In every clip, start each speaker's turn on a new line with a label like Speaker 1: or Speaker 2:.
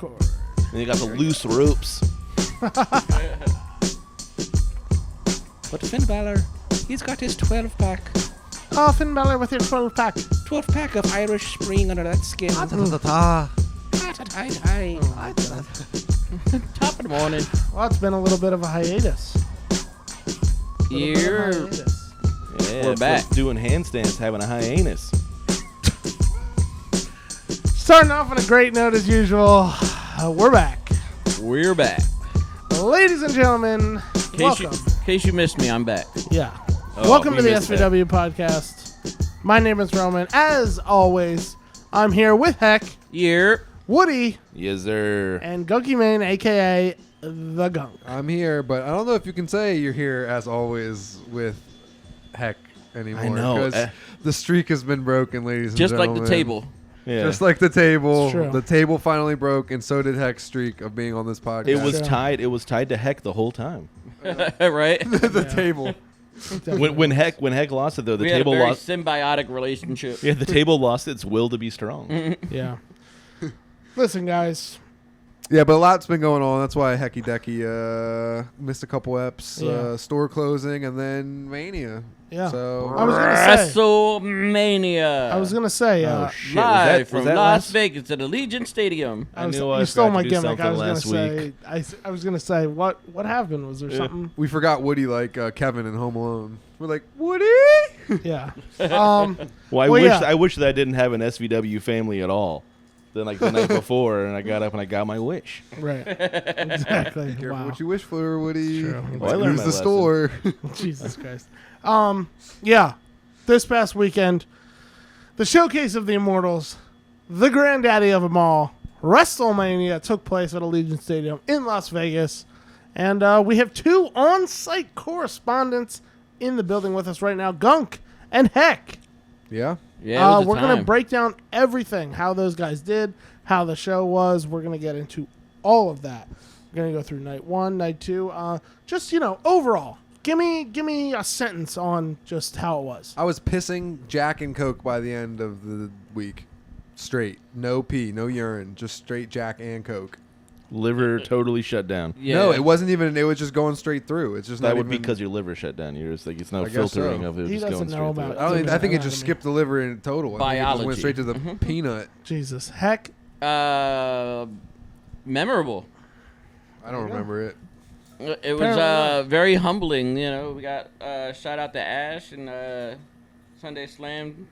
Speaker 1: cord.
Speaker 2: And you got the loose ropes. But Finn Balor, he's got his 12-pack.
Speaker 1: Oh, Finn Balor with your 12-pack.
Speaker 2: 12-pack of Irish Spring under that skin. Top of the morning.
Speaker 1: Well, it's been a little bit of a hiatus.
Speaker 2: Yeah,
Speaker 3: We're back.
Speaker 2: Doing handstands, having a hiatus.
Speaker 1: Starting off on a great note as usual. We're back.
Speaker 3: We're back.
Speaker 1: Ladies and gentlemen, welcome.
Speaker 3: In case you missed me, I'm back.
Speaker 1: Yeah.
Speaker 2: Oh,
Speaker 1: Welcome to the
Speaker 2: missed
Speaker 1: SVW podcast. My name is Roman. As always, I'm here with Heck, Woody,
Speaker 2: Yes, sir.
Speaker 1: and Gunky Mane, a.k.a. The Gunk.
Speaker 4: I'm here, but I don't know if you can say you're here as always with Heck anymore.
Speaker 2: I know.
Speaker 4: Because the streak has been broken, ladies and
Speaker 3: Just
Speaker 4: gentlemen.
Speaker 3: like the table.
Speaker 2: Yeah.
Speaker 4: Just like the table.
Speaker 1: It's true.
Speaker 4: The table finally broke, and so did Heck's streak of being on this podcast.
Speaker 2: It was
Speaker 1: Yeah.
Speaker 2: tied. It was tied to Heck the whole time.
Speaker 3: Right?
Speaker 4: the table.
Speaker 2: When Heck lost it though, the
Speaker 3: We
Speaker 2: table
Speaker 3: had a very
Speaker 2: lost.
Speaker 3: symbiotic relationship.
Speaker 2: Yeah, the table lost its will to be strong.
Speaker 1: Yeah. Listen, guys.
Speaker 4: Yeah, but a lot's been going on. That's why Hecky Decky missed a couple eps.
Speaker 1: Yeah.
Speaker 4: Store closing, and then Mania.
Speaker 1: Yeah.
Speaker 4: So
Speaker 1: I was gonna say.
Speaker 3: Wrestlemania.
Speaker 1: I was gonna say.
Speaker 2: Oh shit!
Speaker 3: Live
Speaker 2: was
Speaker 3: from
Speaker 2: that
Speaker 3: Las
Speaker 2: last?
Speaker 3: Vegas at Allegiant Stadium.
Speaker 2: I knew I
Speaker 1: you stole
Speaker 2: forgot
Speaker 1: my
Speaker 2: to do
Speaker 1: gimmick. I
Speaker 2: something
Speaker 1: was gonna
Speaker 2: last
Speaker 1: say.
Speaker 2: week.
Speaker 1: I was gonna say. What happened? Was there something?
Speaker 4: we forgot Woody like Kevin in Home Alone. We're like, Woody?
Speaker 1: Yeah.
Speaker 2: Well, I
Speaker 1: Well,
Speaker 2: wish
Speaker 1: yeah.
Speaker 2: I wish that I didn't have an SVW family at all. Then like the night before, and I got up and I got my wish.
Speaker 1: Right. Exactly.
Speaker 4: Careful
Speaker 1: Wow.
Speaker 4: what you wish for, Woody.
Speaker 1: True.
Speaker 4: You
Speaker 2: Well, I
Speaker 4: might
Speaker 2: learned
Speaker 4: lose
Speaker 2: my
Speaker 4: the store.
Speaker 1: Jesus Christ. Yeah. This past weekend, the showcase of the Immortals, the granddaddy of them all, Wrestlemania, took place at Allegiant Stadium in Las Vegas. And we have two on-site correspondents in the building with us right now, Gunk and Heck.
Speaker 4: Yeah.
Speaker 3: Yeah, it was a
Speaker 1: We're going to
Speaker 3: time.
Speaker 1: break down everything, how those guys did, how the show was. We're going to get into all of that. We're going to go through night one, night two. Just, overall. Give me a sentence on just how it was.
Speaker 4: I was pissing Jack and Coke by the end of the week. Straight. No pee, no urine. Just straight Jack and Coke.
Speaker 2: Liver totally shut down.
Speaker 3: Yeah.
Speaker 4: No, it wasn't even. It was just going straight through. It's just
Speaker 2: That
Speaker 4: not
Speaker 2: would
Speaker 4: even,
Speaker 2: be because your liver shut down. You're just like it's no
Speaker 4: I guess
Speaker 2: filtering
Speaker 4: so.
Speaker 2: of it.
Speaker 1: He
Speaker 2: Just
Speaker 1: doesn't
Speaker 2: going
Speaker 1: know
Speaker 2: straight
Speaker 1: about
Speaker 2: through
Speaker 4: I think it just
Speaker 1: anatomy.
Speaker 4: skipped the liver in total. I think it just
Speaker 3: Biology.
Speaker 4: went straight to the peanut.
Speaker 1: Jesus. Heck.
Speaker 3: Memorable.
Speaker 4: I don't remember it.
Speaker 3: It was very humbling. We got shout out to Ash and Sunday Slam.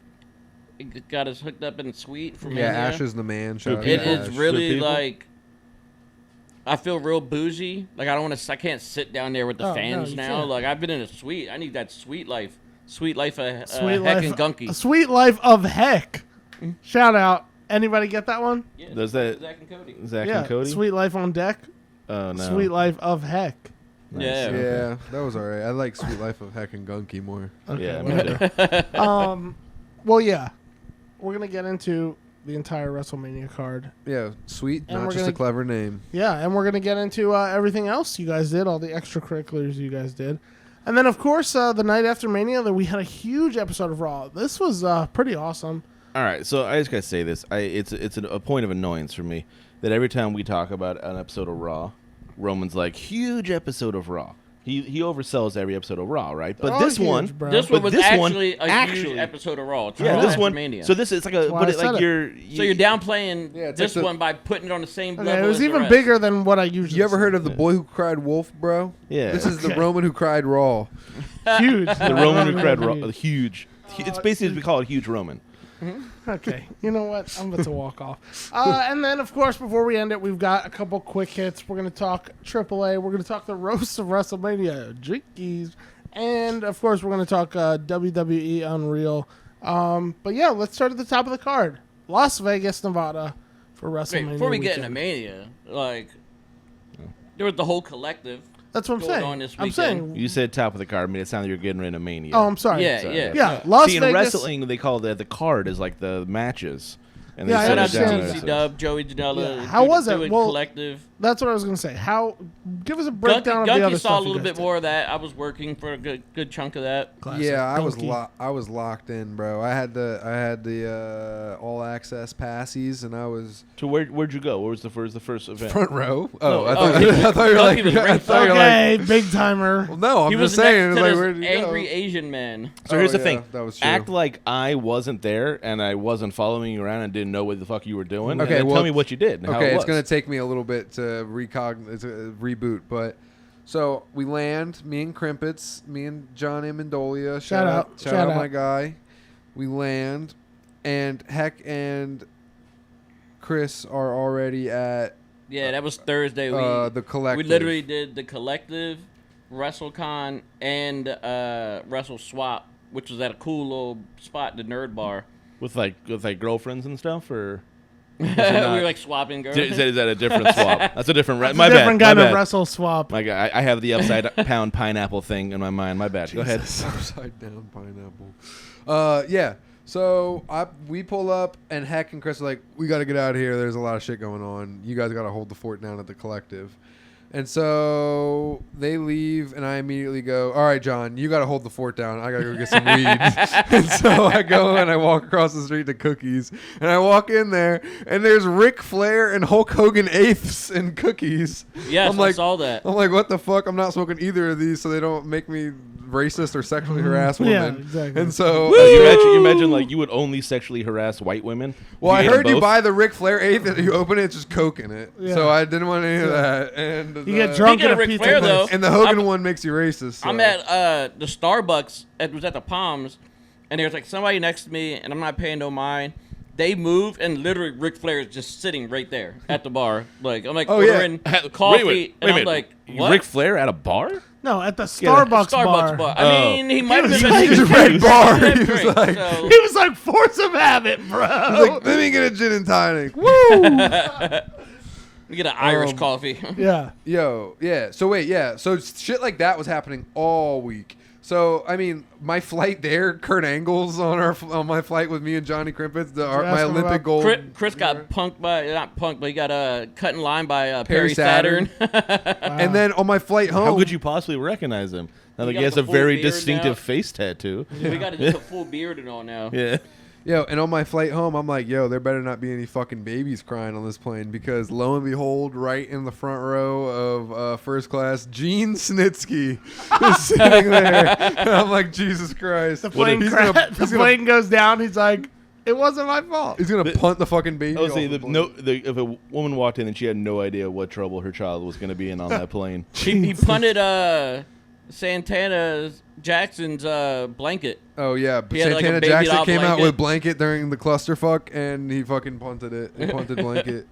Speaker 3: It got us hooked up in the suite for
Speaker 4: Yeah,
Speaker 3: Mania.
Speaker 4: Ash is the man. Shout out
Speaker 3: It
Speaker 4: to
Speaker 3: is
Speaker 4: Ash.
Speaker 3: really
Speaker 2: people?
Speaker 3: like. I feel real bougie. Like I don't want to. I can't sit down there with the
Speaker 1: Oh, no,
Speaker 3: fans
Speaker 1: you
Speaker 3: now.
Speaker 1: can't.
Speaker 3: Like I've been in a suite. I need that sweet life. Sweet life of
Speaker 1: Sweet
Speaker 3: Heck
Speaker 1: life,
Speaker 3: and Gunky.
Speaker 1: A sweet life of Heck. Shout out. Anybody get that one?
Speaker 3: Yeah,
Speaker 2: Does that-
Speaker 3: Zach and Cody?
Speaker 2: Zach
Speaker 1: yeah.
Speaker 2: and Cody.
Speaker 1: Sweet life on deck.
Speaker 2: Oh no.
Speaker 1: Sweet life of Heck.
Speaker 2: Nice.
Speaker 3: Yeah.
Speaker 4: Yeah, that was all right. I like Sweet Life of Heck and Gunky more.
Speaker 1: Okay,
Speaker 2: Yeah, me
Speaker 1: whatever.
Speaker 2: too.
Speaker 1: Well, yeah. We're going to get into the entire WrestleMania card.
Speaker 4: Yeah, sweet.
Speaker 1: And
Speaker 4: Not
Speaker 1: we're
Speaker 4: just a
Speaker 1: gonna-
Speaker 4: clever name.
Speaker 1: Yeah, and we're going to get into everything else you guys did, all the extracurriculars you guys did. And then, of course, the night after Mania, we had a huge episode of Raw. This was pretty awesome.
Speaker 2: All right, so I just gotta say this. It's a point of annoyance for me that every time we talk about an episode of Raw, Roman's like, huge episode of Raw. He oversells every episode of Raw, right? But
Speaker 1: They're
Speaker 2: this
Speaker 1: all
Speaker 2: one,
Speaker 1: huge, bro.
Speaker 3: This one
Speaker 2: But
Speaker 3: was
Speaker 2: this one
Speaker 3: actually a
Speaker 2: actually-
Speaker 3: huge episode of Raw. It's
Speaker 2: yeah,
Speaker 3: Raw
Speaker 2: this
Speaker 3: after
Speaker 2: one.
Speaker 3: Mania.
Speaker 2: So this is like a,
Speaker 1: That's why
Speaker 2: but
Speaker 1: I
Speaker 2: it, like
Speaker 1: said it.
Speaker 3: So you're downplaying
Speaker 4: Yeah, it's
Speaker 3: this
Speaker 4: like the-
Speaker 3: one by putting it on the same
Speaker 1: Okay,
Speaker 3: level.
Speaker 1: it was
Speaker 3: as the
Speaker 1: even
Speaker 3: rest.
Speaker 1: bigger than what I usually
Speaker 4: You ever
Speaker 1: say.
Speaker 4: heard of the boy who cried wolf, bro?
Speaker 2: Yeah.
Speaker 4: This is the
Speaker 1: Okay.
Speaker 4: Roman who cried Raw.
Speaker 1: Huge.
Speaker 2: the Roman who cried Raw, huge. It's basically we call it huge Roman.
Speaker 1: Okay, you know what? I'm about to walk off. And then, of course, before we end it, we've got a couple quick hits. We're going to talk AAA. We're going to talk the roast of WrestleMania, Jinkies. And, of course, we're going to talk WWE Unreal. But, yeah, let's start at the top of the card. Las Vegas, Nevada for WrestleMania
Speaker 3: Wait, before we get into
Speaker 1: weekend.
Speaker 3: Mania, there was the whole collective.
Speaker 1: That's what I'm
Speaker 3: going
Speaker 1: saying.
Speaker 3: on this
Speaker 1: I'm
Speaker 3: weekend.
Speaker 1: saying.
Speaker 2: You said top of the card. I mean, it sounded like you're getting rid of Mania.
Speaker 1: Oh, I'm sorry.
Speaker 3: Yeah,
Speaker 2: Sorry.
Speaker 3: yeah.
Speaker 1: Yeah, Las
Speaker 2: See, in
Speaker 1: Vegas.
Speaker 2: wrestling, they call the card is like the matches. And
Speaker 1: Yeah, I
Speaker 3: Shout out
Speaker 2: shut it
Speaker 3: to
Speaker 2: down.
Speaker 1: understand.
Speaker 3: TC Dub, Joey Janela.
Speaker 1: Yeah, how was it?
Speaker 3: Doing
Speaker 1: Well,
Speaker 3: Collective.
Speaker 1: That's what I was gonna say. Give us a breakdown of the
Speaker 3: Gunky
Speaker 1: other
Speaker 3: saw
Speaker 1: stuff
Speaker 3: a little
Speaker 1: you guys
Speaker 3: bit
Speaker 1: did.
Speaker 3: more of that. I was working for a good chunk of that.
Speaker 1: Classic.
Speaker 4: Yeah, I was
Speaker 1: Gunky.
Speaker 4: locked in, bro. I had the all access passies, and I was
Speaker 2: So where'd you go? Where was the first event?
Speaker 4: front row.
Speaker 2: No,
Speaker 4: I
Speaker 3: oh,
Speaker 4: thought you were like,
Speaker 3: Gunky was
Speaker 4: I
Speaker 3: right
Speaker 4: thought you were
Speaker 1: Okay,
Speaker 4: like,
Speaker 1: big timer.
Speaker 4: well, no, I'm
Speaker 3: He
Speaker 4: just
Speaker 3: was
Speaker 4: saying.
Speaker 3: next to
Speaker 4: Like,
Speaker 3: this
Speaker 4: where did you
Speaker 3: angry
Speaker 4: go?
Speaker 3: Asian man.
Speaker 2: So here's the
Speaker 4: yeah,
Speaker 2: thing.
Speaker 4: that was true.
Speaker 2: Act like I wasn't there and I wasn't following you around and didn't know what the fuck you were doing.
Speaker 4: Okay,
Speaker 2: and then
Speaker 4: well,
Speaker 2: tell me what you did and how
Speaker 4: Okay,
Speaker 2: it
Speaker 4: it's
Speaker 2: was.
Speaker 4: gonna take me a little bit to reboot, but so we land. Me and Crimpets, me and John Amendolia.
Speaker 1: Shout out.
Speaker 4: shout out, my guy. We land, and Heck and Chris are already at
Speaker 3: Yeah, that was Thursday.
Speaker 4: the collective.
Speaker 3: We literally did the Collective, Wrestlecon, and Wrestle Swap, which was at a cool little spot, the Nerd Bar.
Speaker 2: with girlfriends and stuff, or
Speaker 3: We
Speaker 2: not?
Speaker 3: were like swapping girls.
Speaker 2: is that a different swap? That's a different.
Speaker 1: It's
Speaker 2: My
Speaker 1: a different
Speaker 2: bad.
Speaker 1: kind
Speaker 2: My
Speaker 1: of
Speaker 2: bad.
Speaker 1: wrestle swap.
Speaker 2: My guy, I have the upside pound pineapple thing in my mind. My bad. Go ahead.
Speaker 4: Upside down pineapple. Yeah. So we pull up, and Heck and Chris are like, we got to get out of here. There's a lot of shit going on. You guys got to hold the fort down at the collective. And so they leave, and I immediately go, all right, John, you got to hold the fort down. I got to go get some weed. And so I go and I walk across the street to Cookies. And I walk in there, and there's Ric Flair and Hulk Hogan eighths and Cookies.
Speaker 3: Yes,
Speaker 4: I'm like,
Speaker 3: I saw that.
Speaker 4: I'm like, what the fuck? I'm not smoking either of these so they don't make me racist or sexually harass women.
Speaker 1: Yeah, exactly.
Speaker 4: And so
Speaker 2: You imagine like you would only sexually harass white women.
Speaker 4: well, I
Speaker 2: ate 'em
Speaker 4: heard you
Speaker 2: both?
Speaker 4: buy the Ric Flair eighth and you open it, it's just Coke in it.
Speaker 1: Yeah.
Speaker 4: So I didn't want any of that. And
Speaker 1: You get drunk
Speaker 3: Speaking
Speaker 1: at a
Speaker 3: of Ric
Speaker 1: pizza
Speaker 3: Flair,
Speaker 1: place.
Speaker 3: though,
Speaker 4: And the Hogan one makes you racist. So.
Speaker 3: I'm at the Starbucks. It was at the Palms, and there's like somebody next to me, and I'm not paying no mind. They moved, and literally Ric Flair is just sitting right there at the bar. Like I'm like
Speaker 4: Oh, yeah.
Speaker 3: ordering coffee, and I'm like, what?
Speaker 2: Ric Flair at a bar?
Speaker 1: No, at the Starbucks,
Speaker 3: Starbucks bar. I
Speaker 2: Oh.
Speaker 3: mean, he might have been
Speaker 4: He was
Speaker 3: making
Speaker 4: red bar.
Speaker 3: that
Speaker 4: He was
Speaker 3: drink,
Speaker 4: like-
Speaker 3: so-
Speaker 1: He was like, force of habit, bro.
Speaker 4: He's like, let me get a gin and tonic. Woo!
Speaker 3: You get an Irish coffee.
Speaker 1: Yeah.
Speaker 4: Yo, yeah. So wait, yeah. So shit like that was happening all week. So I mean, my flight there, Kurt Angle's on my flight with me and Johnny Crimpets,
Speaker 1: you
Speaker 4: my
Speaker 1: ask him
Speaker 4: Olympic
Speaker 1: about
Speaker 4: gold.
Speaker 3: Chris got punked by, not punked, but he got cut in line by
Speaker 4: Perry
Speaker 3: Perry Saturn.
Speaker 4: And then on my flight home,
Speaker 2: How could you possibly recognize him? Now that
Speaker 3: He
Speaker 2: he
Speaker 3: got
Speaker 2: has
Speaker 3: the
Speaker 2: a
Speaker 3: full
Speaker 2: very
Speaker 3: beard
Speaker 2: distinctive
Speaker 3: now.
Speaker 2: face tattoo.
Speaker 3: We got to do a full beard and all now.
Speaker 2: Yeah.
Speaker 4: yo, and on my flight home, I'm like, yo, there better not be any fucking babies crying on this plane because lo and behold, right in the front row of first class, Gene Snitsky is sitting there. And I'm like, Jesus Christ.
Speaker 1: The plane,
Speaker 4: He's gonna-
Speaker 1: the
Speaker 4: he's gonna-
Speaker 1: plane goes down. He's like, it wasn't my fault.
Speaker 4: He's gonna punt the fucking baby.
Speaker 2: I would
Speaker 4: off
Speaker 2: say
Speaker 4: the plane.
Speaker 2: if a woman walked in and she had no idea what trouble her child was going to be in on that plane.
Speaker 3: He punted Santana Jackson's blanket.
Speaker 4: Oh yeah,
Speaker 3: He had, like, a
Speaker 4: Santana
Speaker 3: baby
Speaker 4: Jackson
Speaker 3: doll
Speaker 4: came out
Speaker 3: blanket.
Speaker 4: with blanket during the clusterfuck, and he fucking punted it. He punted blanket.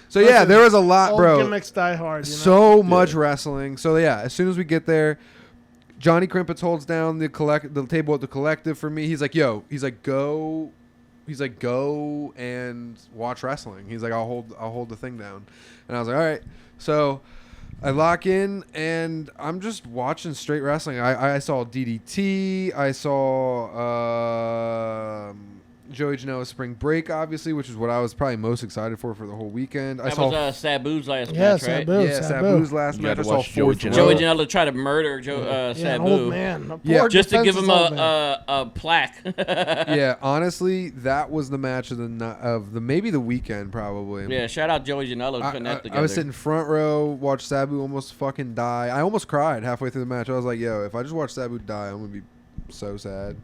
Speaker 4: So yeah, there was a lot,
Speaker 1: Old
Speaker 4: bro.
Speaker 1: gimmicks die hard. You know?
Speaker 4: So much wrestling. So yeah, as soon as we get there, Johnny Crimpets holds down the table at the collective for me. He's like, yo, go and watch wrestling. He's like, I'll hold the thing down. And I was like, all right. So I lock in and I'm just watching straight wrestling. I saw DDT. I saw Joey Janela's Spring Break, obviously, which is what I was probably most excited for the whole weekend.
Speaker 3: That was Sabu's last
Speaker 1: Yeah,
Speaker 3: match, right?
Speaker 1: Sabu.
Speaker 4: yeah, Sabu's last
Speaker 2: You
Speaker 4: match.
Speaker 2: got
Speaker 4: I
Speaker 2: to
Speaker 4: saw
Speaker 2: watch Joey
Speaker 4: fourth
Speaker 2: Janela.
Speaker 3: Joey
Speaker 4: row.
Speaker 3: Janela tried to murder
Speaker 1: Yeah,
Speaker 3: Sabu.
Speaker 1: old man. A
Speaker 4: Yeah.
Speaker 1: poor
Speaker 3: Just to give him
Speaker 1: defenseless old man.
Speaker 3: a plaque.
Speaker 4: Yeah, honestly, that was the match of the maybe the weekend probably.
Speaker 3: Yeah, shout out Joey Janela putting that together.
Speaker 4: I was sitting front row, watched Sabu almost fucking die. I almost cried halfway through the match. I was like, yo, if I just watch Sabu die, I'm gonna be so sad.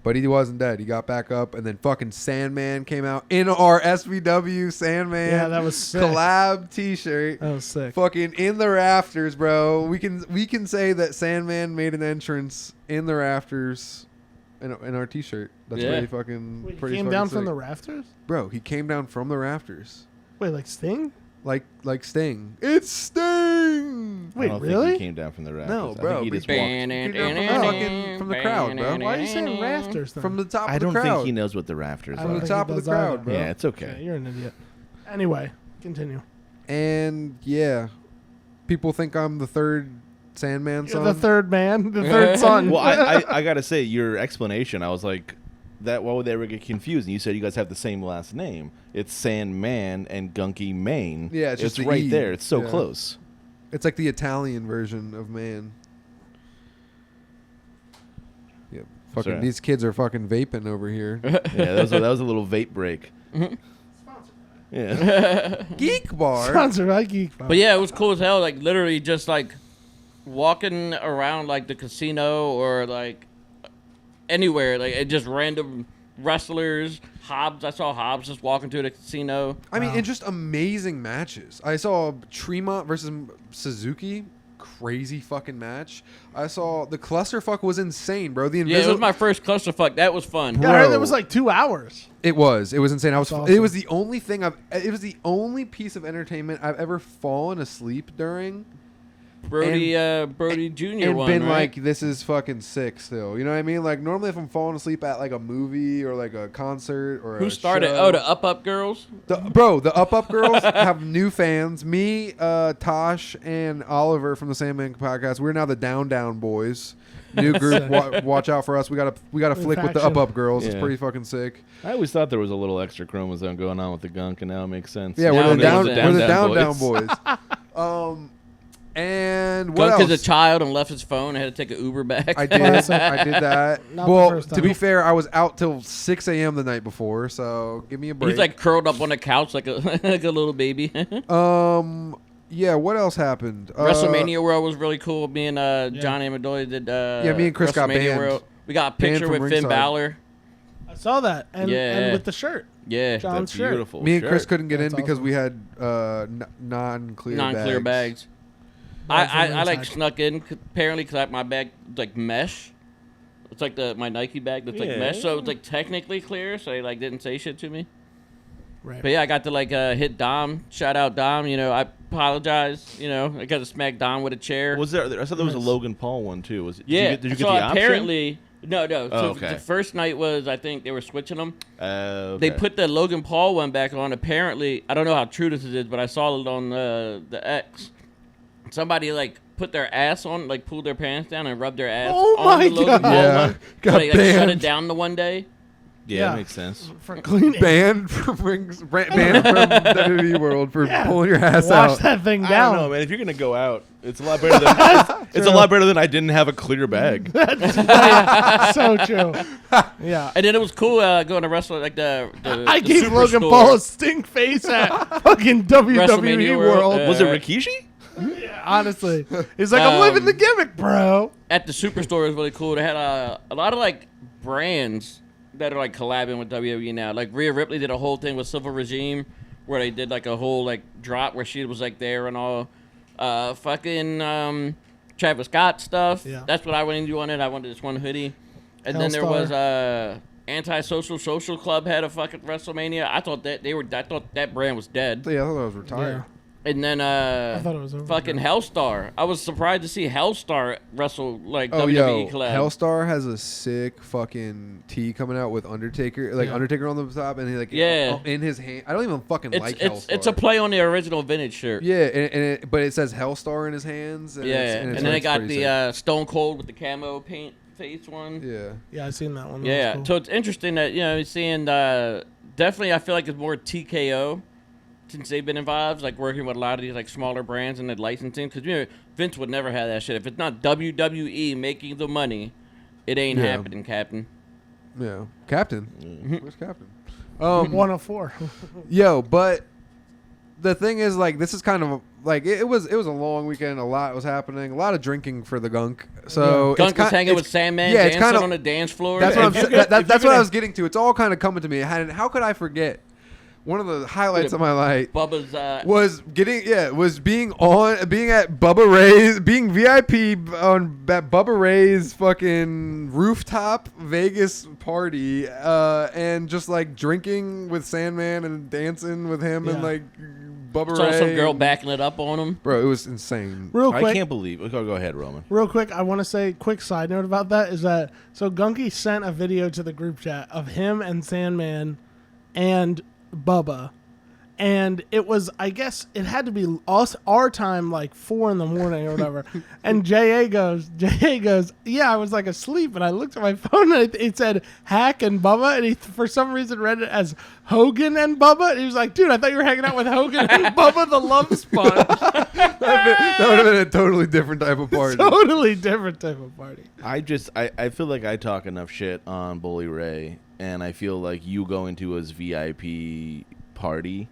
Speaker 4: But he wasn't dead. He got back up, and then fucking Sandman came out in our SVW Sandman
Speaker 1: Yeah, that was sick.
Speaker 4: collab T-shirt.
Speaker 1: That was sick.
Speaker 4: Fucking in the rafters, bro. We can say that Sandman made an entrance in the rafters in our T-shirt. That's
Speaker 3: Yeah.
Speaker 4: pretty fucking.
Speaker 1: Wait, he
Speaker 4: pretty
Speaker 1: came
Speaker 4: fucking
Speaker 1: down from
Speaker 4: sick.
Speaker 1: the rafters?
Speaker 4: Bro, he came down from the rafters.
Speaker 1: Wait, like Sting?
Speaker 4: Like Sting. It's Sting!
Speaker 1: Wait,
Speaker 2: I don't
Speaker 1: really?
Speaker 2: think he came down from the rafters.
Speaker 4: No,
Speaker 2: I
Speaker 4: bro,
Speaker 2: think he
Speaker 4: but
Speaker 2: just walked.
Speaker 4: Came down from the crowd, bro.
Speaker 1: Why are you saying rafters then?
Speaker 4: From the top
Speaker 2: I
Speaker 4: of the
Speaker 2: don't
Speaker 4: crowd.
Speaker 2: think he knows what the rafters
Speaker 1: I
Speaker 4: From
Speaker 1: don't
Speaker 2: are.
Speaker 4: the
Speaker 1: think
Speaker 4: top
Speaker 1: he
Speaker 4: of the
Speaker 1: does
Speaker 4: crowd,
Speaker 1: either.
Speaker 4: bro.
Speaker 2: Yeah, it's okay.
Speaker 1: Okay, you're an idiot. Anyway, continue.
Speaker 4: And yeah, people think I'm the third Sandman
Speaker 1: You're
Speaker 4: son.
Speaker 1: the third man, the third son.
Speaker 2: Well, I gotta say, your explanation, I was like, why would they ever get confused? And you said you guys have the same last name. It's Sandman and Gunky Main.
Speaker 4: Yeah, it's just the
Speaker 2: right
Speaker 4: E.
Speaker 2: there. It's so
Speaker 4: Yeah.
Speaker 2: close.
Speaker 4: It's like the Italian version of man. Yep. Fucking
Speaker 2: Sorry.
Speaker 4: these kids are fucking vaping over here.
Speaker 2: Yeah, that was a little vape break. Yeah.
Speaker 4: Geek bar.
Speaker 1: Sponsored by Geek Bar.
Speaker 3: But yeah, it was cool as hell. Like literally just like walking around like the casino or like anywhere, like it just random wrestlers. Hobbs, I saw Hobbs just walking to the casino.
Speaker 4: I mean, and just amazing matches. I saw Tremont versus Suzuki. Crazy fucking match. I saw the clusterfuck was insane, bro. The
Speaker 3: Yeah, it
Speaker 4: invisible.
Speaker 3: was my first clusterfuck. That was fun.
Speaker 1: Yeah, I heard
Speaker 4: Bro.
Speaker 1: it was like 2 hours.
Speaker 4: It was insane.
Speaker 1: That's
Speaker 4: It
Speaker 1: awesome.
Speaker 4: was the only thing It was the only piece of entertainment I've ever fallen asleep during.
Speaker 3: Brody Jr.
Speaker 4: And
Speaker 3: one,
Speaker 4: been
Speaker 3: right?
Speaker 4: like, this is fucking sick still. You know what I mean? Like, normally if I'm falling asleep at like a movie or like a concert or
Speaker 3: Who
Speaker 4: a
Speaker 3: started?
Speaker 4: show,
Speaker 3: Oh, the Up Girls.
Speaker 4: the Up girls have new fans. Me, Tosh, and Oliver from the Sandman podcast. We're now the Down boys. New group. Watch out for us. We got a flick with the
Speaker 1: faction.
Speaker 4: Up girls. It's
Speaker 2: Yeah.
Speaker 4: pretty fucking sick.
Speaker 2: I always thought there was a little extra chromosome going on with the gunk, and now it makes sense.
Speaker 4: Yeah,
Speaker 3: Now
Speaker 4: we're the
Speaker 3: it is
Speaker 4: Down boys. And what
Speaker 3: Gunk
Speaker 4: else?
Speaker 3: is a child and left his phone and had to take an Uber back.
Speaker 4: I did. I did that.
Speaker 1: Not the
Speaker 4: Well,
Speaker 1: first
Speaker 4: to
Speaker 1: time.
Speaker 4: be fair, I was out till 6 a.m. the night before, so give me a break.
Speaker 3: He's like curled up on the couch like a like a little baby.
Speaker 4: Yeah. What else happened?
Speaker 3: WrestleMania World was really cool. Me and Johnny Amendola did.
Speaker 4: Me and Chris got
Speaker 3: WrestleMania
Speaker 4: banned.
Speaker 3: World. We got a
Speaker 4: Banned
Speaker 3: picture
Speaker 4: from
Speaker 3: with Finn
Speaker 4: ringside.
Speaker 3: Balor.
Speaker 1: I saw that. And
Speaker 3: Yeah.
Speaker 1: with the shirt.
Speaker 3: Yeah,
Speaker 1: John's
Speaker 2: That's
Speaker 1: shirt.
Speaker 2: beautiful.
Speaker 4: Me and Chris
Speaker 2: shirt.
Speaker 4: couldn't get
Speaker 1: That's
Speaker 4: in because
Speaker 1: awesome.
Speaker 4: we had non-clear
Speaker 3: non-clear bags.
Speaker 1: Bags from
Speaker 3: I like
Speaker 1: inside.
Speaker 3: snuck in apparently because my bag like mesh. It's like my Nike bag that's like
Speaker 2: Yeah.
Speaker 3: mesh, so it's like technically clear. So they like didn't say shit to me.
Speaker 1: Right.
Speaker 3: But yeah, I got to like hit Dom. Shout out Dom. You know, I apologize. You know, I got to smack Dom with a chair.
Speaker 2: Was there? I thought there was a
Speaker 1: Nice.
Speaker 2: Logan Paul one too. Was it?
Speaker 3: Yeah.
Speaker 2: Did you get
Speaker 3: so
Speaker 2: the option?
Speaker 3: apparently, no. So
Speaker 2: Oh, okay.
Speaker 3: the first night was I think they were switching them.
Speaker 2: Okay.
Speaker 3: They put the Logan Paul one back on. Apparently, I don't know how true this is, but I saw it on the X. Somebody like put their ass on, like pulled their pants down and rubbed their ass
Speaker 1: Oh
Speaker 3: on
Speaker 1: my
Speaker 3: the Logan
Speaker 1: God.
Speaker 3: Paul
Speaker 4: Yeah.
Speaker 3: one.
Speaker 4: Got
Speaker 3: so they like, shut
Speaker 4: banned.
Speaker 3: it down the one day.
Speaker 2: Yeah,
Speaker 1: Yeah.
Speaker 2: that makes sense.
Speaker 1: For cleaning.
Speaker 4: Banned from WWE World for pulling your ass
Speaker 1: Wash
Speaker 4: out.
Speaker 1: that thing
Speaker 2: I
Speaker 1: down.
Speaker 2: don't know, man. If you're gonna go out, it's a lot better than it's a lot better than I didn't have a clear bag.
Speaker 1: So true. Yeah.
Speaker 3: And then it was cool going to wrestle like the
Speaker 1: I
Speaker 3: the
Speaker 1: gave Logan
Speaker 3: Superstore.
Speaker 1: Paul a stink face at fucking WWE
Speaker 3: WrestleMania
Speaker 1: World.
Speaker 3: World.
Speaker 2: Was it Rikishi?
Speaker 1: Honestly, he's like, I'm living the gimmick, bro.
Speaker 3: At the Superstore is really cool. They had a lot of like brands that are like collabing with WWE now. Like Rhea Ripley did a whole thing with Civil Regime where they did like a whole like drop where she was like there and all. Travis Scott stuff.
Speaker 1: Yeah.
Speaker 3: That's what I went into on it. I wanted this one hoodie. And then there was Antisocial Social Club had a fucking WrestleMania. I thought that brand was dead.
Speaker 4: Yeah, I thought I was retired.
Speaker 3: And then
Speaker 1: I thought it was over.
Speaker 3: fucking Hellstar. I was surprised to see Hellstar wrestle like
Speaker 4: Oh,
Speaker 3: WWE
Speaker 4: yo,
Speaker 3: collab.
Speaker 4: Hellstar has a sick fucking tee coming out with Undertaker, like
Speaker 1: Yeah.
Speaker 4: Undertaker on the top, and he like
Speaker 3: Yeah.
Speaker 4: in his hand. I don't even fucking like Hellstar.
Speaker 3: It's a play on the original vintage shirt.
Speaker 4: Yeah, but it says Hellstar in his hands. And
Speaker 3: Yeah,
Speaker 4: it's
Speaker 3: and then they
Speaker 4: it's
Speaker 3: got
Speaker 4: pretty
Speaker 3: the
Speaker 4: sick.
Speaker 3: Stone Cold with the camo paint face one.
Speaker 4: Yeah.
Speaker 1: Yeah, I seen that one. That
Speaker 3: Yeah,
Speaker 1: was
Speaker 3: so
Speaker 1: cool.
Speaker 3: it's interesting that seeing definitely I feel like it's more TKO since they've been involved, like working with a lot of these like smaller brands and the licensing. Because Vince would never have that shit if it's not WWE making the money. It ain't
Speaker 4: Yeah.
Speaker 3: happening, Captain.
Speaker 4: Yeah, Captain. Where's Captain?
Speaker 1: 104.
Speaker 4: Yo, but the thing is, like, this is kind of like it was a long weekend. A lot was happening. A lot of drinking for the Gunk. So
Speaker 3: Gunk was hanging with Sandman,
Speaker 4: yeah, it's
Speaker 3: dancing
Speaker 4: kinda-
Speaker 3: on the dance floor.
Speaker 4: That's what I'm.
Speaker 2: If you're
Speaker 4: That's
Speaker 2: gonna-
Speaker 4: what I was getting to. It's all kind of coming to me. How could I forget? One of the highlights of my life
Speaker 3: Bubba's
Speaker 4: was being at Bubba Ray's, being VIP on that Bubba Ray's fucking rooftop Vegas party, and just like drinking with Sandman and dancing with him and
Speaker 1: Yeah.
Speaker 4: like Bubba
Speaker 3: saw
Speaker 4: Ray.
Speaker 3: some girl backing it up on him.
Speaker 4: Bro, it was insane.
Speaker 1: Real
Speaker 2: I
Speaker 1: quick,
Speaker 2: can't believe. Go ahead, Roman.
Speaker 1: real quick, I want to say quick side note about that is that so Gunky sent a video to the group chat of him and Sandman and Bubba, And it was, I guess, it had to be our time, like 4 a.m. or whatever. And JA goes, yeah, I was like asleep, and I looked at my phone, and it said Hack and Bubba, and he for some reason read it as Hogan and Bubba. And he was like, dude, I thought you were hanging out with Hogan and Bubba the Love Sponge.
Speaker 4: That would have been a totally different type of party.
Speaker 1: Totally different type of party.
Speaker 2: I feel like I talk enough shit on Bully Ray, and I feel like you going to his VIP party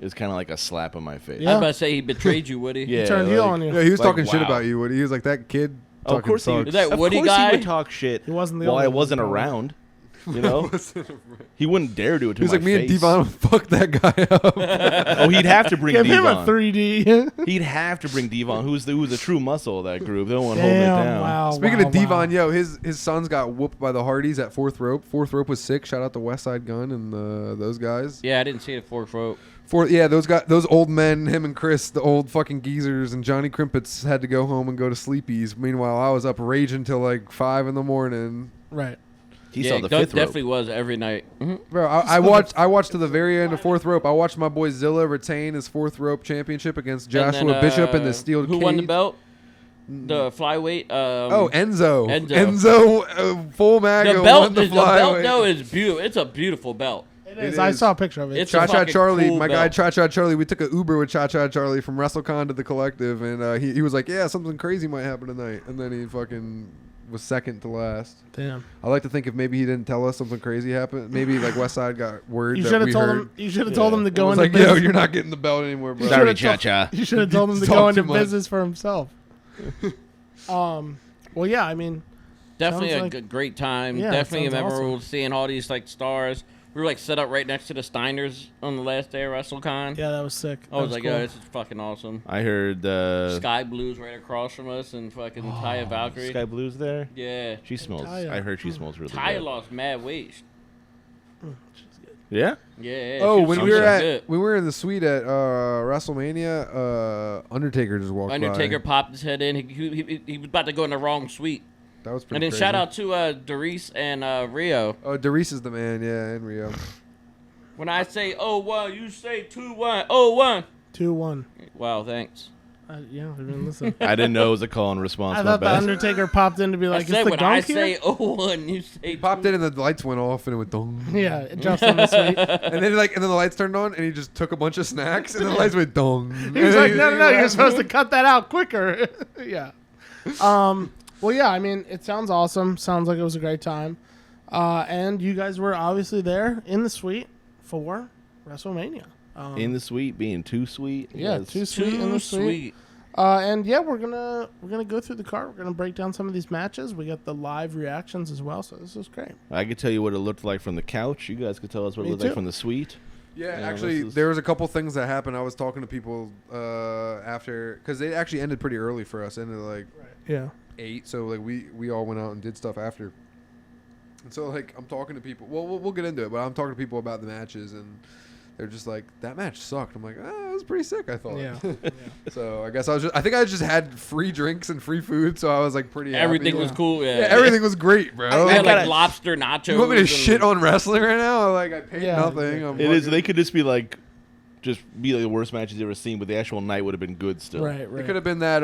Speaker 2: is kind of like a slap on my face.
Speaker 3: I was about to say he betrayed you, Woody.
Speaker 2: Yeah,
Speaker 1: He turned heel on you.
Speaker 4: Yeah, he was
Speaker 2: Like,
Speaker 4: talking shit
Speaker 2: wow.
Speaker 4: about you. Woody. He was like, that kid.
Speaker 2: Oh, of course he
Speaker 4: sucks.
Speaker 3: Is that
Speaker 2: of
Speaker 3: Woody
Speaker 2: course
Speaker 3: guy?
Speaker 2: he would talk shit.
Speaker 1: He wasn't the
Speaker 2: while
Speaker 1: only
Speaker 2: I
Speaker 1: one,
Speaker 2: wasn't
Speaker 1: probably.
Speaker 2: around. You know, he wouldn't dare do it to
Speaker 4: He was
Speaker 2: my
Speaker 4: like, me and
Speaker 2: face.
Speaker 4: Devon fucked that guy up.
Speaker 2: Oh, he'd have to bring
Speaker 1: Give him a
Speaker 2: Devon.
Speaker 1: 3D.
Speaker 2: He'd have to bring Devon, who's the true muscle of that group. They don't want to hold it
Speaker 1: Damn,
Speaker 2: down.
Speaker 1: wow.
Speaker 4: Speaking of Devon,
Speaker 1: wow.
Speaker 4: yo, his sons got whooped by the Hardys at Fourth Rope. Fourth Rope was sick. Shout out to West Side Gun and those guys.
Speaker 3: Yeah, I didn't see the fork rope.
Speaker 4: Those old men, him and Chris, the old fucking geezers, and Johnny Crimpets had to go home and go to sleepies. Meanwhile, I was up raging till like 5 a.m.
Speaker 1: Right.
Speaker 2: He
Speaker 3: Yeah,
Speaker 2: saw the
Speaker 3: Doug
Speaker 2: fifth rope.
Speaker 3: definitely was every night.
Speaker 4: Bro, I watched to the very end of Fourth Rope. I watched my boy Zilla retain his Fourth Rope championship against Joshua
Speaker 3: And then,
Speaker 4: Bishop in the steel
Speaker 3: Who
Speaker 4: cage.
Speaker 3: won the belt? The flyweight.
Speaker 4: Enzo.
Speaker 3: Enzo.
Speaker 4: Full MAGA
Speaker 3: The belt,
Speaker 4: won the
Speaker 3: the belt
Speaker 4: flyweight.
Speaker 3: though is beautiful. It's a beautiful belt.
Speaker 1: It is.
Speaker 4: It
Speaker 1: I
Speaker 4: is.
Speaker 1: saw a picture of it.
Speaker 3: It's
Speaker 4: Cha
Speaker 3: a
Speaker 4: Cha
Speaker 3: fucking
Speaker 4: Charlie,
Speaker 3: cool
Speaker 4: my guy
Speaker 3: belt.
Speaker 4: Cha Cha Charlie. We took an Uber with Cha Cha Charlie from WrestleCon to the Collective, and he was like, "Yeah, something crazy might happen tonight," and then he fucking was second to last.
Speaker 1: Damn.
Speaker 4: I like to think if maybe he didn't tell us something crazy happened, maybe like West Side got word
Speaker 1: You
Speaker 4: that
Speaker 1: should
Speaker 4: we
Speaker 1: have told
Speaker 4: heard.
Speaker 1: him. You should have told him to
Speaker 4: It
Speaker 1: go
Speaker 4: was
Speaker 1: into
Speaker 4: like,
Speaker 1: business.
Speaker 4: yo, you're not getting the belt anymore, bro.
Speaker 2: Sorry,
Speaker 1: should've
Speaker 2: Cha-Cha.
Speaker 1: You should have told him to
Speaker 4: Talk
Speaker 1: go into
Speaker 4: too much.
Speaker 1: business for himself. Well, yeah. I mean,
Speaker 3: Definitely
Speaker 1: Sounds
Speaker 3: a
Speaker 1: like-
Speaker 3: good, great time.
Speaker 1: Yeah, it
Speaker 3: Definitely
Speaker 1: sounds
Speaker 3: memorable
Speaker 1: awesome.
Speaker 3: seeing all these like stars. We were like set up right next to the Steiners on the last day of WrestleCon.
Speaker 1: yeah, that was sick.
Speaker 3: I was
Speaker 1: That
Speaker 3: like,
Speaker 1: cool.
Speaker 3: oh, this is fucking awesome.
Speaker 2: I heard
Speaker 3: Sky Blue's right across from us, and fucking Taya Valkyrie.
Speaker 2: Sky Blue's there.
Speaker 3: Yeah,
Speaker 2: She smells.
Speaker 1: Taya.
Speaker 2: I heard she smells really
Speaker 3: Taya
Speaker 2: good.
Speaker 3: lost mad weight.
Speaker 2: Yeah.
Speaker 3: Yeah.
Speaker 4: Oh,
Speaker 3: she
Speaker 4: when
Speaker 3: was
Speaker 4: we were
Speaker 3: so
Speaker 4: at
Speaker 3: good.
Speaker 4: when we were in the suite at WrestleMania, Undertaker just walked
Speaker 3: Undertaker
Speaker 4: by.
Speaker 3: popped his head in. He was about to go in the wrong suite.
Speaker 4: That was pretty.
Speaker 3: And then
Speaker 4: crazy.
Speaker 3: shout out to Doris and Rio.
Speaker 4: Oh, Doris is the man, yeah, in Rio.
Speaker 3: When I say 0-1, you say 2-1. 0-1.
Speaker 1: 2-1.
Speaker 3: Wow, thanks.
Speaker 1: Yeah, I mean, listen.
Speaker 2: I didn't know it was a call and response.
Speaker 1: I
Speaker 2: my
Speaker 1: thought the
Speaker 2: bad.
Speaker 1: Undertaker popped in to be like,
Speaker 3: I
Speaker 1: "Is
Speaker 3: said
Speaker 1: the
Speaker 3: when I
Speaker 1: gunk here?"
Speaker 3: say 0-1, you say
Speaker 4: He popped in and the lights went off and it went dong.
Speaker 1: Yeah, just on the suite.
Speaker 4: And then the lights turned on and he just took a bunch of snacks and then the lights went dong.
Speaker 1: He was like, "No, you're supposed to cut that out quicker." Yeah. Well, yeah. I mean, it sounds awesome. Sounds like it was a great time. And you guys were obviously there in the suite for WrestleMania.
Speaker 2: In the suite, being too sweet.
Speaker 1: Yeah,
Speaker 2: Yes.
Speaker 1: too sweet in
Speaker 3: too
Speaker 1: the suite.
Speaker 3: sweet.
Speaker 1: And yeah, we're gonna go through the card. We're gonna break down some of these matches. We got the live reactions as well, so this is great.
Speaker 2: I could tell you what it looked like from the couch. You guys could tell us what it
Speaker 1: Me
Speaker 2: looked
Speaker 1: too.
Speaker 2: like from the suite.
Speaker 4: Yeah,
Speaker 2: Yeah,
Speaker 4: actually,
Speaker 2: this is-
Speaker 4: there was a couple things that happened. I was talking to people after because they actually ended pretty early for us. Ended like
Speaker 1: Yeah.
Speaker 4: 8, so like we all went out and did stuff after. And so like I'm talking to people. Well, we'll get into it, but I'm talking to people about the matches, and they're just like, that match sucked. I'm like, it was pretty sick, I thought.
Speaker 1: Yeah.
Speaker 4: So I guess I think I just had free drinks and free food, so I was like pretty happy.
Speaker 3: Everything was cool.
Speaker 4: Yeah, everything was great, bro.
Speaker 3: We had
Speaker 2: gotta-
Speaker 3: like lobster nachos.
Speaker 4: you want me to
Speaker 3: and-
Speaker 4: shit on wrestling right now? Like I paid
Speaker 1: Yeah,
Speaker 4: nothing.
Speaker 1: exactly.
Speaker 4: I'm
Speaker 2: It is.
Speaker 4: fucking-
Speaker 2: They could just be like the worst matches you've ever seen, but the actual night would have been good still.
Speaker 1: Right.
Speaker 4: It could have been that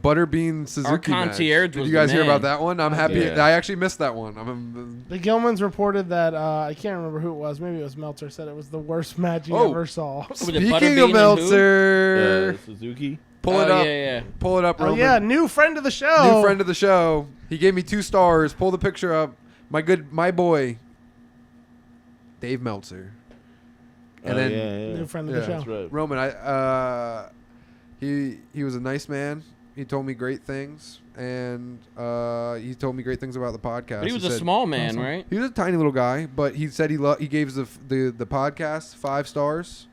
Speaker 4: Butterbean Suzuki match.
Speaker 3: concierge
Speaker 4: Did
Speaker 3: was
Speaker 4: you guys
Speaker 3: the
Speaker 4: hear
Speaker 3: man.
Speaker 4: about that one? I'm happy.
Speaker 2: Yeah.
Speaker 4: I actually missed that one. I'm
Speaker 1: The Gilmans reported that I can't remember who it was. Maybe it was Meltzer. Said it was the worst match you
Speaker 4: Oh.
Speaker 1: ever saw.
Speaker 3: Was it
Speaker 4: speaking
Speaker 3: Butterbean
Speaker 4: of
Speaker 3: and who?
Speaker 4: Meltzer.
Speaker 2: Suzuki.
Speaker 4: Pull it
Speaker 3: Oh,
Speaker 4: up.
Speaker 3: yeah.
Speaker 4: Pull it up,
Speaker 1: Oh
Speaker 4: Roman.
Speaker 1: yeah, new friend of the show.
Speaker 4: New friend of the show. He gave me 2 stars. Pull the picture up. My boy, Dave Meltzer. And
Speaker 2: Oh,
Speaker 4: then
Speaker 2: yeah.
Speaker 1: New friend of
Speaker 4: Yeah,
Speaker 1: the show.
Speaker 2: That's right.
Speaker 4: Roman, he was a nice man. He told me great things, and he told me great things about the podcast.
Speaker 3: But he was
Speaker 4: He
Speaker 3: a
Speaker 4: said-
Speaker 3: small man,
Speaker 1: Awesome.
Speaker 3: right?
Speaker 4: He was a tiny little guy, but he said he gives the podcast 5 stars.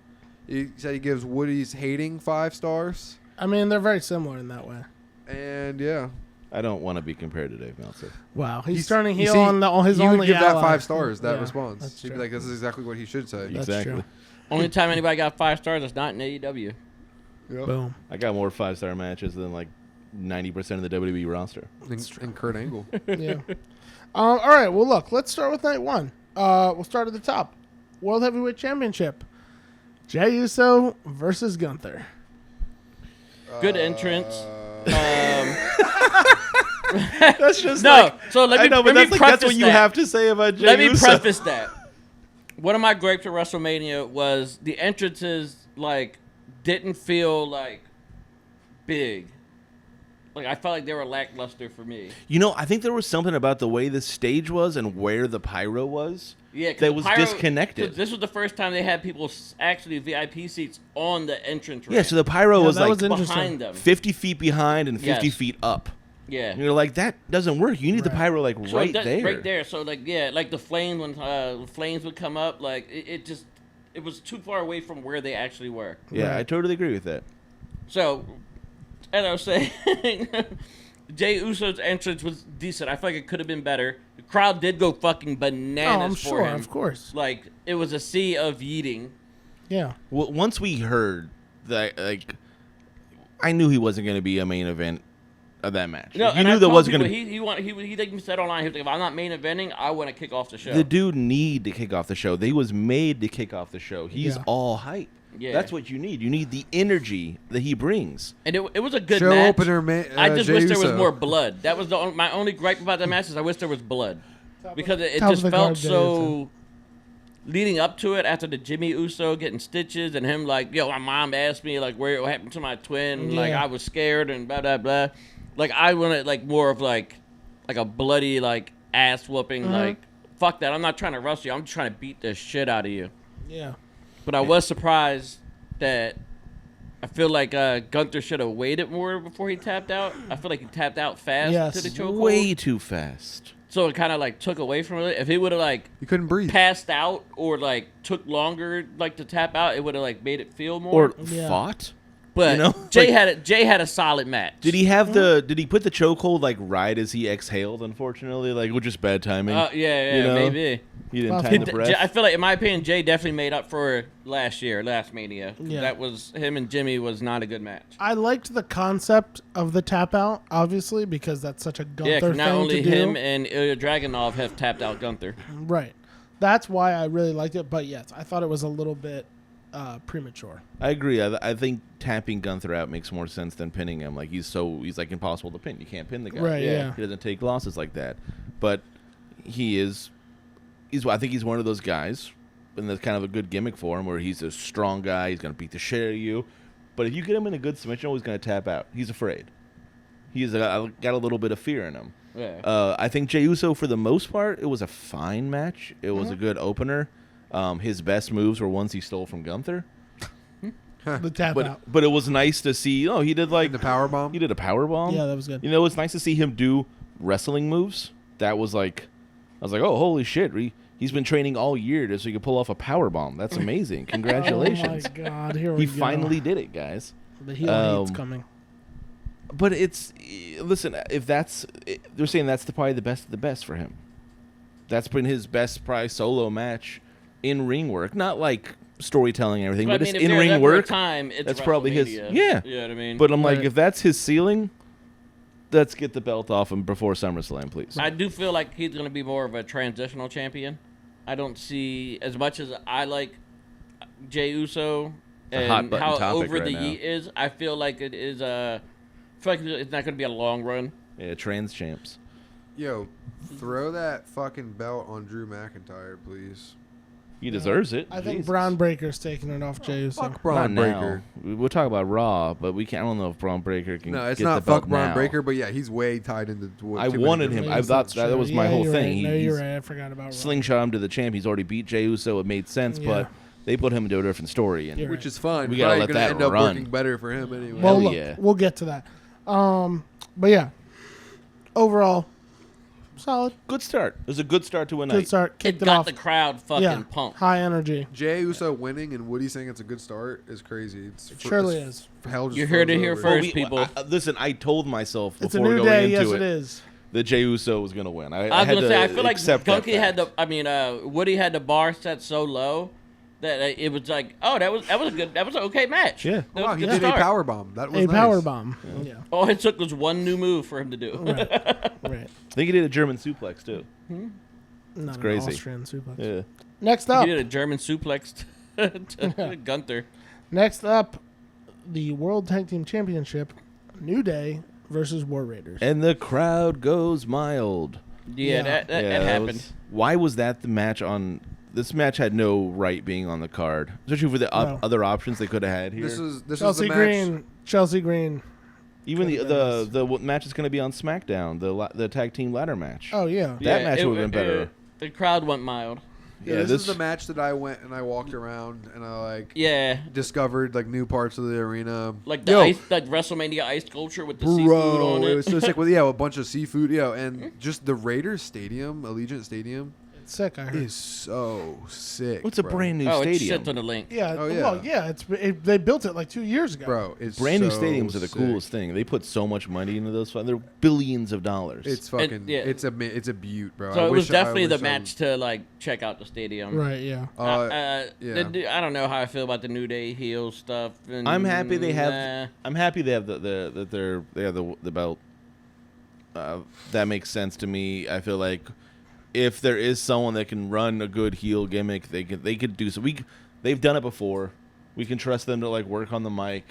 Speaker 4: He said he gives Woody's hating 5 stars,
Speaker 1: I mean, they're very similar in that way.
Speaker 4: and yeah,
Speaker 2: I don't want to be compared to Dave Meltzer.
Speaker 1: Wow, he's
Speaker 4: He's-
Speaker 1: turning
Speaker 4: you
Speaker 1: heel
Speaker 4: see,
Speaker 1: on his
Speaker 4: he
Speaker 1: only
Speaker 4: would give that
Speaker 1: ally.
Speaker 4: 5 stars. That
Speaker 1: Yeah,
Speaker 4: response,
Speaker 1: that's
Speaker 4: he'd be
Speaker 1: true.
Speaker 4: like, "This is exactly what he should say."
Speaker 1: That's
Speaker 2: Exactly.
Speaker 1: true.
Speaker 3: Only time anybody got 5 stars is not in AEW.
Speaker 4: Yep.
Speaker 1: Boom.
Speaker 2: I got more 5-star matches than like 90% of the WWE roster.
Speaker 4: And Kurt Angle.
Speaker 1: Yeah. All right. Well, look. Let's start with night 1. We'll start at the top. World Heavyweight Championship. Jey Uso versus Gunther.
Speaker 3: Good entrance.
Speaker 2: That's just
Speaker 3: No, so let me,
Speaker 2: I know,
Speaker 3: let
Speaker 2: but
Speaker 3: me
Speaker 2: that's
Speaker 3: preface
Speaker 2: what you
Speaker 3: that.
Speaker 2: have to say about Jey
Speaker 3: Let me
Speaker 2: Uso.
Speaker 3: preface that. One of my gripes at WrestleMania was the entrances, like, didn't feel, like, big. Like, I felt like they were lackluster for me.
Speaker 2: You know, I think there was something about the way the stage was and where the pyro was
Speaker 3: Yeah, 'cause
Speaker 2: that was
Speaker 3: pyro-
Speaker 2: disconnected.
Speaker 3: 'cause this was the first time they had people actually VIP seats on the entrance ramp.
Speaker 2: Yeah, so the pyro was
Speaker 1: that
Speaker 2: like
Speaker 1: was interesting.
Speaker 3: behind them.
Speaker 2: 50 feet behind and 50
Speaker 3: Yes.
Speaker 2: feet up.
Speaker 3: Yeah.
Speaker 2: And you're like, that doesn't work. You need the
Speaker 1: Right.
Speaker 2: pyro like
Speaker 3: So
Speaker 2: right
Speaker 3: that-
Speaker 2: there.
Speaker 3: Right there. So, like, yeah, like the flames, when flames would come up, like, it just, it was too far away from where they actually were.
Speaker 2: Yeah,
Speaker 1: Right.
Speaker 2: I totally agree with that.
Speaker 3: So, as I was saying, Jey Uso's entrance was decent. I feel like it could have been better. The crowd did go fucking bananas
Speaker 1: Oh, I'm
Speaker 3: for
Speaker 1: sure,
Speaker 3: him.
Speaker 1: of course.
Speaker 3: Like, it was a sea of yeeting.
Speaker 1: Yeah.
Speaker 2: Well, once we heard that, like, I knew he wasn't going to be a main event of that match.
Speaker 3: No,
Speaker 2: you
Speaker 3: and
Speaker 2: knew
Speaker 3: I
Speaker 2: there
Speaker 3: told
Speaker 2: wasn't going
Speaker 3: people,
Speaker 2: to be.
Speaker 3: he like said online, he was like, if I'm not main eventing, I want to kick off the show.
Speaker 2: The dude need to kick off the show. He was made to kick off the show. He's
Speaker 1: Yeah.
Speaker 2: all hype.
Speaker 3: Yeah.
Speaker 2: That's what you need. You need the energy that he brings.
Speaker 3: And it was a good
Speaker 4: Show
Speaker 3: match.
Speaker 4: opener,
Speaker 3: I just
Speaker 4: Jey
Speaker 3: wish there was
Speaker 4: Uso.
Speaker 3: more blood. That was my only gripe about that match is I wish there was blood. Because it
Speaker 1: top of
Speaker 3: just
Speaker 1: the
Speaker 3: felt
Speaker 1: card, Jey
Speaker 3: so... Leading up to it, after the Jimmy Uso getting stitches and him like, yo, my mom asked me like what happened to my twin. Like
Speaker 1: Yeah.
Speaker 3: I was scared and blah blah blah. Like I wanted like more of like a bloody like ass whooping. Like fuck that. I'm not trying to wrestle you. I'm just trying to beat the shit out of you.
Speaker 1: Yeah.
Speaker 3: But I was surprised that I feel like Gunther should have waited more before he tapped out. I feel like he tapped out fast
Speaker 1: Yes.
Speaker 3: to the chokehold.
Speaker 2: Way too fast.
Speaker 3: So it kind of like took away from it. If he would have like
Speaker 4: You couldn't breathe.
Speaker 3: passed out or like took longer like to tap out, it would have like made it feel more.
Speaker 2: Or
Speaker 1: Yeah.
Speaker 2: fought.
Speaker 3: but
Speaker 2: you know,
Speaker 3: Jay
Speaker 2: like-
Speaker 3: had a solid match.
Speaker 2: Did he have did he put the chokehold like right as he exhaled, unfortunately? Like, which is bad timing.
Speaker 3: Yeah,
Speaker 2: you know?
Speaker 3: maybe.
Speaker 2: He didn't
Speaker 1: Well,
Speaker 2: time the breath.
Speaker 3: I feel like, in my opinion, Jay definitely made up for last Mania.
Speaker 1: Yeah.
Speaker 3: That was him and Jimmy was not a good match.
Speaker 1: I liked the concept of the tap out, obviously, because that's such a Gunther
Speaker 3: Yeah, 'cause not
Speaker 1: thing
Speaker 3: only
Speaker 1: to do.
Speaker 3: him and Ilya Dragunov have tapped out Gunther.
Speaker 1: Right. That's why I really liked it. But yes, I thought it was a little bit premature.
Speaker 2: I agree. I think tapping Gunther out makes more sense than pinning him. Like he's like impossible to pin. You can't pin the guy.
Speaker 1: Right, yeah.
Speaker 2: He doesn't take losses like that. But I think he's one of those guys, and that's kind of a good gimmick for him, where he's a strong guy. He's gonna beat the shit out of you. But if you get him in a good submission, he's gonna tap out. He's afraid. He's got a little bit of fear in him.
Speaker 3: Yeah.
Speaker 2: I think Jey Uso, for the most part, it was a fine match. It was a good opener. His best moves were ones he stole from Gunther.
Speaker 1: The tap out.
Speaker 2: But it was nice to see. Oh, he did like
Speaker 4: The power bomb.
Speaker 2: He did a power bomb.
Speaker 1: Yeah, that was good.
Speaker 2: You know, it's nice to see him do wrestling moves. That was like, I was like, oh, holy shit! He's been training all year so he could pull off a power bomb. That's amazing. Congratulations.
Speaker 1: Oh my God! Here we
Speaker 2: He
Speaker 1: go.
Speaker 2: finally did it, guys.
Speaker 1: The heel heat's
Speaker 2: Um,
Speaker 1: coming.
Speaker 2: But listen, if they're saying that's probably the best of the best for him. That's been his best probably solo match in ring work, not like storytelling and everything, but
Speaker 3: I
Speaker 2: just
Speaker 3: mean, if
Speaker 2: in
Speaker 3: they're
Speaker 2: ring
Speaker 3: there for a
Speaker 2: work.
Speaker 3: time, it's
Speaker 2: That's probably his.
Speaker 3: WrestleMania.
Speaker 2: Yeah,
Speaker 3: You know what I mean?
Speaker 2: but I'm like,
Speaker 1: Right.
Speaker 2: if that's his ceiling, let's get the belt off him before SummerSlam, please.
Speaker 3: I do feel like he's going to be more of a transitional champion. I don't see, as much as I like Jey Uso
Speaker 2: a hot
Speaker 3: and
Speaker 2: button
Speaker 3: how
Speaker 2: topic
Speaker 3: over
Speaker 2: right
Speaker 3: the
Speaker 2: now.
Speaker 3: yeet is, I feel like it is I feel like it's not going to be a long run.
Speaker 2: Yeah, trans champs.
Speaker 4: Yo, throw that fucking belt on Drew McIntyre, please.
Speaker 2: He deserves it.
Speaker 1: I think
Speaker 2: Jesus.
Speaker 1: Braun Breaker's taking it off Jey Uso.
Speaker 4: Fuck
Speaker 2: Not
Speaker 4: Braun
Speaker 2: now.
Speaker 4: Breaker.
Speaker 2: We'll talk about Raw, but we can't. I don't know if Braun Breaker can.
Speaker 4: No, it's
Speaker 2: get
Speaker 4: not
Speaker 2: the belt
Speaker 4: fuck Braun
Speaker 2: now.
Speaker 4: Breaker, but yeah, he's way tied into.
Speaker 2: I wanted him. I thought that was my whole
Speaker 1: you're
Speaker 2: thing.
Speaker 1: Right. No,
Speaker 2: He's
Speaker 1: you're right. I forgot about Raw.
Speaker 2: slingshot him to the champ. He's already beat Jey Uso. It made sense,
Speaker 1: Yeah.
Speaker 2: but they put him into a different story. And
Speaker 1: You're
Speaker 4: Which is fine.
Speaker 2: We gotta
Speaker 4: Probably
Speaker 2: let
Speaker 4: gonna
Speaker 2: that
Speaker 4: end up
Speaker 2: run.
Speaker 4: working better for him anyway.
Speaker 1: Well,
Speaker 2: Hell
Speaker 1: look,
Speaker 2: yeah.
Speaker 1: we'll get to that. But yeah, overall, solid.
Speaker 2: good start. It was a good start to a
Speaker 1: Good
Speaker 2: night.
Speaker 1: start.
Speaker 3: It
Speaker 1: Kicked it
Speaker 3: got
Speaker 1: off.
Speaker 3: the crowd fucking
Speaker 1: Yeah,
Speaker 3: pumped.
Speaker 1: high energy.
Speaker 4: Jey Uso winning and Woody saying it's a good start is crazy.
Speaker 1: It surely is.
Speaker 4: Hell just
Speaker 3: You heard it
Speaker 4: froze
Speaker 3: here
Speaker 4: over.
Speaker 3: first. people.
Speaker 2: Listen, I told myself
Speaker 1: It's a
Speaker 2: before
Speaker 1: new
Speaker 2: going
Speaker 1: day.
Speaker 2: into
Speaker 1: Yes,
Speaker 2: it,
Speaker 1: it is.
Speaker 2: that Jey Uso was going to win.
Speaker 3: I
Speaker 2: I
Speaker 3: was
Speaker 2: had
Speaker 3: gonna say, I
Speaker 2: to
Speaker 3: feel like
Speaker 2: accept that
Speaker 3: Gunky had
Speaker 2: fact.
Speaker 3: Woody had the bar set so low that it was like, oh, that was an okay match.
Speaker 2: Yeah.
Speaker 3: That
Speaker 4: Oh, wow,
Speaker 3: was a
Speaker 4: he
Speaker 3: good
Speaker 4: did
Speaker 3: start.
Speaker 4: a power bomb. That was
Speaker 1: A
Speaker 4: nice.
Speaker 1: power bomb. Yeah.
Speaker 3: All it took was one new move for him to do.
Speaker 1: Right. Right.
Speaker 2: I think he did a German suplex too.
Speaker 1: Not an
Speaker 2: crazy.
Speaker 1: Austrian suplex.
Speaker 2: Yeah.
Speaker 1: Next
Speaker 3: He
Speaker 1: up,
Speaker 3: did a German suplex. Gunther.
Speaker 1: Next up, the World Tag Team Championship, New Day versus War Raiders.
Speaker 2: And the crowd goes mild.
Speaker 3: Yeah, that happened.
Speaker 2: Why was that the match on? This match had no right being on the card, especially for the other options they could have had here.
Speaker 4: This was the
Speaker 1: Chelsea
Speaker 4: match.
Speaker 1: Green. Chelsea Green.
Speaker 2: Even the match is going to be on SmackDown, the tag team ladder match.
Speaker 1: Oh yeah.
Speaker 2: That match would have been better.
Speaker 3: The crowd went mild.
Speaker 4: Yeah, this is the match that I went and I walked around and I discovered like new parts of the arena.
Speaker 3: Like the ice, like WrestleMania ice sculpture with the seafood on it.
Speaker 4: It was so sick with a bunch of seafood, and just the Raiders Stadium, Allegiant Stadium.
Speaker 1: Sick, I heard.
Speaker 4: Is so sick.
Speaker 2: What's a brand new stadium?
Speaker 3: It's sent on the link.
Speaker 1: Yeah.
Speaker 4: Oh, yeah.
Speaker 1: Well, yeah. They built it like 2 years ago.
Speaker 4: Bro, it's
Speaker 2: brand new
Speaker 4: so
Speaker 2: stadiums are the
Speaker 4: sick.
Speaker 2: coolest thing. They put so much money into those. They're billions of dollars.
Speaker 4: It's fucking. It's a beaut, bro.
Speaker 3: So it was definitely the match to like check out the stadium.
Speaker 1: Right. Yeah.
Speaker 3: I don't know how I feel about the New Day heel stuff. And,
Speaker 2: I'm happy they have. I'm happy they have they have the belt. That makes sense to me. I feel like if there is someone that can run a good heel gimmick, they could do so. They've done it before. We can trust them to like work on the mic,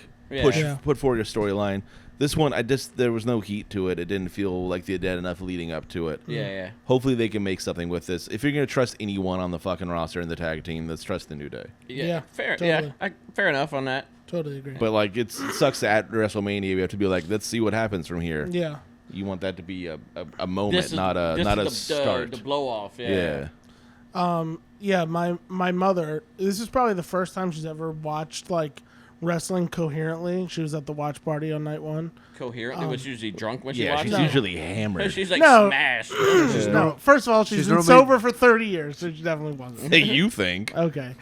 Speaker 2: put forward a storyline. This one, there was no heat to it. It didn't feel like they did enough leading up to it.
Speaker 3: Yeah.
Speaker 2: Hopefully they can make something with this. If you're gonna trust anyone on the fucking roster in the tag team, let's trust the New Day.
Speaker 3: Yeah. Fair.
Speaker 1: Totally.
Speaker 3: Yeah. Fair enough on that.
Speaker 1: Totally agree.
Speaker 2: But like, it sucks at WrestleMania. We have to be like, let's see what happens from here.
Speaker 1: Yeah.
Speaker 2: You want that to be a moment, not a start.
Speaker 3: The blow off. Yeah.
Speaker 1: Yeah. My mother. This is probably the first time she's ever watched like wrestling coherently. She was at the watch party on night one.
Speaker 3: Coherently, was usually drunk when she
Speaker 2: Yeah,
Speaker 3: watched
Speaker 2: she's
Speaker 3: it.
Speaker 2: usually hammered.
Speaker 3: She's like
Speaker 1: No.
Speaker 3: smashed.
Speaker 1: No, first of all, she's been sober for 30 years, so she definitely wasn't.
Speaker 2: Hey, you think?
Speaker 1: Okay.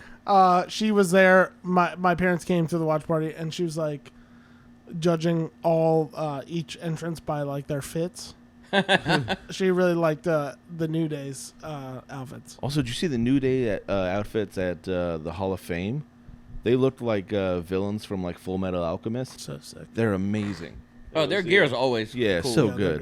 Speaker 1: She was there. My parents came to the watch party, and she was like judging each entrance by like their fits. She really liked the New Day's outfits.
Speaker 2: Also, did you see the New Day outfits at the Hall of Fame? They looked like villains from like Full Metal Alchemist.
Speaker 1: So sick.
Speaker 2: They're amazing.
Speaker 3: Oh, their gear is always cool.
Speaker 2: so
Speaker 1: Yeah,
Speaker 2: good.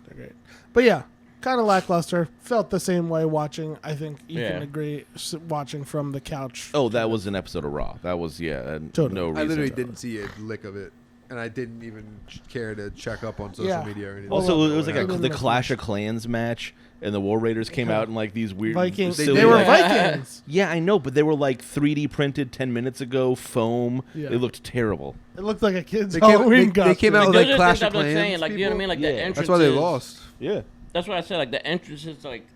Speaker 1: They're great. But yeah, kind of lackluster. Felt the same way watching. I think you can agree watching from the couch.
Speaker 2: Oh, that was an episode of Raw. That was
Speaker 1: Totally.
Speaker 2: no reason.
Speaker 4: I literally didn't see a lick of it, and I didn't even care to check up on social media or anything.
Speaker 2: Also, it was like
Speaker 1: didn't
Speaker 2: the
Speaker 1: miss
Speaker 2: Clash
Speaker 1: much.
Speaker 2: of Clans match, and the War Raiders came out in like these weird
Speaker 1: Vikings.
Speaker 2: silly,
Speaker 1: They were
Speaker 2: like-
Speaker 1: Vikings.
Speaker 2: Yeah, I know, but they were like 3D printed 10 minutes ago, foam.
Speaker 1: Yeah.
Speaker 2: They looked terrible.
Speaker 1: It looked like a kid's
Speaker 4: They came-
Speaker 1: Halloween
Speaker 4: they
Speaker 1: costume.
Speaker 4: came out with
Speaker 3: Those
Speaker 4: like
Speaker 3: are
Speaker 4: Clash
Speaker 3: the
Speaker 4: of
Speaker 3: things I'm
Speaker 4: Clans.
Speaker 3: saying, like you know what I mean, like the entrance.
Speaker 4: That's why they lost.
Speaker 2: Yeah.
Speaker 3: That's what I said. Like the entrance is like.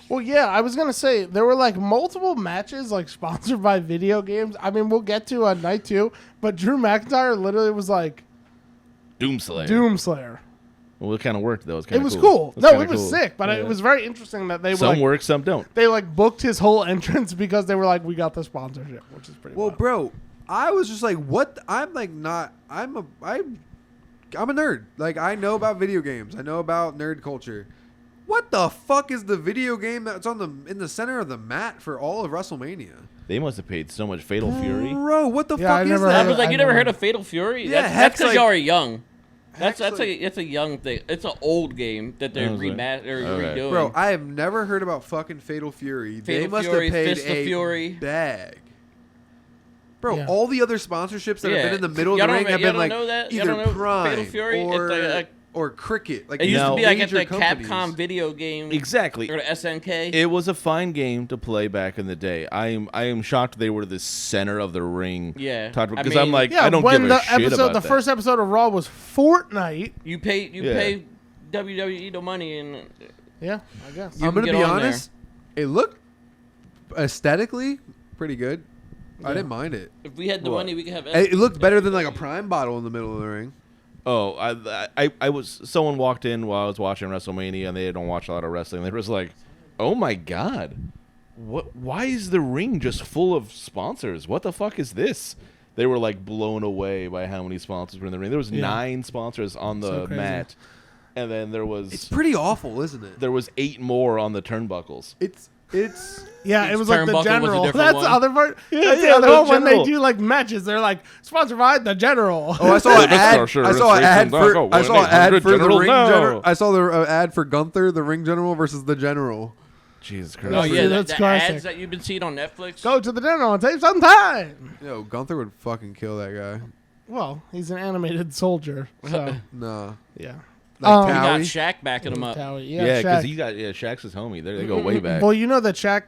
Speaker 1: Well, yeah, I was gonna say there were like multiple matches like sponsored by video games. I mean, we'll get to on night 2, but Drew McIntyre literally was like
Speaker 2: Doomslayer.
Speaker 1: Doomslayer.
Speaker 2: Well, it kind of worked though.
Speaker 1: It was cool. No,
Speaker 2: kinda
Speaker 1: it was
Speaker 2: cool.
Speaker 1: sick, but it was very interesting that they
Speaker 2: Some
Speaker 1: were
Speaker 2: work, some don't.
Speaker 1: they like booked his whole entrance because they were like, we got the sponsorship, which is pretty.
Speaker 4: Well,
Speaker 1: wild.
Speaker 4: bro, I was just like, what? I'm like not. I'm a nerd. Like I know about video games. I know about nerd culture. What the fuck is the video game that's in the center of the mat for all of WrestleMania?
Speaker 2: They must have paid so much Fatal Fury.
Speaker 4: Bro, what the
Speaker 1: Yeah, I
Speaker 4: fuck is
Speaker 1: never
Speaker 3: I
Speaker 4: that?
Speaker 1: heard
Speaker 3: was like,
Speaker 1: I
Speaker 3: you never
Speaker 1: never-
Speaker 3: heard of Fatal Fury?
Speaker 4: Yeah,
Speaker 3: that's
Speaker 4: Hex,
Speaker 3: because
Speaker 4: like-
Speaker 3: y'all are young.
Speaker 4: Hex,
Speaker 3: It's a young thing. It's an old game that they're
Speaker 2: Okay.
Speaker 3: redoing.
Speaker 4: Bro, I have never heard about fucking Fatal Fury. They
Speaker 3: Fatal
Speaker 4: must
Speaker 3: Fury,
Speaker 4: have paid
Speaker 3: Fist of
Speaker 4: a
Speaker 3: Fury.
Speaker 4: bag. Bro,
Speaker 1: Yeah.
Speaker 4: all the other sponsorships that have been in the middle of
Speaker 3: Y'all
Speaker 4: the
Speaker 3: don't
Speaker 4: ring have
Speaker 3: y'all
Speaker 4: been
Speaker 3: don't
Speaker 4: like
Speaker 3: know that? Y'all
Speaker 4: either
Speaker 3: don't know
Speaker 4: Prime
Speaker 3: Fatal Fury?
Speaker 4: or
Speaker 3: It's like
Speaker 4: or Cricket. Like
Speaker 3: it used to be like at
Speaker 4: major
Speaker 3: the
Speaker 4: companies.
Speaker 3: Capcom video game
Speaker 2: Exactly.
Speaker 3: or the SNK.
Speaker 2: It was a fine game to play back in the day. I am shocked they were the center of the ring.
Speaker 3: Yeah.
Speaker 2: Because
Speaker 3: I
Speaker 2: I'm
Speaker 3: mean-
Speaker 2: like,
Speaker 1: yeah,
Speaker 2: I don't
Speaker 1: when
Speaker 2: give
Speaker 1: the
Speaker 2: a shit about
Speaker 1: the
Speaker 2: that.
Speaker 1: first episode of Raw was Fortnite.
Speaker 3: you pay WWE the money and
Speaker 1: Yeah, I guess.
Speaker 3: You
Speaker 4: I'm gonna
Speaker 3: can
Speaker 4: be
Speaker 3: get on
Speaker 4: honest. It looked aesthetically pretty good. I
Speaker 1: Yeah.
Speaker 4: didn't mind it.
Speaker 3: if we had the
Speaker 2: What?
Speaker 3: money, we could have.
Speaker 4: It looked better than like a Prime bottle in the middle of the ring.
Speaker 2: Oh, I was. Someone walked in while I was watching WrestleMania, and they don't watch a lot of wrestling. They was like, "Oh my god, what? Why is the ring just full of sponsors? What the fuck is this?" They were like blown away by how many sponsors were in the ring. There was 9 sponsors on
Speaker 1: So
Speaker 2: the
Speaker 1: crazy.
Speaker 2: mat, and then there
Speaker 4: It's
Speaker 2: was
Speaker 4: pretty awful, isn't it?
Speaker 2: 8 more on the turnbuckles.
Speaker 4: It's
Speaker 1: Yeah,
Speaker 3: Each
Speaker 1: it was like the
Speaker 3: turnbuckle was a
Speaker 1: general.
Speaker 3: different
Speaker 1: That's
Speaker 3: one.
Speaker 1: the other part.
Speaker 2: Yeah,
Speaker 1: That's the
Speaker 2: yeah,
Speaker 1: other
Speaker 2: the
Speaker 1: one when they
Speaker 2: general.
Speaker 1: do like matches. They're like sponsored by the general.
Speaker 4: Oh, I saw an ad.
Speaker 2: Sure,
Speaker 4: I saw an ad for. I saw an ad for the
Speaker 2: General
Speaker 4: ring
Speaker 2: now.
Speaker 4: general. I saw the ad for Gunther, the ring general versus the general.
Speaker 2: Jesus Christ.
Speaker 3: Oh yeah,
Speaker 1: that's
Speaker 3: the
Speaker 1: classic.
Speaker 3: ads that you've been seeing on Netflix.
Speaker 1: Go to the dinner and take some time.
Speaker 4: Yo, Gunther would fucking kill that guy.
Speaker 1: Well, he's an animated soldier, so
Speaker 4: Nah.
Speaker 1: yeah.
Speaker 4: Like
Speaker 3: He got
Speaker 4: Towie?
Speaker 3: Shaq backing him up.
Speaker 1: Towie.
Speaker 2: Yeah, because
Speaker 1: Shaq.
Speaker 2: he got Shaq's his homie. They go way back.
Speaker 1: Well, you know that Shaq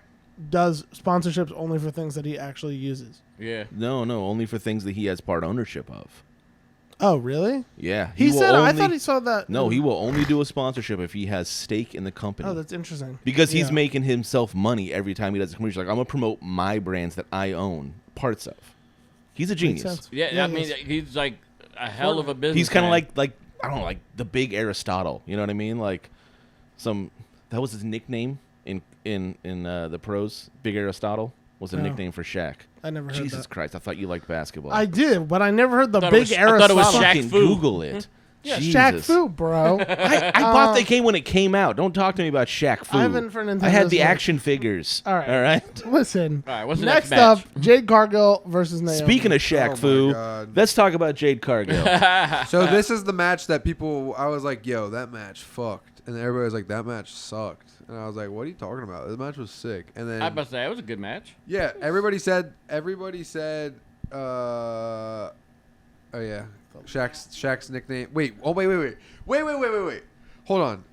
Speaker 1: does sponsorships only for things that he actually uses.
Speaker 3: Yeah.
Speaker 2: No, only for things that he has part ownership of.
Speaker 1: Oh, really?
Speaker 2: Yeah,
Speaker 1: He
Speaker 2: will
Speaker 1: said. I
Speaker 2: only-
Speaker 1: thought he saw that.
Speaker 2: No, he will only do a sponsorship if he has stake in the company.
Speaker 1: Oh, that's interesting.
Speaker 2: Because he's
Speaker 1: Yeah.
Speaker 2: making himself money every time he does a commercial. Like, I'm gonna promote my brands that I own parts of. He's a
Speaker 1: Makes
Speaker 2: genius.
Speaker 1: sense.
Speaker 3: Yeah, I mean,
Speaker 1: he is.
Speaker 3: he's like a hell of a business.
Speaker 2: He's kind of like I don't know, like the big Aristotle. You know what I mean? Like that was his nickname in the pros. Big Aristotle was a
Speaker 1: Oh.
Speaker 2: nickname for Shaq.
Speaker 1: I never heard
Speaker 2: Jesus
Speaker 1: that.
Speaker 2: Christ! I thought you liked basketball.
Speaker 1: I did, but I never heard the
Speaker 3: Thought it
Speaker 1: big
Speaker 3: was- I
Speaker 1: Aristotle.
Speaker 3: thought it was Shaq
Speaker 2: Fucking
Speaker 3: Fu.
Speaker 2: Google it.
Speaker 1: Yeah,
Speaker 2: Jesus.
Speaker 1: Shaq Fu, bro.
Speaker 2: I bought the game when it came out. Don't talk to me about Shaq Fu.
Speaker 1: I haven't for Nintendo
Speaker 2: I had the
Speaker 1: Switch.
Speaker 2: action figures.
Speaker 1: All right.
Speaker 2: All right.
Speaker 1: Listen.
Speaker 3: All right, what's the
Speaker 1: Next
Speaker 3: next
Speaker 1: up,
Speaker 3: match?
Speaker 1: Jade Cargill versus Naomi.
Speaker 2: Speaking of Shaq
Speaker 4: Oh my
Speaker 2: Fu,
Speaker 4: God.
Speaker 2: let's talk about Jade Cargill.
Speaker 4: So this is the match that people. I was like, "Yo, that match fucked," and everybody was like, "That match sucked," and I was like, "What are you talking about? This match was sick." And then
Speaker 3: I was about to say it was a good match.
Speaker 4: yeah, everybody said. Oh yeah, Shaq's nickname. Wait. Hold on.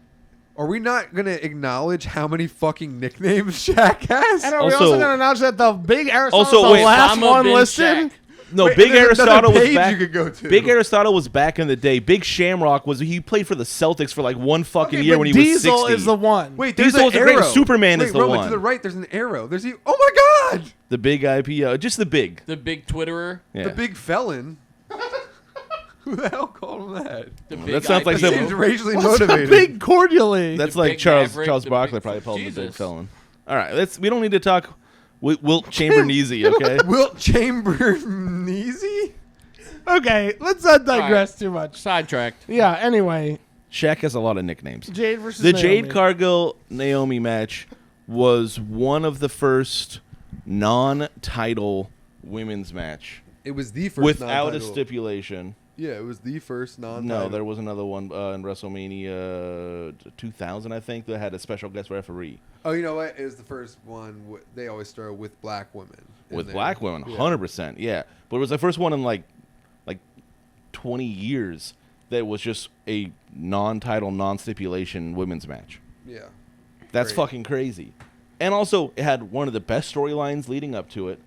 Speaker 4: Are we not gonna acknowledge how many fucking nicknames Shaq has?
Speaker 1: And are we
Speaker 2: Also-
Speaker 1: also going to announce that the big Aristotle
Speaker 2: Also,
Speaker 1: is the
Speaker 2: wait,
Speaker 1: last
Speaker 3: Osama
Speaker 1: one
Speaker 3: bin
Speaker 1: listed?
Speaker 3: Shaq.
Speaker 2: No,
Speaker 4: Wait,
Speaker 2: Big
Speaker 4: there's another
Speaker 2: Aristotle was
Speaker 4: page
Speaker 2: back.
Speaker 4: you could go to.
Speaker 2: Big Aristotle was back in the day. Big Shamrock he played for the Celtics for like one fucking
Speaker 1: Okay,
Speaker 2: year
Speaker 1: but
Speaker 2: when he
Speaker 1: Diesel
Speaker 2: was 60.
Speaker 1: is the one.
Speaker 4: Wait, there's
Speaker 2: Diesel
Speaker 4: an
Speaker 2: was the greatest.
Speaker 4: arrow.
Speaker 2: Superman
Speaker 4: Wait,
Speaker 2: is the
Speaker 4: Roman,
Speaker 2: one.
Speaker 4: to the right, there's an arrow. Oh my God!
Speaker 2: The big IPO, just the big.
Speaker 3: The big Twitterer.
Speaker 2: Yeah.
Speaker 4: The big felon. Who the hell called him that?
Speaker 3: The
Speaker 2: That
Speaker 3: big
Speaker 2: sounds like
Speaker 3: IPO.
Speaker 2: some-
Speaker 4: Seems racially
Speaker 1: What's a
Speaker 4: motivated.
Speaker 1: big cordially?
Speaker 2: That's
Speaker 3: The
Speaker 2: like
Speaker 3: big
Speaker 2: Charles
Speaker 3: Maverick,
Speaker 2: Charles
Speaker 3: the
Speaker 2: Barkley
Speaker 3: big-
Speaker 2: probably called him the big
Speaker 3: Jesus.
Speaker 2: felon. All right, we don't need to talk Wilt Chamberneasy, okay?
Speaker 4: Wilt Chamberneasy?
Speaker 1: Okay, let's not digress too much.
Speaker 3: Sidetracked.
Speaker 1: Yeah, anyway,
Speaker 2: Shaq has a lot of nicknames.
Speaker 1: Jade versus
Speaker 2: The
Speaker 1: Naomi.
Speaker 2: Jade Cargill Naomi match was one of the first non-title women's match
Speaker 4: It was the first
Speaker 2: without a
Speaker 4: non-title.
Speaker 2: stipulation.
Speaker 4: Yeah, it was the first non-title.
Speaker 2: No, there was another one in WrestleMania 2000, I think, that had a special guest referee.
Speaker 4: Oh, you know what? It was the first one. They always throw with black women. in
Speaker 2: With
Speaker 4: there.
Speaker 2: black women,
Speaker 4: Yeah.
Speaker 2: 100%, yeah. But it was the first one in like 20 years that was just a non-title, non-stipulation women's match.
Speaker 4: Yeah.
Speaker 2: That's
Speaker 4: Great.
Speaker 2: fucking crazy. And also, it had one of the best storylines leading up to it.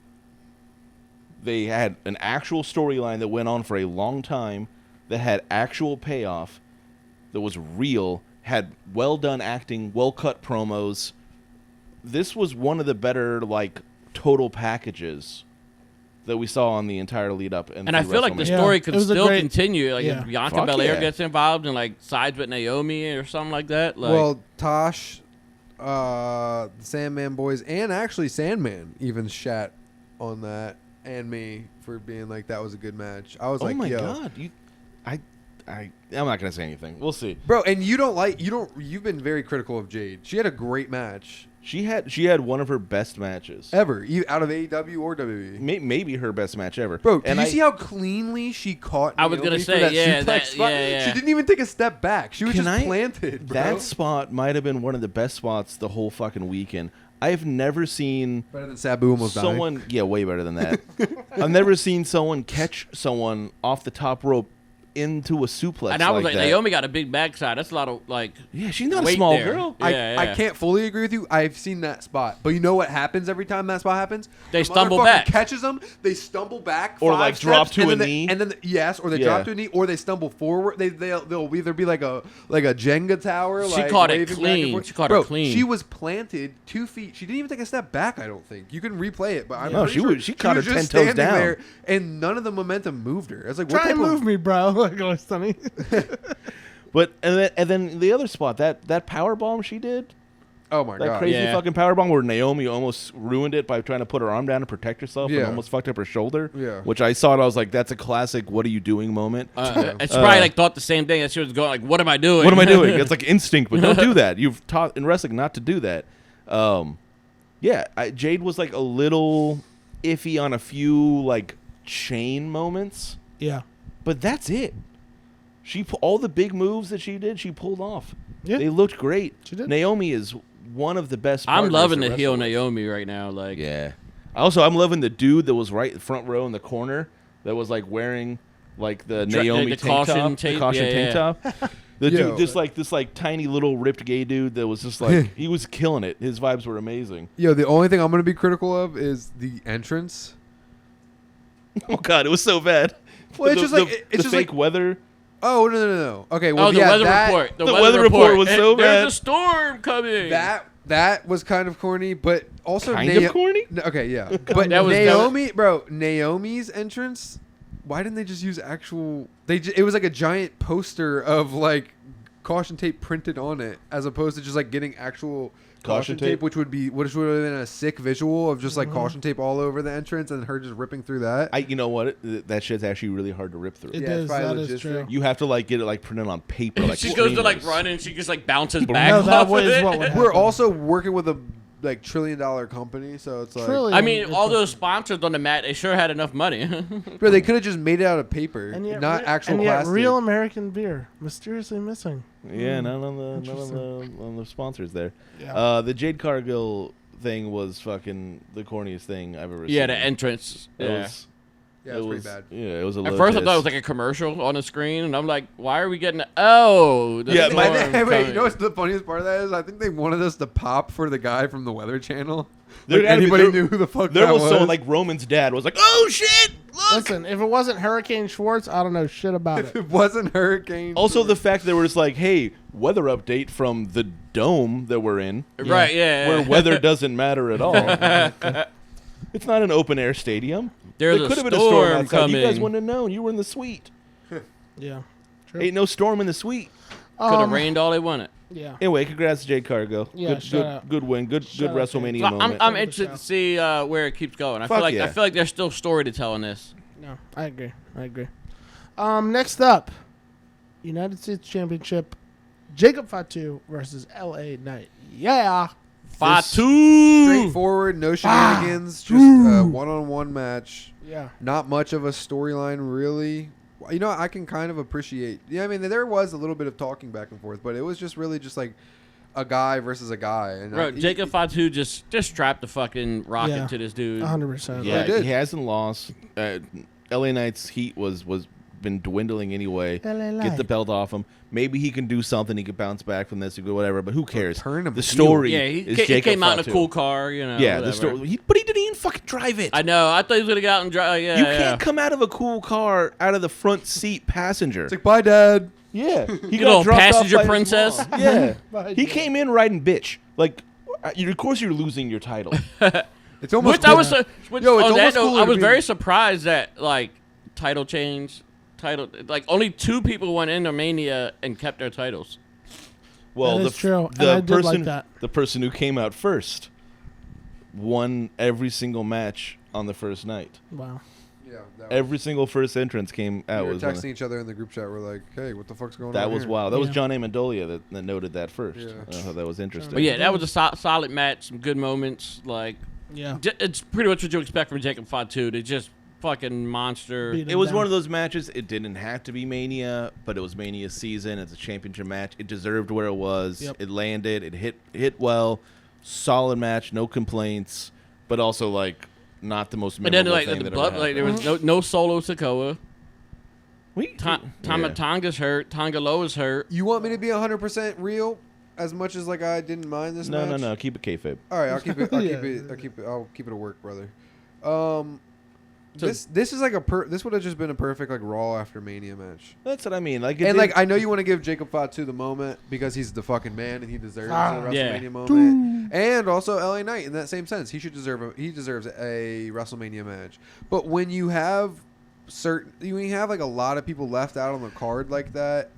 Speaker 2: They had an actual storyline that went on for a long time, that had actual payoff, that was real, had well done acting, well cut promos. This was one of the better total packages that we saw on the entire lead up.
Speaker 3: And I feel like the
Speaker 1: Yeah,
Speaker 3: story
Speaker 1: it
Speaker 3: could
Speaker 1: was a
Speaker 3: still
Speaker 1: great-
Speaker 3: continue. Like
Speaker 1: yeah.
Speaker 3: if Bianca
Speaker 2: Fuck
Speaker 3: Belair
Speaker 2: yeah.
Speaker 3: gets involved and sides with Naomi or something like that. Like,
Speaker 4: Well, Tosh, the Sandman boys, and actually Sandman even shat on that and me for being like that was a good match. I was
Speaker 2: oh
Speaker 4: like,
Speaker 2: my
Speaker 4: yo.
Speaker 2: god, I'm not gonna say anything. We'll see.
Speaker 4: Bro, and you've been very critical of Jade. She had a great match
Speaker 2: She had one of her best matches.
Speaker 4: ever, out of AEW or WWE.
Speaker 2: Maybe her best match ever.
Speaker 4: Bro, did
Speaker 2: And
Speaker 4: you
Speaker 2: I-
Speaker 4: see how cleanly she caught
Speaker 3: I was
Speaker 4: Naomi
Speaker 3: gonna
Speaker 4: for
Speaker 3: say,
Speaker 4: that
Speaker 3: yeah,
Speaker 4: suplex
Speaker 3: that-
Speaker 4: spot?
Speaker 3: yeah.
Speaker 4: She didn't even take a step back. She was
Speaker 2: Can
Speaker 4: just
Speaker 2: I-
Speaker 4: planted, bro.
Speaker 2: That spot might have been one of the best spots the whole fucking weekend. I've never seen
Speaker 4: Better than Sabu almost dying.
Speaker 2: someone. Yeah, way better than that. I've never seen someone catch someone off the top rope into a suplex.
Speaker 3: and I was like,
Speaker 2: that.
Speaker 3: Naomi got a big backside. That's a lot of
Speaker 2: Yeah, she's not a
Speaker 3: weight
Speaker 2: small
Speaker 3: there.
Speaker 2: girl.
Speaker 3: Yeah,
Speaker 4: I
Speaker 3: yeah.
Speaker 4: can't fully agree with you. I've seen that spot, but you know what happens every time that spot happens?
Speaker 3: They
Speaker 4: The
Speaker 3: stumble
Speaker 4: motherfucker
Speaker 3: back.
Speaker 4: Catches them. They stumble back,
Speaker 2: Or,
Speaker 4: 5
Speaker 2: drop
Speaker 4: steps,
Speaker 2: to
Speaker 4: and
Speaker 2: a
Speaker 4: then
Speaker 2: knee.
Speaker 4: and then yes, or they
Speaker 2: Yeah.
Speaker 4: drop to a knee, or they stumble forward. They'll either be like a Jenga tower.
Speaker 3: She
Speaker 4: like,
Speaker 3: caught it
Speaker 4: waving back and
Speaker 3: clean.
Speaker 4: forth.
Speaker 3: She caught it
Speaker 4: Bro,
Speaker 3: clean.
Speaker 4: She was planted 2 feet. She didn't even take a step back. I don't think you can replay it, but I'm
Speaker 2: No,
Speaker 4: pretty
Speaker 2: she
Speaker 4: sure
Speaker 2: was- she caught
Speaker 4: was
Speaker 2: her
Speaker 4: just
Speaker 2: 10 toes
Speaker 4: standing
Speaker 2: down.
Speaker 4: there, and none of the momentum moved her. I was like, what
Speaker 1: Try
Speaker 4: type
Speaker 1: and
Speaker 4: of
Speaker 1: move me, bro. Like always funny.
Speaker 2: But and then the other spot, that power bomb she did,
Speaker 4: Oh my
Speaker 2: that
Speaker 4: god!
Speaker 2: crazy
Speaker 3: Yeah.
Speaker 2: fucking power bomb where Naomi almost ruined it by trying to put her arm down to protect herself and
Speaker 4: Yeah.
Speaker 2: almost fucked up her shoulder.
Speaker 4: Yeah.
Speaker 2: Which I saw and I was like, that's a classic "What are you doing" moment.
Speaker 3: and she probably thought the same thing. That she was going like, "What am I doing?
Speaker 2: What am I doing? It's like instinct, but don't do that. You've taught in wrestling not to do that. Jade was like a little iffy on a few chain moments,
Speaker 1: Yeah.
Speaker 2: but that's it. All the big moves that she did, she pulled off.
Speaker 1: Yeah.
Speaker 2: They looked great.
Speaker 1: She did.
Speaker 2: Naomi is one of the best.
Speaker 3: I'm
Speaker 2: partners
Speaker 3: loving
Speaker 2: to
Speaker 3: the heel
Speaker 2: wrestle with.
Speaker 3: Naomi right now. Like,
Speaker 2: Yeah. Also, I'm loving the dude that was right front row in the corner that was like wearing like the Naomi
Speaker 3: the
Speaker 2: tank
Speaker 3: caution
Speaker 2: top,
Speaker 3: tape?
Speaker 2: the caution
Speaker 3: Yeah,
Speaker 2: tank
Speaker 3: yeah.
Speaker 2: top. The
Speaker 4: Yo.
Speaker 2: dude, just like this, like tiny little ripped gay dude that was just like he was killing it. His vibes were amazing.
Speaker 4: Yo, the only thing I'm gonna be critical of is the entrance.
Speaker 2: Oh God, it was so bad.
Speaker 4: Well, it's just like
Speaker 2: the
Speaker 4: it's just
Speaker 2: fake
Speaker 4: like
Speaker 2: weather.
Speaker 4: oh no. Okay, well
Speaker 3: Oh, the
Speaker 4: yeah,
Speaker 3: weather
Speaker 4: that,
Speaker 3: report.
Speaker 2: the weather report was so bad.
Speaker 3: There's a storm coming.
Speaker 4: That was kind of corny, but also
Speaker 2: Kind of corny.
Speaker 4: Okay, yeah, but
Speaker 3: That was-
Speaker 4: Naomi's entrance. Why didn't they just use actual? It was like a giant poster of like caution tape printed on it, as opposed to just like getting actual caution tape, which would have been a sick visual of just like caution tape all over the entrance and her just ripping through that.
Speaker 2: You know what? That shit's actually really hard to rip through.
Speaker 1: It
Speaker 4: Yeah, it's
Speaker 1: is.
Speaker 4: probably
Speaker 1: That is true.
Speaker 2: You have to like get it like printed on paper. Like
Speaker 3: she goes to like
Speaker 2: streamers.
Speaker 3: run and she just like bounces back.
Speaker 1: No, that
Speaker 3: off
Speaker 1: was
Speaker 3: of it.
Speaker 1: what would happen.
Speaker 4: We're also working with a like $1 trillion company, so it's like
Speaker 1: Trillion.
Speaker 3: I mean, all those sponsors on the mat, they sure had enough money.
Speaker 4: bro, they could have just made it out of paper,
Speaker 1: and yet,
Speaker 4: not actual
Speaker 1: and yet
Speaker 4: plastic.
Speaker 1: real American beer mysteriously missing.
Speaker 2: Yeah, none on the sponsors there. The Jade Cargill thing was fucking the corniest thing I've ever seen.
Speaker 3: Yeah, the entrance.
Speaker 2: It
Speaker 3: Yeah.
Speaker 2: was,
Speaker 4: Yeah, it's pretty bad.
Speaker 2: Yeah, it was a
Speaker 3: At
Speaker 2: low
Speaker 3: first, I
Speaker 2: test.
Speaker 3: thought it was like a commercial on the screen, and I'm like, "Why are we getting?" The
Speaker 2: Yeah,
Speaker 3: storm
Speaker 2: but
Speaker 4: Wait,
Speaker 3: coming.
Speaker 4: you know what's the funniest part of that is? I think they wanted us to pop for the guy from the Weather Channel.
Speaker 2: There
Speaker 4: Like,
Speaker 2: gotta be-
Speaker 4: anybody
Speaker 2: there-
Speaker 4: knew who the fuck
Speaker 2: There
Speaker 4: that
Speaker 2: was
Speaker 4: was.
Speaker 2: someone like Roman's dad was like, "Oh shit, look!"
Speaker 1: Listen, if it wasn't Hurricane Schwartz, I don't know shit about
Speaker 4: If
Speaker 1: it.
Speaker 4: it wasn't Hurricane.
Speaker 2: Also, the fact that we're just like, "Hey, weather update from the dome that we're in,
Speaker 3: Right? Yeah.
Speaker 2: where weather doesn't matter at all." It's not an open air stadium.
Speaker 3: There's
Speaker 2: There
Speaker 3: a
Speaker 2: could have been a storm
Speaker 3: storm
Speaker 2: outside. You guys
Speaker 3: coming.
Speaker 2: wouldn't have known. You were in the suite.
Speaker 1: Yeah. True.
Speaker 2: Ain't no storm in the suite.
Speaker 3: Could have rained all they wanted.
Speaker 1: Yeah.
Speaker 2: Anyway, congrats to Jade Cargill.
Speaker 1: Yeah, shout out.
Speaker 2: Good win. Good
Speaker 1: Shout out to
Speaker 2: WrestleMania
Speaker 1: Jade.
Speaker 3: Well,
Speaker 2: moment.
Speaker 3: I'm
Speaker 1: Show.
Speaker 3: interested to see where it keeps going. I
Speaker 2: Fuck
Speaker 3: feel like
Speaker 2: yeah.
Speaker 3: I feel like there's still story to tell in this.
Speaker 1: No, I agree. Next up, United States Championship, Jacob Fatu versus LA Knight. Yeah.
Speaker 3: Fatu.
Speaker 4: straightforward, no shenanigans, just a one-on-one match.
Speaker 1: Yeah.
Speaker 4: Not much of a storyline, really. You know, I can kind of appreciate. Yeah, I mean, there was a little bit of talking back and forth, but it was just really just like a guy versus a guy. And
Speaker 3: Bro, Jacob Fatu just strapped the fucking rocket
Speaker 1: Yeah.
Speaker 3: to this dude.
Speaker 1: 100%.
Speaker 2: Yeah,
Speaker 4: did.
Speaker 2: he hasn't lost. LA Knight's heat was been dwindling anyway.
Speaker 1: LA
Speaker 2: Get the
Speaker 1: Knight.
Speaker 2: belt off him. Maybe he can do something. He could bounce back from this or go whatever. But who cares?
Speaker 4: turn him
Speaker 2: The
Speaker 4: heel.
Speaker 2: story
Speaker 3: Yeah,
Speaker 2: is
Speaker 3: he
Speaker 2: Jacob
Speaker 3: came out in a
Speaker 2: Fatu.
Speaker 3: cool car, you know.
Speaker 2: Yeah, the
Speaker 3: whatever.
Speaker 2: story. But he didn't even fucking drive it.
Speaker 3: I know. I thought he was gonna get out and drive. Yeah,
Speaker 2: You
Speaker 3: yeah.
Speaker 2: can't come out of a cool car out of the front seat passenger.
Speaker 4: It's like, bye, Dad.
Speaker 2: Yeah, he
Speaker 3: You little
Speaker 2: dropped off
Speaker 3: passenger
Speaker 2: by his
Speaker 3: princess.
Speaker 2: mom. Yeah,
Speaker 1: Bye,
Speaker 2: he
Speaker 1: Dad.
Speaker 2: came in riding bitch. Like, of course you're losing your title.
Speaker 4: It's almost.
Speaker 3: Which I was, which,
Speaker 4: Yo, it's
Speaker 3: on that
Speaker 4: almost
Speaker 3: note,
Speaker 4: cooler
Speaker 3: I
Speaker 4: to
Speaker 3: was
Speaker 4: be-
Speaker 3: very surprised that like like only 2 people went into Mania and kept their titles.
Speaker 2: Well,
Speaker 1: That is true, and
Speaker 2: The
Speaker 1: I did like
Speaker 2: person,
Speaker 1: that.
Speaker 2: the person who came out first, won every single match on the first night.
Speaker 1: Wow.
Speaker 4: Yeah,
Speaker 2: Every single first entrance came out.
Speaker 4: we were
Speaker 2: was one
Speaker 4: texting
Speaker 2: of-
Speaker 4: each other in the group chat. We're like, "Hey, what the fuck's going on?"
Speaker 2: that was
Speaker 4: here?
Speaker 2: wild. That was
Speaker 1: Yeah.
Speaker 2: John Amendolia that noted that first.
Speaker 4: Yeah.
Speaker 2: I thought that was interesting.
Speaker 3: But yeah, that was a solid match. Some good moments. Like
Speaker 1: Yeah.
Speaker 3: it's pretty much what you expect from Jacob Fatu. They just fucking monster.
Speaker 1: Beat
Speaker 2: It was
Speaker 1: down.
Speaker 2: one of those matches. It didn't have to be Mania, but it was Mania season. It's a championship match. It deserved where it was.
Speaker 1: Yep.
Speaker 2: It landed. It hit well. Solid match. No complaints. But also like not the most
Speaker 3: And
Speaker 2: memorable
Speaker 3: then like
Speaker 2: thing
Speaker 3: the
Speaker 2: that
Speaker 3: blood,
Speaker 2: ever
Speaker 3: like there
Speaker 2: happened.
Speaker 3: was no solo Sokoa.
Speaker 2: We-
Speaker 3: Tama
Speaker 2: yeah.
Speaker 3: Tonga's hurt. Tonga Loa's hurt.
Speaker 4: You want me to be 100% real? As much as like I didn't mind this
Speaker 2: No,
Speaker 4: match.
Speaker 2: no. Keep it kayfabe.
Speaker 4: All right, I'll keep it.
Speaker 1: Yeah.
Speaker 4: I'll keep it a work, brother.
Speaker 3: So-
Speaker 4: This is like this would have just been a perfect like Raw after Mania match.
Speaker 2: That's what I mean. Like, it
Speaker 4: And
Speaker 2: did-
Speaker 4: like I know you want to give Jacob Fatu the moment because he's the fucking man and he deserves a
Speaker 3: Yeah.
Speaker 4: WrestleMania moment. And also LA Knight in that same sense, he deserves a WrestleMania match. But when you have like a lot of people left out on the card like that,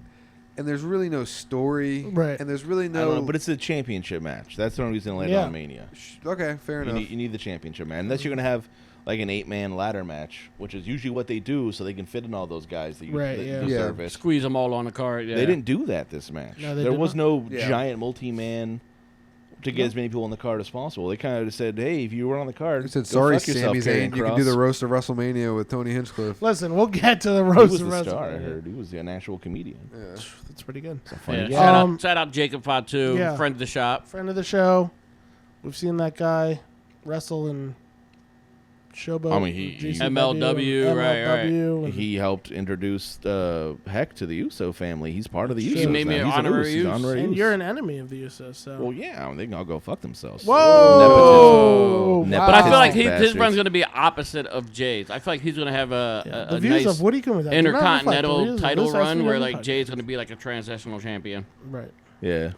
Speaker 4: and there's really no story,
Speaker 1: Right.
Speaker 4: And there's really
Speaker 2: I don't
Speaker 4: no.
Speaker 2: know, but it's a championship match. That's the only reason to land
Speaker 1: Yeah.
Speaker 2: on Mania.
Speaker 4: Okay, fair
Speaker 2: You
Speaker 4: enough.
Speaker 2: need the championship, man. Unless you're gonna have like an 8-man ladder match, which is usually what they do, so they can fit in all those guys that,
Speaker 1: Right,
Speaker 2: that
Speaker 1: yeah.
Speaker 2: deserve
Speaker 4: Yeah.
Speaker 2: it.
Speaker 3: Squeeze them all on the card. Yeah.
Speaker 2: They didn't do that this match.
Speaker 1: No, they
Speaker 2: there
Speaker 1: did
Speaker 2: was
Speaker 1: not.
Speaker 2: no
Speaker 4: Yeah.
Speaker 2: giant multi-man. to get as many people on the card as possible. They kind of just said, "Hey, if you were on the card,
Speaker 4: He said,
Speaker 2: go
Speaker 4: "Sorry,
Speaker 2: fuck yourself,
Speaker 4: Sami
Speaker 2: Karrion
Speaker 4: Zayn, you can do
Speaker 2: Kross."
Speaker 4: the roast of WrestleMania with Tony Hinchcliffe."
Speaker 1: Listen, we'll get to the
Speaker 2: He
Speaker 1: roast
Speaker 2: was
Speaker 1: of
Speaker 2: the
Speaker 1: WrestleMania.
Speaker 2: star. I heard he was an actual comedian.
Speaker 4: Yeah.
Speaker 1: That's pretty good.
Speaker 2: It's a funny
Speaker 3: Yeah,
Speaker 2: guy.
Speaker 3: shout out Jacob Fatu,
Speaker 1: yeah.
Speaker 3: friend of the shop.
Speaker 1: Friend of the show. We've seen that guy wrestle in Showboat.
Speaker 2: I mean, he-
Speaker 1: GCW,
Speaker 3: MLW, right.
Speaker 1: and-
Speaker 2: He helped introduce Heck to the Uso family. He's part of the
Speaker 1: Sure.
Speaker 2: Usos.
Speaker 1: He
Speaker 3: made me
Speaker 2: now.
Speaker 3: an
Speaker 2: He's
Speaker 3: honorary
Speaker 2: He's
Speaker 3: Us.
Speaker 2: honorary
Speaker 1: And
Speaker 2: Us.
Speaker 1: you're an enemy of the Usos, so.
Speaker 2: Well, yeah, they can all go fuck themselves.
Speaker 1: Whoa!
Speaker 2: Nepotism.
Speaker 3: But I feel like
Speaker 2: Nepotistic
Speaker 3: his
Speaker 2: bastards.
Speaker 3: run's going to be opposite of Jay's. I feel like he's going to have
Speaker 1: Yeah,
Speaker 3: a
Speaker 1: the views
Speaker 3: nice
Speaker 1: of what are you going with that? They're not reflected. The
Speaker 3: intercontinental
Speaker 1: views of
Speaker 3: title
Speaker 1: this
Speaker 3: run where
Speaker 1: SVW
Speaker 3: like
Speaker 1: fight.
Speaker 3: Jay's going to be like a transitional champion.
Speaker 1: Right.
Speaker 2: Yeah.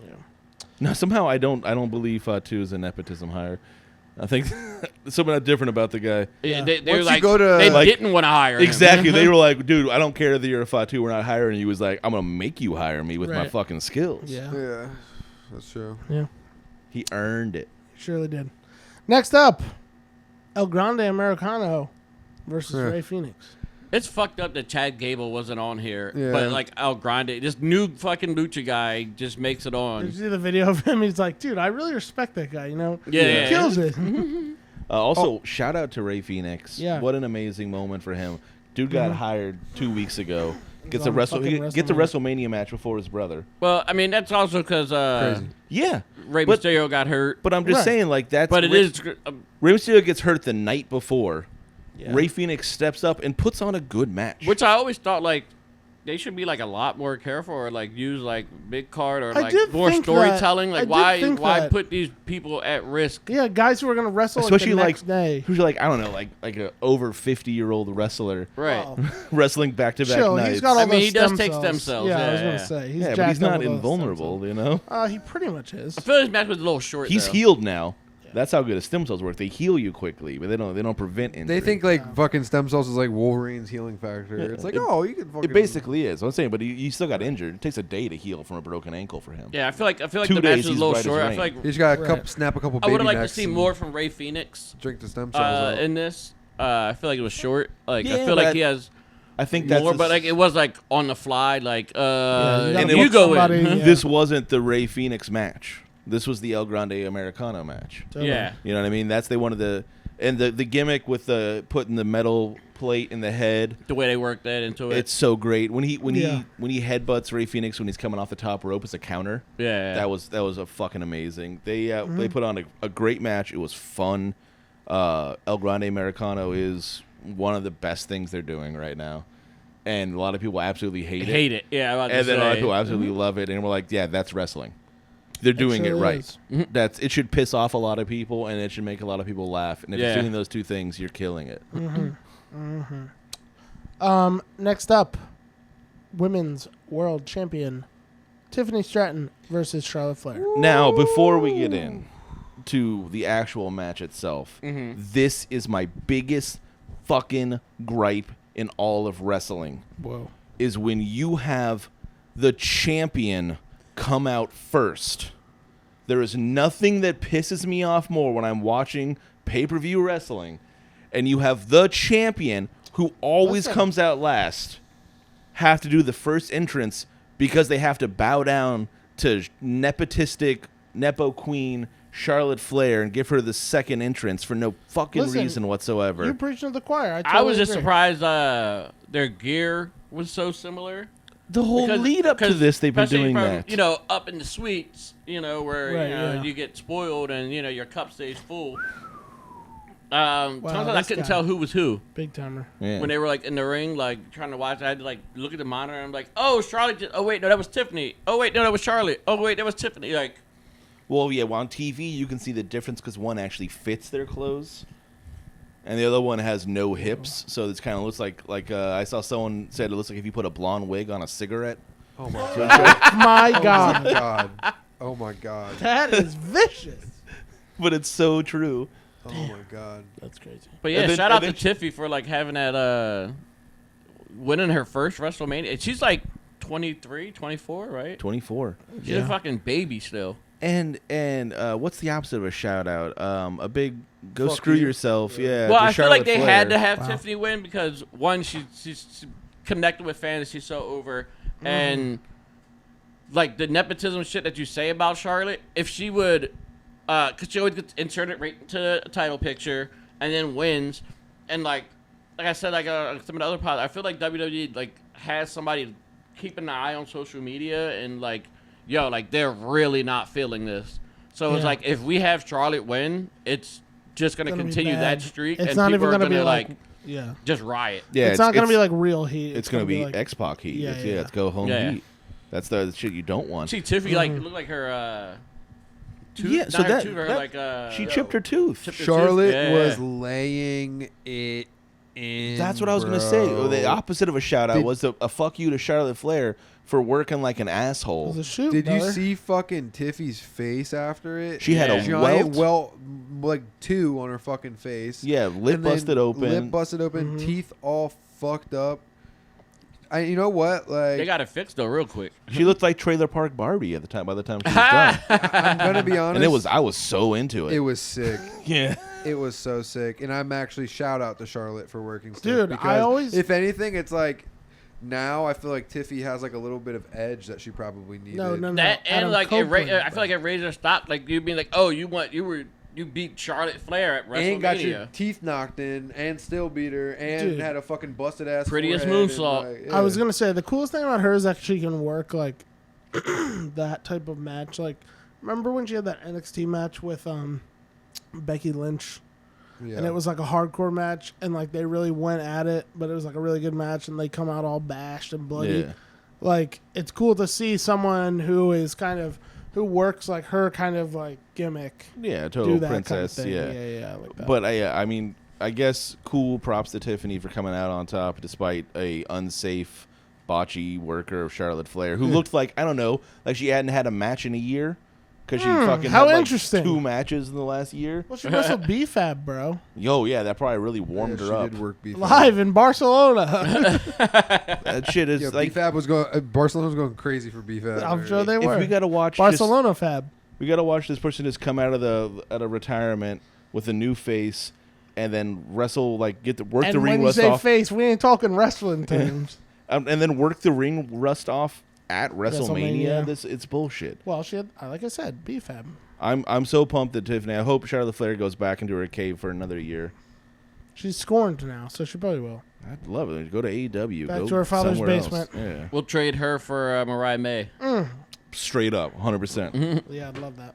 Speaker 2: No, somehow I don't believe Fatu is a nepotism hire. I think something different about the guy.
Speaker 1: Yeah.
Speaker 3: They're
Speaker 4: Once you
Speaker 3: like
Speaker 4: go to-
Speaker 3: they
Speaker 2: Like-
Speaker 3: didn't want to hire him.
Speaker 2: Exactly. They were like, dude, I don't care that you're a Fatu. We're not hiring you. He was like, I'm going to make you hire me with my
Speaker 1: Right.
Speaker 2: fucking skills.
Speaker 1: Yeah.
Speaker 4: Yeah, that's true.
Speaker 1: Yeah.
Speaker 2: He earned it.
Speaker 1: Surely did. Next up, El Grande Americano versus
Speaker 4: Yeah.
Speaker 1: Ray Phoenix.
Speaker 3: It's fucked up that Chad Gable wasn't on here,
Speaker 4: Yeah.
Speaker 3: but like El Grande, this new fucking lucha guy just makes it
Speaker 1: Did you
Speaker 3: on.
Speaker 1: see the video of him? He's like, dude, I really respect that guy. You know,
Speaker 3: Yeah,
Speaker 1: he
Speaker 3: yeah.
Speaker 1: kills it.
Speaker 2: Also, shout out to Ray Phoenix.
Speaker 1: Yeah.
Speaker 2: What an amazing moment for him. Dude got hired 2 weeks ago. Gets a
Speaker 1: on fucking
Speaker 2: gets a WrestleMania match before his brother.
Speaker 3: Well, I mean that's also because
Speaker 4: Crazy.
Speaker 2: Yeah.
Speaker 3: Rey
Speaker 2: But-
Speaker 3: Mysterio got hurt.
Speaker 2: But I'm just
Speaker 1: Right.
Speaker 2: saying, like, that's.
Speaker 3: But it
Speaker 2: Ray,
Speaker 3: is
Speaker 2: Rey Mysterio gets hurt the night before.
Speaker 1: Yeah.
Speaker 2: Ray Phoenix steps up and puts on a good match.
Speaker 3: which I always thought like they should be like a lot more careful or like use like big card or
Speaker 1: I
Speaker 3: like
Speaker 1: did
Speaker 3: more
Speaker 1: think
Speaker 3: storytelling.
Speaker 1: that. I
Speaker 3: Like
Speaker 1: did think
Speaker 3: why
Speaker 1: that.
Speaker 3: put these people at risk?
Speaker 1: Yeah, guys who are going to wrestle
Speaker 2: especially
Speaker 1: like the
Speaker 2: like
Speaker 1: next day.
Speaker 2: who's like, I don't know, like a over 50-year-old wrestler
Speaker 3: Right.
Speaker 1: Oh,
Speaker 2: wrestling back-to-back
Speaker 1: chill.
Speaker 2: nights.
Speaker 1: He's got all
Speaker 3: I mean,
Speaker 1: those
Speaker 3: he does
Speaker 1: stem
Speaker 3: take
Speaker 1: cells.
Speaker 3: stem cells,
Speaker 1: Yeah, I was
Speaker 3: yeah,
Speaker 1: going
Speaker 3: yeah.
Speaker 1: to say. He's
Speaker 2: yeah, but
Speaker 1: jacked
Speaker 2: he's
Speaker 1: up
Speaker 2: not
Speaker 1: with those stem
Speaker 2: invulnerable,
Speaker 1: cells.
Speaker 2: you know.
Speaker 1: He pretty much is.
Speaker 3: I feel his match was a little short.
Speaker 2: He's
Speaker 3: though.
Speaker 2: healed now. That's how good his stem cells work. They heal you quickly, but they don't prevent injury.
Speaker 4: They think like fucking stem cells is like Wolverine's healing factor. It's like,
Speaker 2: It-
Speaker 4: oh, you can fucking.
Speaker 2: it basically is. I'm saying, but he still got injured. It takes a day to heal from a broken ankle for him.
Speaker 3: Yeah, I feel like
Speaker 2: 2
Speaker 3: the match
Speaker 2: days,
Speaker 3: was a
Speaker 2: he's
Speaker 3: little
Speaker 2: right as
Speaker 3: short. I
Speaker 2: rain.
Speaker 3: feel like
Speaker 4: You just got to
Speaker 1: Right.
Speaker 4: snap a couple
Speaker 3: I
Speaker 4: baby
Speaker 3: would have liked to
Speaker 4: necks
Speaker 3: see
Speaker 4: and
Speaker 3: more from Ray Phoenix
Speaker 4: Drink the stem cells out.
Speaker 3: in this. I feel like it was short. Like
Speaker 2: Yeah,
Speaker 3: I feel like
Speaker 2: but
Speaker 3: he has
Speaker 2: I think that's
Speaker 3: more,
Speaker 2: the
Speaker 3: but like it was like on the fly. Like
Speaker 1: you gotta
Speaker 3: and
Speaker 1: book
Speaker 3: you go
Speaker 1: somebody,
Speaker 3: in.
Speaker 1: yeah.
Speaker 2: this wasn't the Ray Phoenix match. This was the El Grande Americano match.
Speaker 1: Totally.
Speaker 3: Yeah.
Speaker 2: You know what I mean? That's they wanted the and the gimmick with the putting the metal plate in the head.
Speaker 3: The way they worked that into it.
Speaker 2: It's so great when he
Speaker 1: Yeah.
Speaker 2: headbutts Ray Phoenix when he's coming off the top rope as a counter.
Speaker 3: yeah.
Speaker 2: That was a fucking amazing. They put on a great match. It was fun. El Grande Americano is one of the best things they're doing right now, and a lot of people absolutely hate it.
Speaker 3: Yeah, I was about
Speaker 2: And
Speaker 3: to
Speaker 2: then a lot of
Speaker 3: say.
Speaker 2: people absolutely love it, and we're like, yeah, that's wrestling. They're doing it
Speaker 1: surely
Speaker 2: right.
Speaker 1: is.
Speaker 2: It should piss off a lot of people, and it should make a lot of people laugh. And if
Speaker 3: Yeah.
Speaker 2: you're doing those two things, you're killing it.
Speaker 1: Next up, Women's World Champion Tiffany Stratton versus Charlotte Flair.
Speaker 2: Now, before we get in to the actual match itself, this is my biggest fucking gripe in all of wrestling.
Speaker 1: Whoa.
Speaker 2: Is when you have the champion come out first. There is nothing that pisses me off more when I'm watching pay-per-view wrestling and you have the champion who always
Speaker 1: Listen.
Speaker 2: comes out last have to do the first entrance because they have to bow down to nepotistic Nepo Queen Charlotte Flair and give her the second entrance for no fucking
Speaker 1: Listen,
Speaker 2: reason whatsoever.
Speaker 1: You're preaching to the choir. I,
Speaker 3: I
Speaker 1: totally
Speaker 3: was just
Speaker 1: agree.
Speaker 3: surprised their gear was so similar.
Speaker 2: The whole
Speaker 3: Because-
Speaker 2: lead up to
Speaker 3: because
Speaker 2: this, they've been
Speaker 3: especially
Speaker 2: doing
Speaker 3: from,
Speaker 2: that.
Speaker 3: You know, up in the suites, you know, where
Speaker 1: Right,
Speaker 3: you know
Speaker 1: yeah.
Speaker 3: you get spoiled and you know your cup stays full. Sometimes I
Speaker 1: this
Speaker 3: couldn't
Speaker 1: guy.
Speaker 3: tell who was who
Speaker 1: Big timer.
Speaker 2: Yeah.
Speaker 3: when they were like in the ring, like trying to watch. I had to like look at the monitor and I'm like, oh, Charlotte. Oh wait, no, that was Tiffany. Oh wait, no, that was Charlotte. Oh wait, that was Tiffany. Like,
Speaker 2: Well, yeah, well, on TV you can see the difference because one actually fits their clothes, and the other one has no hips, so it kind of looks like I saw someone said it looks like if you put a blonde wig on a cigarette.
Speaker 4: Oh my god.
Speaker 1: My
Speaker 4: Oh
Speaker 1: God.
Speaker 4: my god. Oh my god.
Speaker 1: That is vicious.
Speaker 2: But it's so true.
Speaker 4: Oh my god.
Speaker 1: That's crazy.
Speaker 3: but yeah,
Speaker 2: And then-
Speaker 3: shout out
Speaker 2: and
Speaker 3: to
Speaker 2: then-
Speaker 3: Tiffy for like having that winning her first WrestleMania. She's like 23, 24, right?
Speaker 2: 24.
Speaker 3: She's
Speaker 1: Yeah.
Speaker 3: a fucking baby still.
Speaker 2: And what's the opposite of a shout out? A big go
Speaker 4: Fuck
Speaker 2: screw
Speaker 4: you.
Speaker 2: yourself. Yeah.
Speaker 3: Well,
Speaker 2: to
Speaker 3: I feel
Speaker 2: Charlotte
Speaker 3: like they
Speaker 2: Flair.
Speaker 3: had to have
Speaker 1: Wow.
Speaker 3: Tiffany win because one, she's connected with fans. She's so over, and like the nepotism shit that you say about Charlotte, if she would because she always gets inserted right into a title picture and then wins. And like I said, like some of the other pods, I feel like WWE like has somebody keeping an eye on social media and like, yo, like they're really not feeling this. So it's like if we have Charlotte win, it's just gonna continue that streak.
Speaker 1: It's
Speaker 3: and
Speaker 1: not
Speaker 3: people
Speaker 1: even
Speaker 3: are
Speaker 1: gonna be
Speaker 3: like just riot.
Speaker 2: Yeah,
Speaker 1: it's not gonna be like real heat.
Speaker 2: It's gonna be
Speaker 1: like,
Speaker 2: X-Pac heat.
Speaker 1: Yeah,
Speaker 2: It's go home heat. That's the shit you don't want.
Speaker 3: See, Tiffany like looked like her. Tooth,
Speaker 2: yeah, so that,
Speaker 3: her,
Speaker 2: that
Speaker 3: like,
Speaker 2: she chipped her tooth.
Speaker 4: Charlotte was laying it in.
Speaker 2: That's what I was gonna say. The opposite of a shout out was a fuck you to Charlotte Flair for working like an asshole.
Speaker 4: Did you see fucking Tiffy's face after it?
Speaker 2: She had a
Speaker 4: giant welt, like 2 on her fucking face.
Speaker 2: Yeah, lip busted open.
Speaker 4: Teeth all fucked up. You know what? Like
Speaker 3: they got it fixed though, real quick.
Speaker 2: She looked like Trailer Park Barbie at the time. By the time she was done,
Speaker 4: I'm gonna be honest.
Speaker 2: And I was so into it.
Speaker 4: It was sick.
Speaker 2: Yeah,
Speaker 4: it was so sick. And I'm actually shout out to Charlotte for working.
Speaker 1: Dude, I always.
Speaker 4: If anything, it's like. Now I feel like Tiffy has like a little bit of edge that she probably needed.
Speaker 1: No.
Speaker 3: That and like I feel like it raised her stock. Like you being like, oh, you beat Charlotte Flair at WrestleMania
Speaker 4: and got your teeth knocked in and still beat her and had a fucking busted ass
Speaker 3: prettiest moonsault.
Speaker 4: Like,
Speaker 1: I was gonna say the coolest thing about her is that she can work like that type of match. Like, remember when she had that NXT match with Becky Lynch? Yeah. And it was like a hardcore match, and like they really went at it, but it was like a really good match, and they come out all bashed and bloody.
Speaker 2: Yeah.
Speaker 1: Like, it's cool to see someone who works like her kind of like gimmick.
Speaker 2: Yeah, total princess.
Speaker 1: Kind of
Speaker 2: yeah.
Speaker 1: Like that.
Speaker 2: But I mean, I guess cool props to Tiffany for coming out on top despite a unsafe, botchy worker of Charlotte Flair, who looked like, I don't know, like she hadn't had a match in a year. Because she fucking had like 2 matches in the last year.
Speaker 1: Well, she wrestled BFAB, bro.
Speaker 2: Yo, yeah, that probably really warmed her up.
Speaker 4: Did work BFAB.
Speaker 1: Live in Barcelona.
Speaker 2: That shit is like
Speaker 4: BFAB was going. Barcelona was going crazy for BFAB.
Speaker 1: I'm sure they were.
Speaker 2: If we gotta watch
Speaker 1: Barcelona Fab.
Speaker 2: We gotta watch this person just come out of retirement with a new face, and then wrestle like work the ring rust off.
Speaker 1: And when you say face, we ain't talking wrestling terms.
Speaker 2: And then work the ring rust off at WrestleMania. It's bullshit.
Speaker 1: Well, she had, like I said, BFAB.
Speaker 2: I'm so pumped that Tiffany. I hope Charlotte Flair goes back into her cave for another year.
Speaker 1: She's scorned now, so she probably will.
Speaker 2: I'd love it. Go to AEW.
Speaker 1: Back to her father's basement.
Speaker 2: Yeah.
Speaker 3: We'll trade her for Mariah May.
Speaker 2: Straight up, 100%.
Speaker 1: Yeah, I'd love that.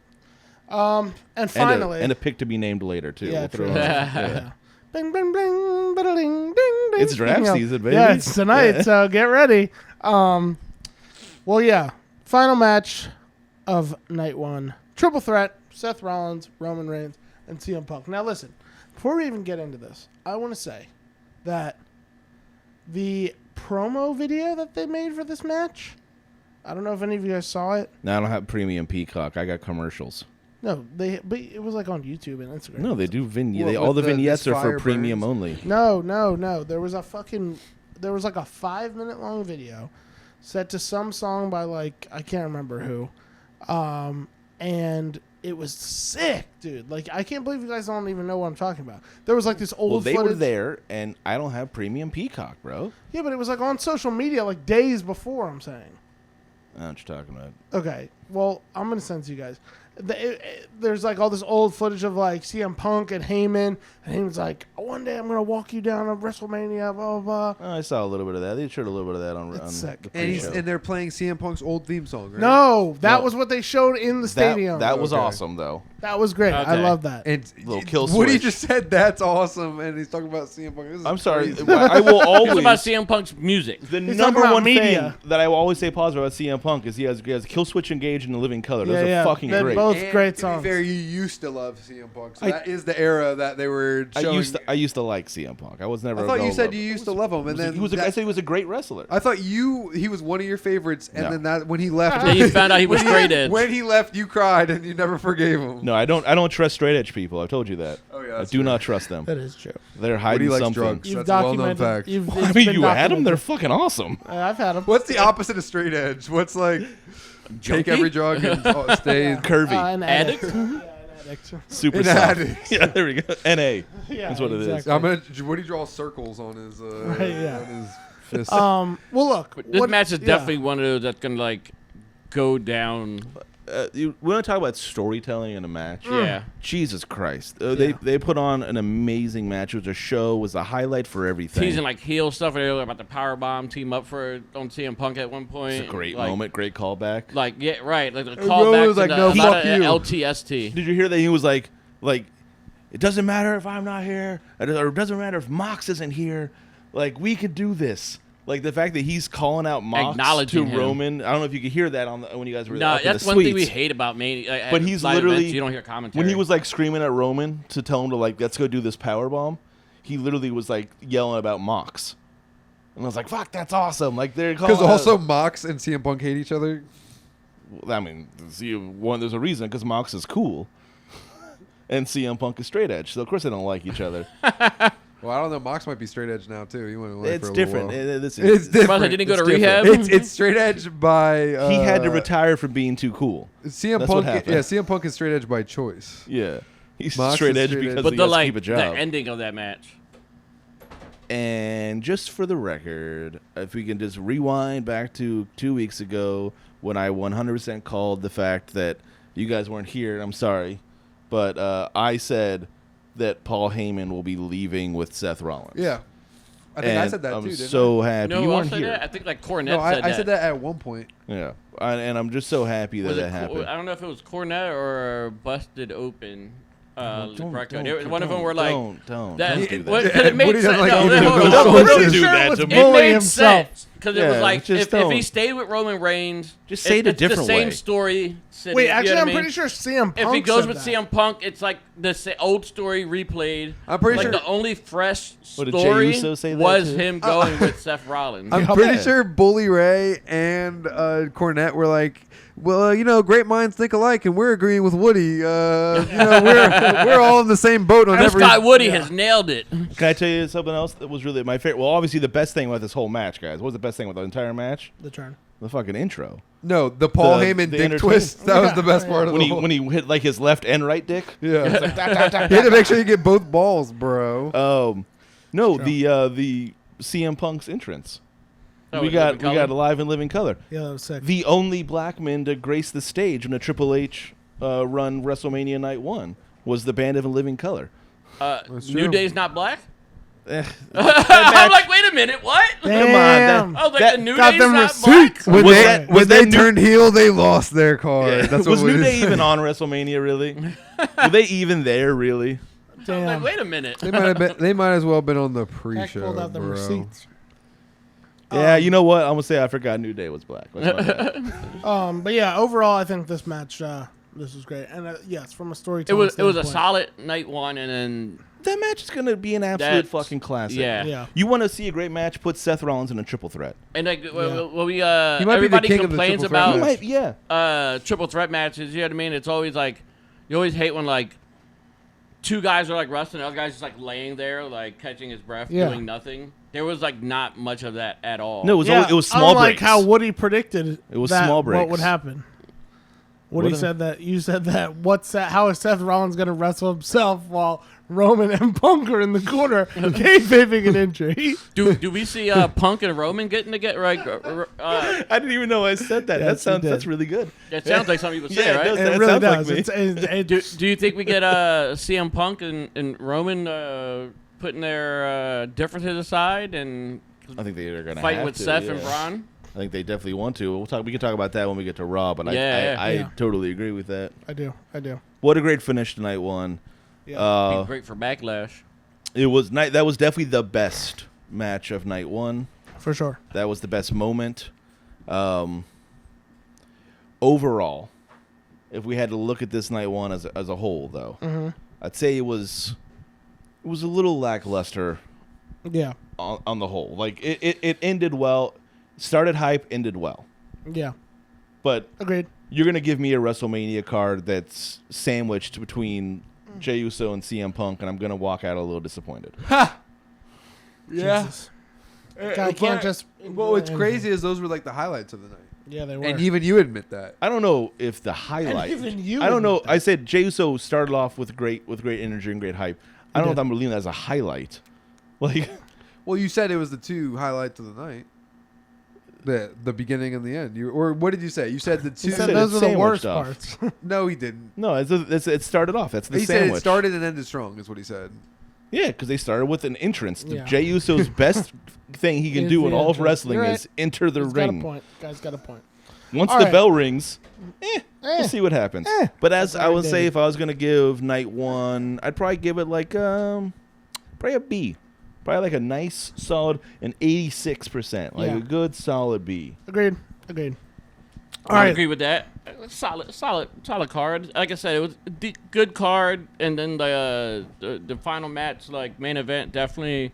Speaker 1: And finally,
Speaker 2: and a pick to be named later too.
Speaker 1: Yeah,
Speaker 2: we'll throw
Speaker 1: yeah. Bing, bing, bing, ding, ding.
Speaker 2: It's draft season, baby.
Speaker 1: Yeah, it's tonight, so get ready. Well, yeah. Final match of night 1. Triple threat. Seth Rollins, Roman Reigns, and CM Punk. Now, listen. Before we even get into this, I want to say that the promo video that they made for this match, I don't know if any of you guys saw it.
Speaker 2: No, I don't have premium Peacock. I got commercials.
Speaker 1: No, but it was like on YouTube and Instagram.
Speaker 2: No, they do vignettes. All the vignettes are for premium only.
Speaker 1: No. There was like a 5-minute long video set to some song by like, I can't remember who. And it was sick, dude. Like, I can't believe you guys don't even know what I'm talking about. There was like this old
Speaker 2: footage.
Speaker 1: Well,
Speaker 2: they were there, and I don't have premium Peacock, bro.
Speaker 1: Yeah, but it was like on social media like days before, I'm saying.
Speaker 2: I know what you're talking about.
Speaker 1: Okay, well, I'm going to send it to you guys. There's like all this old footage of like CM Punk and Heyman. And Heyman's like, one day I'm going to walk you down to WrestleMania, blah, blah, blah.
Speaker 2: Oh, I saw a little bit of that. They showed a little bit of that on
Speaker 1: sick.
Speaker 2: The pre-show.
Speaker 4: And they're playing CM Punk's old theme song, right?
Speaker 1: No, that was what they showed in the stadium.
Speaker 2: That was awesome, though.
Speaker 1: That was great. Okay. I love that.
Speaker 4: And
Speaker 2: little kill switch.
Speaker 4: Woody just said that's awesome, and he's talking about CM Punk.
Speaker 2: I'm sorry. I will always...
Speaker 3: It's about CM Punk's music.
Speaker 2: The number one thing that I will always say positive about CM Punk is he has kill switch engaged in the living color. Those are fucking
Speaker 1: They're
Speaker 2: great.
Speaker 1: both great songs.
Speaker 4: To be fair, you used to love CM Punk, so that is the era that they were showing.
Speaker 2: I used to like CM Punk. I was never.
Speaker 4: I thought you said you used to love him, and then
Speaker 2: I said he was a great wrestler.
Speaker 4: I thought he was one of your favorites, and then that when he left,
Speaker 3: then you found out he was straight edge.
Speaker 4: When he left, you cried and you never forgave him.
Speaker 2: No, I don't trust straight edge people. I've told you that.
Speaker 4: Oh yeah,
Speaker 2: I do not trust them.
Speaker 1: That is true.
Speaker 2: They're hiding something.
Speaker 4: Drugs.
Speaker 1: You've
Speaker 4: That's a well-known
Speaker 1: documented.
Speaker 4: fact.
Speaker 2: I mean, you had them. They're fucking awesome.
Speaker 1: I've had them.
Speaker 4: What's the opposite of straight edge? What's like take every drug and stay
Speaker 2: curvy?
Speaker 1: An addict.
Speaker 3: Addict?
Speaker 2: Super
Speaker 4: an
Speaker 2: soft.
Speaker 4: Addict.
Speaker 2: Yeah, there we go. NA.
Speaker 1: Yeah,
Speaker 2: that's what it is.
Speaker 4: I'm gonna. Woody draw circles on his. On his fist.
Speaker 1: Well, look.
Speaker 3: This match is definitely one of those that's gonna like go down.
Speaker 2: we want to talk about storytelling in a match.
Speaker 3: Yeah.
Speaker 2: Jesus Christ. They put on an amazing match. It was a show. It was a highlight for everything.
Speaker 3: Teasing like heel stuff earlier about the powerbomb team up for on CM Punk at one point.
Speaker 2: It's a great
Speaker 3: like,
Speaker 2: moment. Great callback.
Speaker 3: Like, yeah, right. Like the
Speaker 4: Roman
Speaker 3: callback
Speaker 4: was like,
Speaker 3: to
Speaker 4: no,
Speaker 3: the,
Speaker 4: fuck
Speaker 3: about
Speaker 4: you.
Speaker 3: LTST.
Speaker 2: Did you hear that he was like, it doesn't matter if I'm not here, or it doesn't matter if Mox isn't here. Like, we could do this. Like, the fact that he's calling out Mox to
Speaker 3: Acknowledging him.
Speaker 2: Roman. I don't know if you could hear that when you guys were
Speaker 3: No,
Speaker 2: up in
Speaker 3: that's
Speaker 2: the
Speaker 3: one thing
Speaker 2: suites.
Speaker 3: we hate about Mania.
Speaker 2: But he's
Speaker 3: live
Speaker 2: literally
Speaker 3: events, you don't hear commentary.
Speaker 2: when he was like screaming at Roman to tell him to like let's go do this power bomb. He literally was like yelling about Mox, and I was like, "Fuck, that's awesome!" Like they're
Speaker 4: Because also Mox and CM Punk hate each other.
Speaker 2: I mean, there's a reason because Mox is cool, and CM Punk is straight edge. So of course they don't like each other.
Speaker 4: Well, I don't know. Mox might be straight edge now too. He went away
Speaker 2: It's
Speaker 4: for a
Speaker 2: different.
Speaker 4: little while.
Speaker 2: It's
Speaker 4: It's different.
Speaker 3: Didn't he go
Speaker 2: It's
Speaker 3: to
Speaker 2: different.
Speaker 3: rehab?
Speaker 4: It's straight edge by.
Speaker 2: He had to retire from being too cool.
Speaker 4: CM
Speaker 2: That's what
Speaker 4: Punk.
Speaker 2: happened.
Speaker 4: Yeah, CM Punk is straight edge by choice.
Speaker 2: Yeah, he's
Speaker 4: Mox
Speaker 2: straight
Speaker 4: is
Speaker 2: edge
Speaker 4: straight
Speaker 2: because
Speaker 4: edge.
Speaker 3: but
Speaker 2: he
Speaker 3: the
Speaker 2: has to
Speaker 3: like
Speaker 2: keep a
Speaker 3: the
Speaker 2: job.
Speaker 3: ending of that match.
Speaker 2: And just for the record, if we can just rewind back to 2 weeks ago when I 100% called the fact that you guys weren't here, I'm sorry, but I said that Paul Heyman will be leaving with Seth Rollins.
Speaker 4: Yeah, I think I said that
Speaker 2: I'm
Speaker 4: too. Didn't
Speaker 2: so happy.
Speaker 3: No,
Speaker 2: you
Speaker 3: who
Speaker 2: weren't
Speaker 3: else said
Speaker 2: here.
Speaker 3: that? I think like Cornette
Speaker 4: no,
Speaker 3: said that.
Speaker 4: I said that at one point.
Speaker 2: Yeah, and I'm just so happy that
Speaker 3: Was
Speaker 2: that
Speaker 3: it,
Speaker 2: happened.
Speaker 3: I don't know if it was Cornette or Busted Open. Greco.
Speaker 2: Don't-
Speaker 3: One of them were like,
Speaker 2: don't
Speaker 3: that,
Speaker 2: do that.
Speaker 3: Because it made
Speaker 4: Woody doesn't
Speaker 3: sense.
Speaker 4: like
Speaker 3: No,
Speaker 4: either
Speaker 3: hold
Speaker 4: of
Speaker 3: on,
Speaker 4: those
Speaker 3: hold on,
Speaker 2: Don't
Speaker 3: hold on.
Speaker 2: do that
Speaker 1: was
Speaker 2: to me.
Speaker 3: It
Speaker 1: bullying
Speaker 3: made
Speaker 1: himself.
Speaker 3: sense because it was
Speaker 2: Yeah,
Speaker 3: like
Speaker 2: just
Speaker 3: if he
Speaker 2: don't.
Speaker 3: stayed with Roman Reigns,
Speaker 2: Just say it a different
Speaker 3: the same
Speaker 2: way.
Speaker 3: story. City,
Speaker 1: Wait,
Speaker 3: you know
Speaker 1: actually,
Speaker 3: what I
Speaker 1: I'm
Speaker 3: mean?
Speaker 1: pretty sure CM Punk
Speaker 3: If he goes
Speaker 1: said
Speaker 3: with
Speaker 1: that.
Speaker 3: CM Punk, it's like the old story replayed.
Speaker 4: I'm pretty
Speaker 3: like
Speaker 4: sure.
Speaker 3: the only fresh
Speaker 2: What, did Jey
Speaker 3: story
Speaker 2: Uso say that
Speaker 3: was
Speaker 2: too?
Speaker 3: him going with Seth Rollins.
Speaker 4: I'm
Speaker 2: Yeah.
Speaker 4: pretty
Speaker 2: Yeah.
Speaker 4: sure Bully Ray and Cornette were like, well, great minds think alike, and we're agreeing with Woody. We're all in the same boat on
Speaker 3: This
Speaker 4: every.
Speaker 3: guy Woody has nailed it.
Speaker 2: Can I tell you something else that was really my favorite? Well, obviously the best thing about this whole match, guys. What was the best thing about the entire match?
Speaker 1: The turn.
Speaker 2: The fucking intro.
Speaker 4: No, the Paul
Speaker 2: The
Speaker 4: Heyman dick
Speaker 2: entertainment.
Speaker 4: twist. That was the best
Speaker 1: Yeah.
Speaker 4: part of
Speaker 2: When
Speaker 4: the
Speaker 2: he
Speaker 4: whole.
Speaker 2: when he hit like his left and right dick.
Speaker 4: Yeah,
Speaker 2: It's like, da, da, da,
Speaker 4: you had to make sure you get both balls, bro.
Speaker 2: No,
Speaker 1: Sure.
Speaker 2: the CM Punk's entrance.
Speaker 3: Oh,
Speaker 2: we
Speaker 3: in
Speaker 2: got
Speaker 3: living
Speaker 2: we got
Speaker 3: color?
Speaker 2: live in living color.
Speaker 1: Yeah, that was sick.
Speaker 2: The only black man to grace the stage in a Triple H run WrestleMania Night 1 was the Band of living color.
Speaker 4: That's
Speaker 3: New
Speaker 4: true.
Speaker 3: Day's not black.
Speaker 2: Eh,
Speaker 3: I'm like, wait a minute, what?
Speaker 1: Damn.
Speaker 3: I was like,
Speaker 2: That-
Speaker 3: the New
Speaker 1: got
Speaker 3: Day's
Speaker 1: them
Speaker 3: not
Speaker 1: receipts.
Speaker 3: black.
Speaker 4: When
Speaker 2: Was
Speaker 4: they
Speaker 2: that-
Speaker 4: when
Speaker 2: was
Speaker 4: they
Speaker 2: that New-
Speaker 4: turned heel, they lost their card.
Speaker 2: yeah.
Speaker 4: That's
Speaker 2: was
Speaker 4: what
Speaker 2: New
Speaker 4: we
Speaker 2: Day
Speaker 4: just
Speaker 2: even
Speaker 4: said.
Speaker 2: on WrestleMania really? Were they even there really?
Speaker 3: I was
Speaker 1: Damn.
Speaker 3: like, wait a minute.
Speaker 4: They might have been. They might as well have been on the
Speaker 1: Heck
Speaker 4: pre-show,
Speaker 1: pulled out the
Speaker 4: bro.
Speaker 1: receipts.
Speaker 2: Yeah, you know what? I'm gonna say I forgot New Day was black. That's my bad.
Speaker 1: But yeah, overall, I think this match, this was great. And yes, from a
Speaker 3: It
Speaker 1: storytelling
Speaker 3: was a
Speaker 1: standpoint,
Speaker 3: solid night one, and then
Speaker 2: That match is gonna be an absolute
Speaker 3: That's-
Speaker 2: fucking classic.
Speaker 3: yeah.
Speaker 1: Yeah.
Speaker 2: You want to see a great match? Put Seth Rollins in a triple threat.
Speaker 3: and like
Speaker 1: Yeah.
Speaker 3: well, we
Speaker 4: He might be the
Speaker 3: everybody
Speaker 4: king of the
Speaker 3: complains
Speaker 4: triple threat
Speaker 3: about
Speaker 2: You
Speaker 4: match.
Speaker 2: might, yeah.
Speaker 3: triple threat matches. You know what I mean? It's always like you always hate when like two guys are like wrestling, the other guy's just like laying there, like catching his breath,
Speaker 1: Yeah.
Speaker 3: doing nothing. There was like not much of that at all.
Speaker 2: No, it was
Speaker 1: Yeah,
Speaker 2: it was small
Speaker 1: unlike
Speaker 2: breaks.
Speaker 1: how Woody predicted
Speaker 2: It was
Speaker 1: that,
Speaker 2: small
Speaker 1: what
Speaker 2: breaks.
Speaker 1: would happen. Woody
Speaker 2: What
Speaker 1: said that you said that. How is Seth Rollins going to wrestle himself while Roman and Punk are in the corner, kayfabing an injury?
Speaker 3: do we see Punk and Roman getting to get right?
Speaker 2: I didn't even know I said that.
Speaker 1: Yes, you did.
Speaker 2: That's really good.
Speaker 3: That sounds like something you would say,
Speaker 2: Yeah, it
Speaker 3: right?
Speaker 2: does.
Speaker 1: It
Speaker 2: That
Speaker 1: really
Speaker 2: sounds like
Speaker 1: does.
Speaker 2: me.
Speaker 3: Do you think we get CM Punk and Roman putting their differences aside and
Speaker 2: I think they're gonna
Speaker 3: fight
Speaker 2: have
Speaker 3: with
Speaker 2: to,
Speaker 3: Seth
Speaker 2: yeah.
Speaker 3: and Braun?
Speaker 2: I think they definitely want to. We can talk about that when we get to Raw. But
Speaker 3: Yeah,
Speaker 2: I
Speaker 1: yeah.
Speaker 2: totally agree with that.
Speaker 1: I do.
Speaker 2: What a great finish to night one.
Speaker 1: Yeah.
Speaker 3: Be great for Backlash.
Speaker 2: It was that was definitely the best match of night one.
Speaker 1: For sure.
Speaker 2: That was the best moment. Overall, if we had to look at this night one as a whole, though, I'd say it was a little lackluster
Speaker 1: Yeah.
Speaker 2: on the whole. Like it ended well, started hype, ended well,
Speaker 1: Yeah.
Speaker 2: but
Speaker 1: Agreed.
Speaker 2: you're gonna give me a WrestleMania card that's sandwiched between Jey Uso and CM Punk, and I'm gonna walk out a little disappointed.
Speaker 4: Yeah.
Speaker 1: Jesus. I can't just.
Speaker 4: Well, what's crazy is those were like the highlights of the night,
Speaker 1: Yeah, they were.
Speaker 4: and even you admit that.
Speaker 2: I don't know if the highlight.
Speaker 1: even you
Speaker 2: I don't know.
Speaker 1: admit that.
Speaker 2: I said Jey Uso started off with great energy and great hype. I don't know if I'm leaving that as a highlight. Like
Speaker 4: Well, you said it was the two highlights of the night. The beginning and the end. Or what did you say? You said the two.
Speaker 1: He said
Speaker 2: said
Speaker 1: those
Speaker 2: it's
Speaker 1: are the worst
Speaker 2: sandwiched off.
Speaker 1: parts.
Speaker 4: No, he didn't.
Speaker 2: No, it started off. That's the
Speaker 4: He
Speaker 2: sandwich.
Speaker 4: said it started and ended strong. Is what he said.
Speaker 2: Yeah, because they started with an entrance.
Speaker 1: Yeah.
Speaker 2: Jey Uso's best thing he can
Speaker 1: Is
Speaker 2: do
Speaker 1: the
Speaker 2: in all of
Speaker 1: entrance.
Speaker 2: wrestling
Speaker 1: You're
Speaker 2: is enter the
Speaker 1: He's got a
Speaker 2: ring.
Speaker 1: point. Guy's got a point.
Speaker 2: Once
Speaker 1: All
Speaker 2: the
Speaker 1: right.
Speaker 2: bell rings, we'll see what happens. But as
Speaker 1: That's
Speaker 2: I would
Speaker 1: already
Speaker 2: say,
Speaker 1: did.
Speaker 2: if I was going to give night one, I'd probably give it like probably a B. Probably like a nice, solid, an 86%. Like
Speaker 1: Yeah.
Speaker 2: a good, solid B.
Speaker 1: Agreed. All
Speaker 3: I
Speaker 1: right.
Speaker 3: agree with that. Solid card. Like I said, it was a good card, and then the final match, like main event, definitely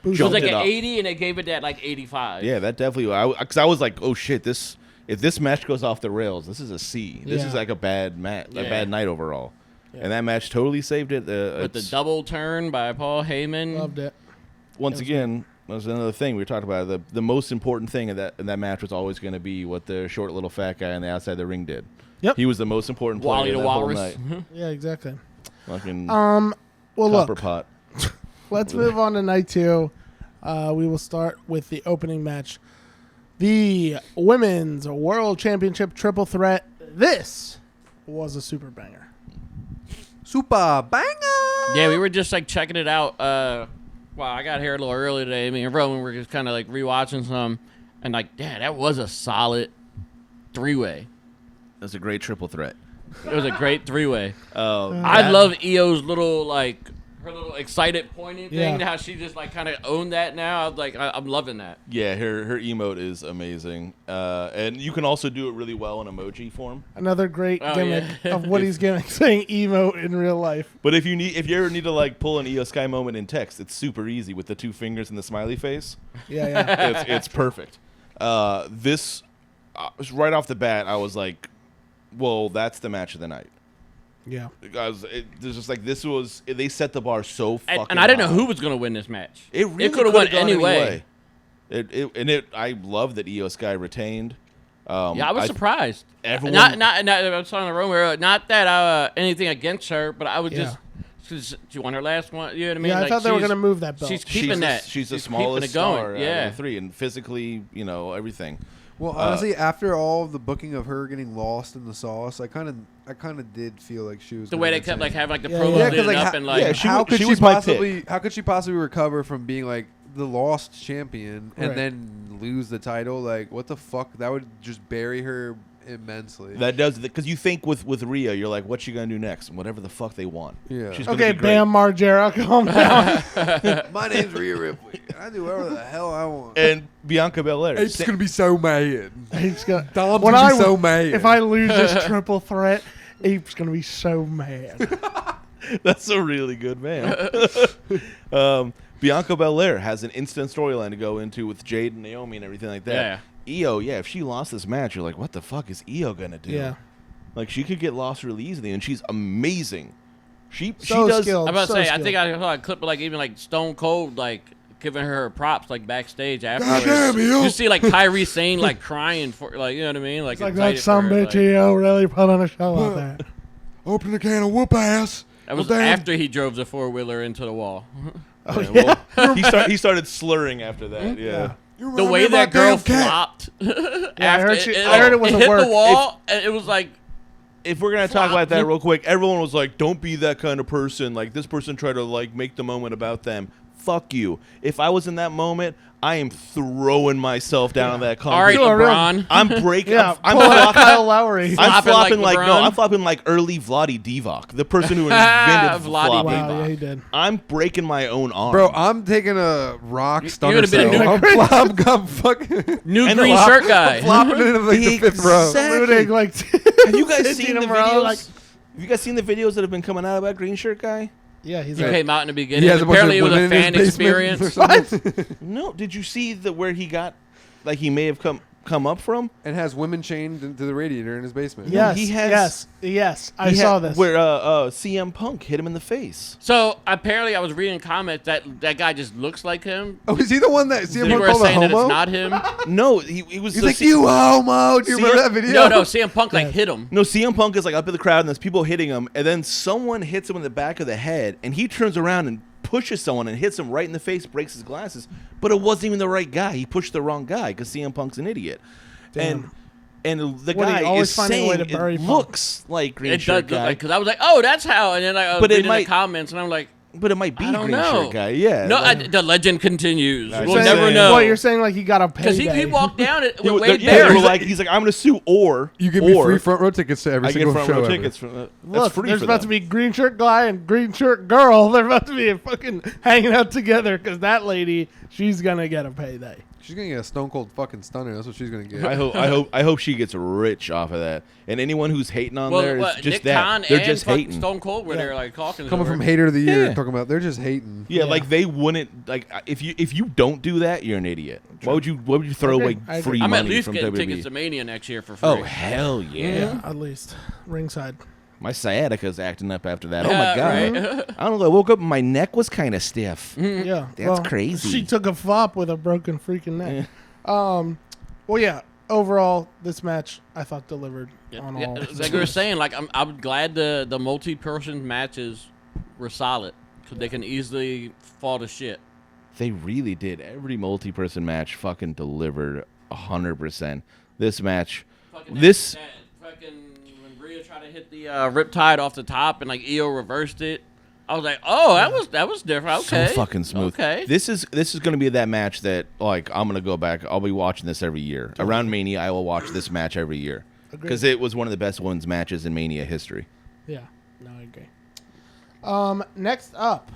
Speaker 3: it was
Speaker 2: Jumped
Speaker 3: like
Speaker 2: it
Speaker 3: an
Speaker 2: up.
Speaker 3: 80, and they gave it that like 85.
Speaker 2: Yeah, that definitely. Because I was like, oh shit, if this match goes off the rails, this is a C. This
Speaker 1: Yeah.
Speaker 2: is like a bad match, a
Speaker 3: Yeah.
Speaker 2: bad night overall.
Speaker 1: Yeah.
Speaker 2: And that match totally saved it.
Speaker 3: With the double turn by Paul Heyman.
Speaker 1: Loved it.
Speaker 2: Once again, that was another thing we were talking about. The most important thing in that match was always going to be what the short little fat guy on the outside of the ring did.
Speaker 1: Yep.
Speaker 2: He was the most important player
Speaker 3: Wally
Speaker 2: that
Speaker 3: the
Speaker 2: whole
Speaker 3: Walrus.
Speaker 2: night.
Speaker 1: Yeah, exactly.
Speaker 2: Fucking
Speaker 1: Well,
Speaker 2: copper
Speaker 1: look.
Speaker 2: pot.
Speaker 1: Let's move on to night two. We will start with the opening match. The Women's World Championship Triple Threat. This was a super banger.
Speaker 4: Super banger.
Speaker 3: Yeah, we were just like checking it out. Well, I got here a little early today. Me and Roman were just kind of like rewatching some, and like, yeah, that was a solid three-way.
Speaker 2: That's a great triple threat.
Speaker 3: It was a great three-way.
Speaker 2: Oh,
Speaker 3: I love Io's little like her little excited pointing thing.
Speaker 1: Yeah.
Speaker 3: How she just like kind of owned that now. I was like, I'm loving that.
Speaker 2: Yeah, her emote is amazing, and you can also do it really well in emoji form.
Speaker 1: Another great
Speaker 3: Oh,
Speaker 1: gimmick
Speaker 3: yeah.
Speaker 1: of Woody's gimmick, saying emote in real life.
Speaker 2: But if you ever need to like pull an Io Sky moment in text, it's super easy with the two fingers and the smiley face.
Speaker 1: Yeah.
Speaker 2: It's perfect. This right off the bat, I was like, well, that's the match of the night.
Speaker 1: Yeah.
Speaker 2: Because there's just like they set the bar so fucking
Speaker 3: And I didn't know
Speaker 2: high.
Speaker 3: who was gonna win this match.
Speaker 2: It really
Speaker 3: could have won
Speaker 2: gone
Speaker 3: anyway.
Speaker 2: I love that Io Sky retained.
Speaker 3: Yeah, I was surprised.
Speaker 2: Everyone,
Speaker 3: Not I was on the room. Not that anything against her, but I was
Speaker 1: Yeah.
Speaker 3: just she won her last one. You know what I mean?
Speaker 1: Yeah, I
Speaker 3: Like,
Speaker 1: thought they were
Speaker 3: she's-
Speaker 1: going to move that belt.
Speaker 3: She's keeping that.
Speaker 2: She's the
Speaker 3: keeping
Speaker 2: smallest
Speaker 3: it going.
Speaker 2: star out
Speaker 3: Yeah.
Speaker 2: of the three, and physically, everything.
Speaker 4: Well, honestly, after all of the booking of her getting lost in the sauce, I kind of did feel like she was
Speaker 3: The
Speaker 4: gonna
Speaker 3: way they
Speaker 4: win
Speaker 3: kept like
Speaker 4: tonight.
Speaker 3: having like the
Speaker 1: Yeah,
Speaker 3: promos
Speaker 1: yeah.
Speaker 3: leading
Speaker 4: like,
Speaker 3: up
Speaker 4: how-
Speaker 3: and like
Speaker 2: yeah, she
Speaker 4: how
Speaker 2: wa-
Speaker 4: could
Speaker 2: she
Speaker 4: she
Speaker 2: was my
Speaker 4: possibly? How could she possibly recover from being like the lost champion and
Speaker 1: Right.
Speaker 4: then lose the title? Like, what the fuck? That would just bury her immensely.
Speaker 2: That does because you think with Rhea, you're like, what's she gonna do next? Whatever the fuck they want.
Speaker 4: Yeah.
Speaker 2: She's gonna
Speaker 1: Okay,
Speaker 2: be great.
Speaker 1: Bam Margera, calm down.
Speaker 4: My name's Rhea Ripley. I do whatever the hell I want.
Speaker 2: And Bianca Belair.
Speaker 4: Ape's gonna be so mad.
Speaker 1: He's gonna,
Speaker 4: Dom's
Speaker 1: when
Speaker 4: gonna be
Speaker 1: I-
Speaker 4: so mad.
Speaker 1: If I lose this triple threat, Ape's going to be so mad.
Speaker 2: That's a really good man. Bianca Belair has an instant storyline to go into with Jade and Naomi and everything like that. Io, if she lost this match, you're like, what the fuck is Io gonna do?
Speaker 1: Yeah.
Speaker 2: Like she could get lost really easily, and she's amazing. She
Speaker 1: So
Speaker 2: does.
Speaker 1: skilled.
Speaker 3: I'm about to
Speaker 1: So
Speaker 3: say, I think
Speaker 1: skilled.
Speaker 3: I saw a clip of like even like Stone Cold like giving her props like backstage afterwards.
Speaker 4: damn, Io.
Speaker 3: You see like Kyrie Sane like crying for like you know what I mean? Like
Speaker 1: It's like
Speaker 3: excited
Speaker 1: that
Speaker 3: for
Speaker 1: some
Speaker 3: her,
Speaker 1: bitch
Speaker 3: like-
Speaker 1: EO really put on a show out there.
Speaker 4: Open the can of whoop ass.
Speaker 3: That was
Speaker 4: Well, damn.
Speaker 3: after he drove the 4-wheeler into the wall.
Speaker 2: Yeah, well, he started slurring after that. Yeah.
Speaker 4: You
Speaker 3: The
Speaker 4: remind me
Speaker 3: way
Speaker 4: of my
Speaker 3: that girl
Speaker 4: damn cat.
Speaker 3: flopped.
Speaker 1: Yeah, I heard
Speaker 3: it,
Speaker 1: I heard it was a
Speaker 3: hit
Speaker 1: work.
Speaker 3: the wall, and it was like
Speaker 2: If we're gonna talk about that
Speaker 3: Flop.
Speaker 2: real quick, everyone was like, "Don't be that kind of person." Like this person tried to like make the moment about them. Fuck you. If I was in that moment, I am throwing myself down on that concrete.
Speaker 3: all right,
Speaker 1: Sure,
Speaker 3: LeBron.
Speaker 2: I'm breaking.
Speaker 1: Yeah,
Speaker 2: I'm
Speaker 1: pull out
Speaker 2: flopping.
Speaker 1: Kyle Lowry.
Speaker 2: I'm
Speaker 3: Flopping
Speaker 2: flopping
Speaker 3: like
Speaker 2: like no.
Speaker 3: LeBron?
Speaker 2: I'm flopping like early Vladi Divac, the person who invented
Speaker 3: Vladi
Speaker 2: flopping.
Speaker 1: Wow, yeah, he did.
Speaker 2: I'm breaking my own arm,
Speaker 4: Bro, I'm taking a rock stunner
Speaker 3: would've been
Speaker 4: cell.
Speaker 3: a
Speaker 4: I'm fucking
Speaker 3: New
Speaker 2: And
Speaker 3: green
Speaker 2: the-
Speaker 3: shirt guy.
Speaker 4: flopping into like the fifth row.
Speaker 2: Exactly.
Speaker 1: Looting like
Speaker 2: Have you guys
Speaker 1: 15
Speaker 2: seen the
Speaker 1: in a row,
Speaker 2: videos?
Speaker 1: like-
Speaker 2: Have you guys seen the videos that have been coming out about Green Shirt Guy?
Speaker 1: Yeah, he's
Speaker 3: He
Speaker 1: like,
Speaker 3: came out in the
Speaker 4: He
Speaker 3: beginning.
Speaker 4: has a bunch
Speaker 3: Apparently, it
Speaker 4: of
Speaker 3: was a
Speaker 4: women in
Speaker 3: fan
Speaker 4: his basement or
Speaker 3: experience.
Speaker 4: something.
Speaker 2: No. Did you see where he got? Like he may have come up from.
Speaker 4: And has women chained into the radiator in his basement.
Speaker 1: yes,
Speaker 2: he has-
Speaker 1: yes. I
Speaker 2: He
Speaker 1: saw
Speaker 2: had-
Speaker 1: this.
Speaker 2: where CM Punk hit him in the face.
Speaker 3: So apparently, I was reading comments that guy just looks like him.
Speaker 4: Oh, is he the one that CM
Speaker 3: People
Speaker 4: Punk
Speaker 3: were
Speaker 4: called a
Speaker 3: saying that
Speaker 4: homo?
Speaker 3: it's not him.
Speaker 2: No, he was.
Speaker 4: He's
Speaker 2: the
Speaker 4: like, you homo. Do you remember
Speaker 2: CM
Speaker 4: that video?
Speaker 3: No, CM Punk like
Speaker 1: Yeah.
Speaker 3: hit him.
Speaker 2: No, CM Punk is like up in the crowd and there's people hitting him, and then someone hits him in the back of the head, and he turns around and pushes someone and hits him right in the face, breaks his glasses, but it wasn't even the right guy. He pushed the wrong guy because CM Punk's an idiot.
Speaker 1: Damn.
Speaker 2: And the
Speaker 1: What, he
Speaker 2: guy
Speaker 1: always
Speaker 2: is
Speaker 1: finding a way
Speaker 2: saying
Speaker 1: to bury
Speaker 2: it
Speaker 1: Punk.
Speaker 2: looks like Green
Speaker 3: It does
Speaker 2: Shirt
Speaker 3: look
Speaker 2: Guy,
Speaker 3: like, because I was like, oh, that's how. And then I
Speaker 2: But
Speaker 3: was
Speaker 2: it
Speaker 3: reading
Speaker 2: might-
Speaker 3: the comments, and I'm like,
Speaker 2: but it might be
Speaker 3: I don't
Speaker 2: Green
Speaker 3: know.
Speaker 2: Shirt Guy. Yeah.
Speaker 3: no,
Speaker 2: like-
Speaker 3: the legend continues.
Speaker 2: I'm
Speaker 3: We'll
Speaker 2: just
Speaker 3: never
Speaker 2: saying.
Speaker 3: know.
Speaker 1: Well, you're saying like he got a
Speaker 3: Because
Speaker 1: payday.
Speaker 3: he walked down it
Speaker 2: They
Speaker 3: with
Speaker 2: were-
Speaker 3: Wade
Speaker 2: yeah, they
Speaker 3: Barrett.
Speaker 2: were like, he's like, I'm gonna sue, or
Speaker 4: You give me
Speaker 2: or
Speaker 4: free front row tickets to every
Speaker 2: I get
Speaker 4: single
Speaker 2: front
Speaker 4: show
Speaker 2: row
Speaker 4: ever.
Speaker 2: tickets from. That's
Speaker 1: Look,
Speaker 2: free
Speaker 1: there's
Speaker 2: for
Speaker 1: about
Speaker 2: them.
Speaker 1: to be green shirt guy and green shirt girl. They're about to be fucking hanging out together because that lady, she's gonna get a payday.
Speaker 4: She's gonna get a stone cold fucking stunner. That's what she's gonna get.
Speaker 2: I hope she gets rich off of that. And anyone who's hating on
Speaker 3: Well,
Speaker 2: there is
Speaker 3: what,
Speaker 2: just
Speaker 3: Nick
Speaker 2: that.
Speaker 3: Khan
Speaker 2: They're
Speaker 3: and
Speaker 2: just
Speaker 3: fucking
Speaker 2: hating.
Speaker 3: Stone Cold were
Speaker 1: Yeah.
Speaker 3: there like talking.
Speaker 4: Coming
Speaker 3: to
Speaker 4: from
Speaker 3: her.
Speaker 4: hater of the year,
Speaker 2: Yeah.
Speaker 4: talking about they're just hating.
Speaker 2: Yeah,
Speaker 1: Yeah.
Speaker 2: like they wouldn't like if you don't do that, you're an idiot. Why would you throw
Speaker 1: agree.
Speaker 2: away
Speaker 1: I agree.
Speaker 2: free
Speaker 3: I'm at
Speaker 2: money
Speaker 3: least
Speaker 2: from
Speaker 3: getting
Speaker 2: WWE?
Speaker 3: tickets to Mania next year for free.
Speaker 2: Oh hell yeah!
Speaker 1: At least ringside.
Speaker 2: My sciatica's acting up after that. Oh
Speaker 3: Yeah,
Speaker 2: my god!
Speaker 3: right.
Speaker 2: I don't know. I woke up and my neck was kind of stiff.
Speaker 1: Yeah,
Speaker 2: That's crazy.
Speaker 1: She took a flop with a broken freaking neck. Well, yeah. Overall, this match I thought delivered on all.
Speaker 3: Like we were saying, like I'm glad the multi-person matches were solid because they can easily fall to shit.
Speaker 2: They really did. Every multi-person match fucking delivered 100%. This match, this
Speaker 3: fucking when Rhea tried to hit the riptide off the top and like Io reversed it. I was like, oh, that was different. Okay,
Speaker 2: so fucking smooth.
Speaker 3: Okay,
Speaker 2: This is going to be that match that like I'm going to go back. I'll be watching this every year. Around Mania, I will watch this match every year because it was one of the best women's matches in Mania history.
Speaker 1: Yeah, no, I agree. Next up,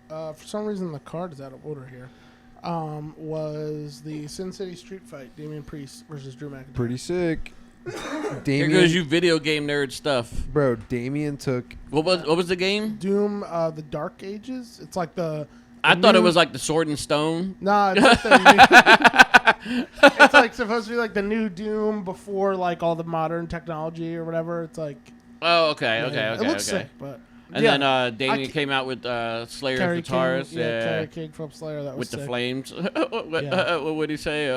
Speaker 1: for some reason the card is out of order here. Was the Sin City Street Fight, Damian Priest versus Drew McIntyre.
Speaker 4: Pretty sick.
Speaker 3: here
Speaker 4: Damien,
Speaker 3: goes you video game nerd stuff.
Speaker 4: bro. Damien took.
Speaker 3: What was the game?
Speaker 1: Doom, the Dark Ages. It's like the.
Speaker 3: I thought it
Speaker 1: new-
Speaker 3: was like the Sword and Stone.
Speaker 1: Nah, it's like the new, it's like supposed to be like the new Doom before like all the modern technology or whatever. It's like.
Speaker 3: Oh, okay,
Speaker 1: yeah,
Speaker 3: okay, okay,
Speaker 1: It looks
Speaker 3: okay.
Speaker 1: sick, but.
Speaker 3: And
Speaker 1: yeah,
Speaker 3: then Damien
Speaker 1: I-
Speaker 3: came out with Slayer's
Speaker 1: Terry
Speaker 3: guitarist.
Speaker 1: King, Terry King from Slayer. That was
Speaker 3: With the
Speaker 1: sick.
Speaker 3: flames.
Speaker 1: Yeah.
Speaker 3: What would he say?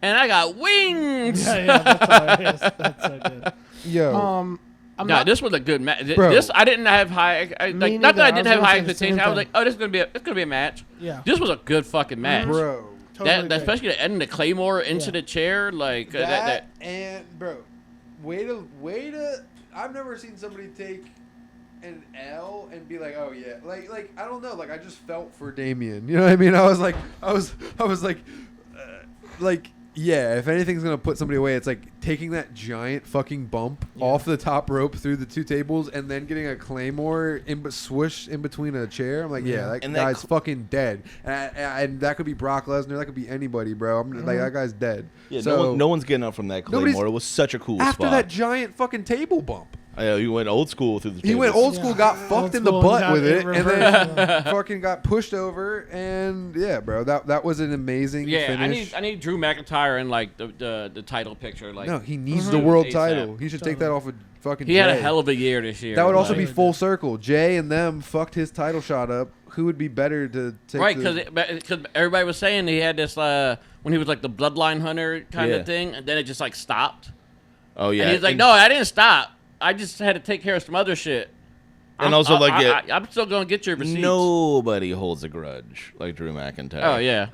Speaker 3: And I got wings.
Speaker 1: Yeah, that's hilarious. That's so good.
Speaker 4: Yo,
Speaker 1: I'm
Speaker 3: Nah,
Speaker 1: not.
Speaker 3: this was a good match.
Speaker 4: Bro.
Speaker 3: This I didn't have high.
Speaker 1: Me
Speaker 3: Not that I
Speaker 1: neither.
Speaker 3: didn't
Speaker 1: I
Speaker 3: have
Speaker 1: was
Speaker 3: high
Speaker 1: gonna say the same
Speaker 3: expectations. I was
Speaker 1: thing.
Speaker 3: like, oh, this is gonna be a match.
Speaker 1: Yeah.
Speaker 3: This was a good fucking match.
Speaker 4: bro.
Speaker 1: Totally
Speaker 3: That
Speaker 1: agree.
Speaker 3: especially the end of the Claymore into the chair, like that.
Speaker 4: And bro, way to. I've never seen somebody take an L and be like, oh yeah, like I don't know, like I just felt for Damien. You know what I mean? I was like, yeah. If anything's gonna put somebody away, it's like taking that giant fucking bump off the top rope through the two tables and then getting a claymore swoosh in between a chair. I'm like, yeah, that
Speaker 2: And that
Speaker 4: guy's fucking dead. And that could be Brock Lesnar. That could be anybody, bro. I'm like, that guy's dead.
Speaker 2: Yeah,
Speaker 4: so
Speaker 2: no one's getting up from that
Speaker 4: Nobody's-
Speaker 2: Claymore. It was such a cool
Speaker 4: after
Speaker 2: spot.
Speaker 4: that giant fucking table bump.
Speaker 2: You went old school through the
Speaker 4: He went
Speaker 2: tables.
Speaker 4: old school,
Speaker 1: Yeah.
Speaker 4: got
Speaker 1: Old
Speaker 4: fucked in the
Speaker 1: school,
Speaker 4: butt
Speaker 1: got
Speaker 4: with
Speaker 1: it
Speaker 4: it, and
Speaker 1: reversed.
Speaker 4: then fucking got pushed over. And yeah, bro, that was an amazing
Speaker 3: Yeah,
Speaker 4: finish.
Speaker 3: I need Drew McIntyre in like the title picture. Like
Speaker 4: No, he needs
Speaker 3: Mhm.
Speaker 4: the world
Speaker 3: ASAP.
Speaker 4: title. He should take that off of fucking.
Speaker 3: he had a
Speaker 4: Jay.
Speaker 3: hell of a year this year.
Speaker 4: That would also
Speaker 3: like,
Speaker 4: be full circle. Jay and them fucked his title shot up. Who would be better to take?
Speaker 3: right
Speaker 4: the-
Speaker 3: because everybody was saying he had this when he was like the bloodline hunter kind
Speaker 2: Yeah.
Speaker 3: of thing, and then it just like stopped.
Speaker 2: Oh yeah,
Speaker 3: And he's like, no, I didn't stop. I just had to take care of some other shit.
Speaker 2: And also, like,
Speaker 3: I'm still gonna get your receipts.
Speaker 2: nobody holds a grudge like Drew McIntyre.
Speaker 3: Oh yeah,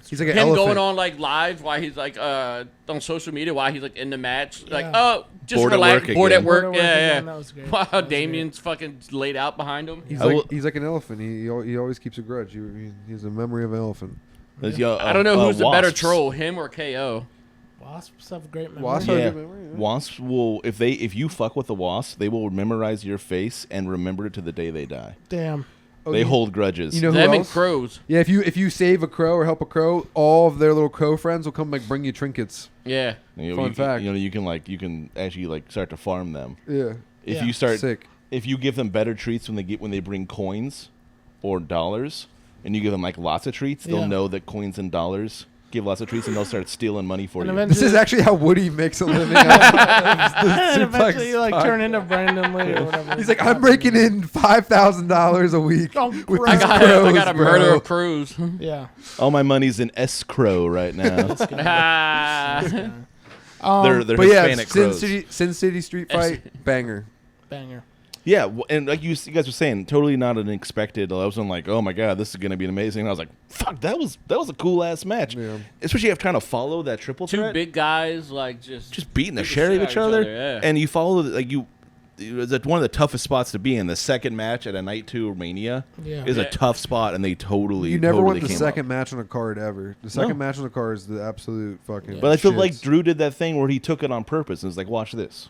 Speaker 4: He's like an
Speaker 3: him
Speaker 4: elephant.
Speaker 3: going on like live while he's like on social media while he's like in the match. Like,
Speaker 1: Yeah.
Speaker 3: oh, just
Speaker 2: Bored at
Speaker 3: relax.
Speaker 2: work
Speaker 3: Bored at
Speaker 2: again.
Speaker 3: work.
Speaker 1: Bored at work
Speaker 3: Yeah,
Speaker 1: again.
Speaker 3: yeah.
Speaker 1: That was great.
Speaker 3: Wow,
Speaker 1: That was
Speaker 3: Damien's fucking laid out behind him.
Speaker 4: He's
Speaker 2: I
Speaker 4: like
Speaker 2: will-
Speaker 4: he's like an elephant. He always keeps a grudge. He's a memory of an elephant.
Speaker 2: There's,
Speaker 3: I don't know who's the better
Speaker 2: Wasps.
Speaker 3: troll, him or KO.
Speaker 1: Wasps have a great memory.
Speaker 4: Wasps have a
Speaker 2: Yeah,
Speaker 4: good memory, yeah.
Speaker 2: wasps will if you fuck with the wasp, they will memorize your face and remember it to the day they die.
Speaker 1: Damn.
Speaker 4: Oh,
Speaker 2: They
Speaker 4: you-
Speaker 2: hold grudges.
Speaker 4: You know who
Speaker 3: Them and
Speaker 4: else?
Speaker 3: crows.
Speaker 4: Yeah, if you save a crow or help a crow, all of their little crow friends will come like bring you trinkets.
Speaker 3: Yeah.
Speaker 4: Fun fact.
Speaker 2: You can actually like start to farm them.
Speaker 4: Yeah,
Speaker 2: If
Speaker 1: Yeah.
Speaker 2: you start
Speaker 4: sick.
Speaker 2: if you give them better treats when they bring coins or dollars, and you give them like lots of treats, they'll
Speaker 1: Yeah.
Speaker 2: know that coins and dollars give lots of treats, and they'll start stealing money for
Speaker 1: And
Speaker 2: you.
Speaker 1: eventually-
Speaker 4: This is actually how Woody makes a living. Out of the
Speaker 1: and
Speaker 4: suplex
Speaker 1: eventually you like turn
Speaker 4: podcast.
Speaker 1: into Brandon Lee or whatever.
Speaker 4: He's like, I'm breaking in $5,000 a week
Speaker 1: Oh,
Speaker 4: with
Speaker 1: crap.
Speaker 4: these
Speaker 3: I
Speaker 4: crows,
Speaker 3: got a
Speaker 4: bro.
Speaker 3: murder of crows.
Speaker 1: Yeah.
Speaker 2: All my money's in escrow right now.
Speaker 3: Ah.
Speaker 2: they're
Speaker 4: But yeah,
Speaker 2: Hispanic crows.
Speaker 4: Sin City Street Fight banger.
Speaker 1: Banger.
Speaker 2: Yeah, and like you guys were saying, totally not unexpected. I wasn't like, oh my god, this is gonna be amazing. And I was like, fuck, that was a cool ass match.
Speaker 4: Yeah.
Speaker 2: Especially after trying to follow that triple
Speaker 3: Two
Speaker 2: threat,
Speaker 3: big guys like just
Speaker 2: beating the
Speaker 3: beat
Speaker 2: shit out of each other,
Speaker 3: yeah.
Speaker 2: and you follow like you. It was one of the toughest spots to be in. The second match at a Night 2 Mania is a tough spot, and they totally.
Speaker 4: You never
Speaker 2: totally
Speaker 4: want the
Speaker 2: came
Speaker 4: second
Speaker 2: up.
Speaker 4: match on a card ever. The second match on the card is the absolute fucking.
Speaker 2: But I feel like
Speaker 4: shits.
Speaker 2: Drew did that thing where he took it on purpose and was like, "Watch this,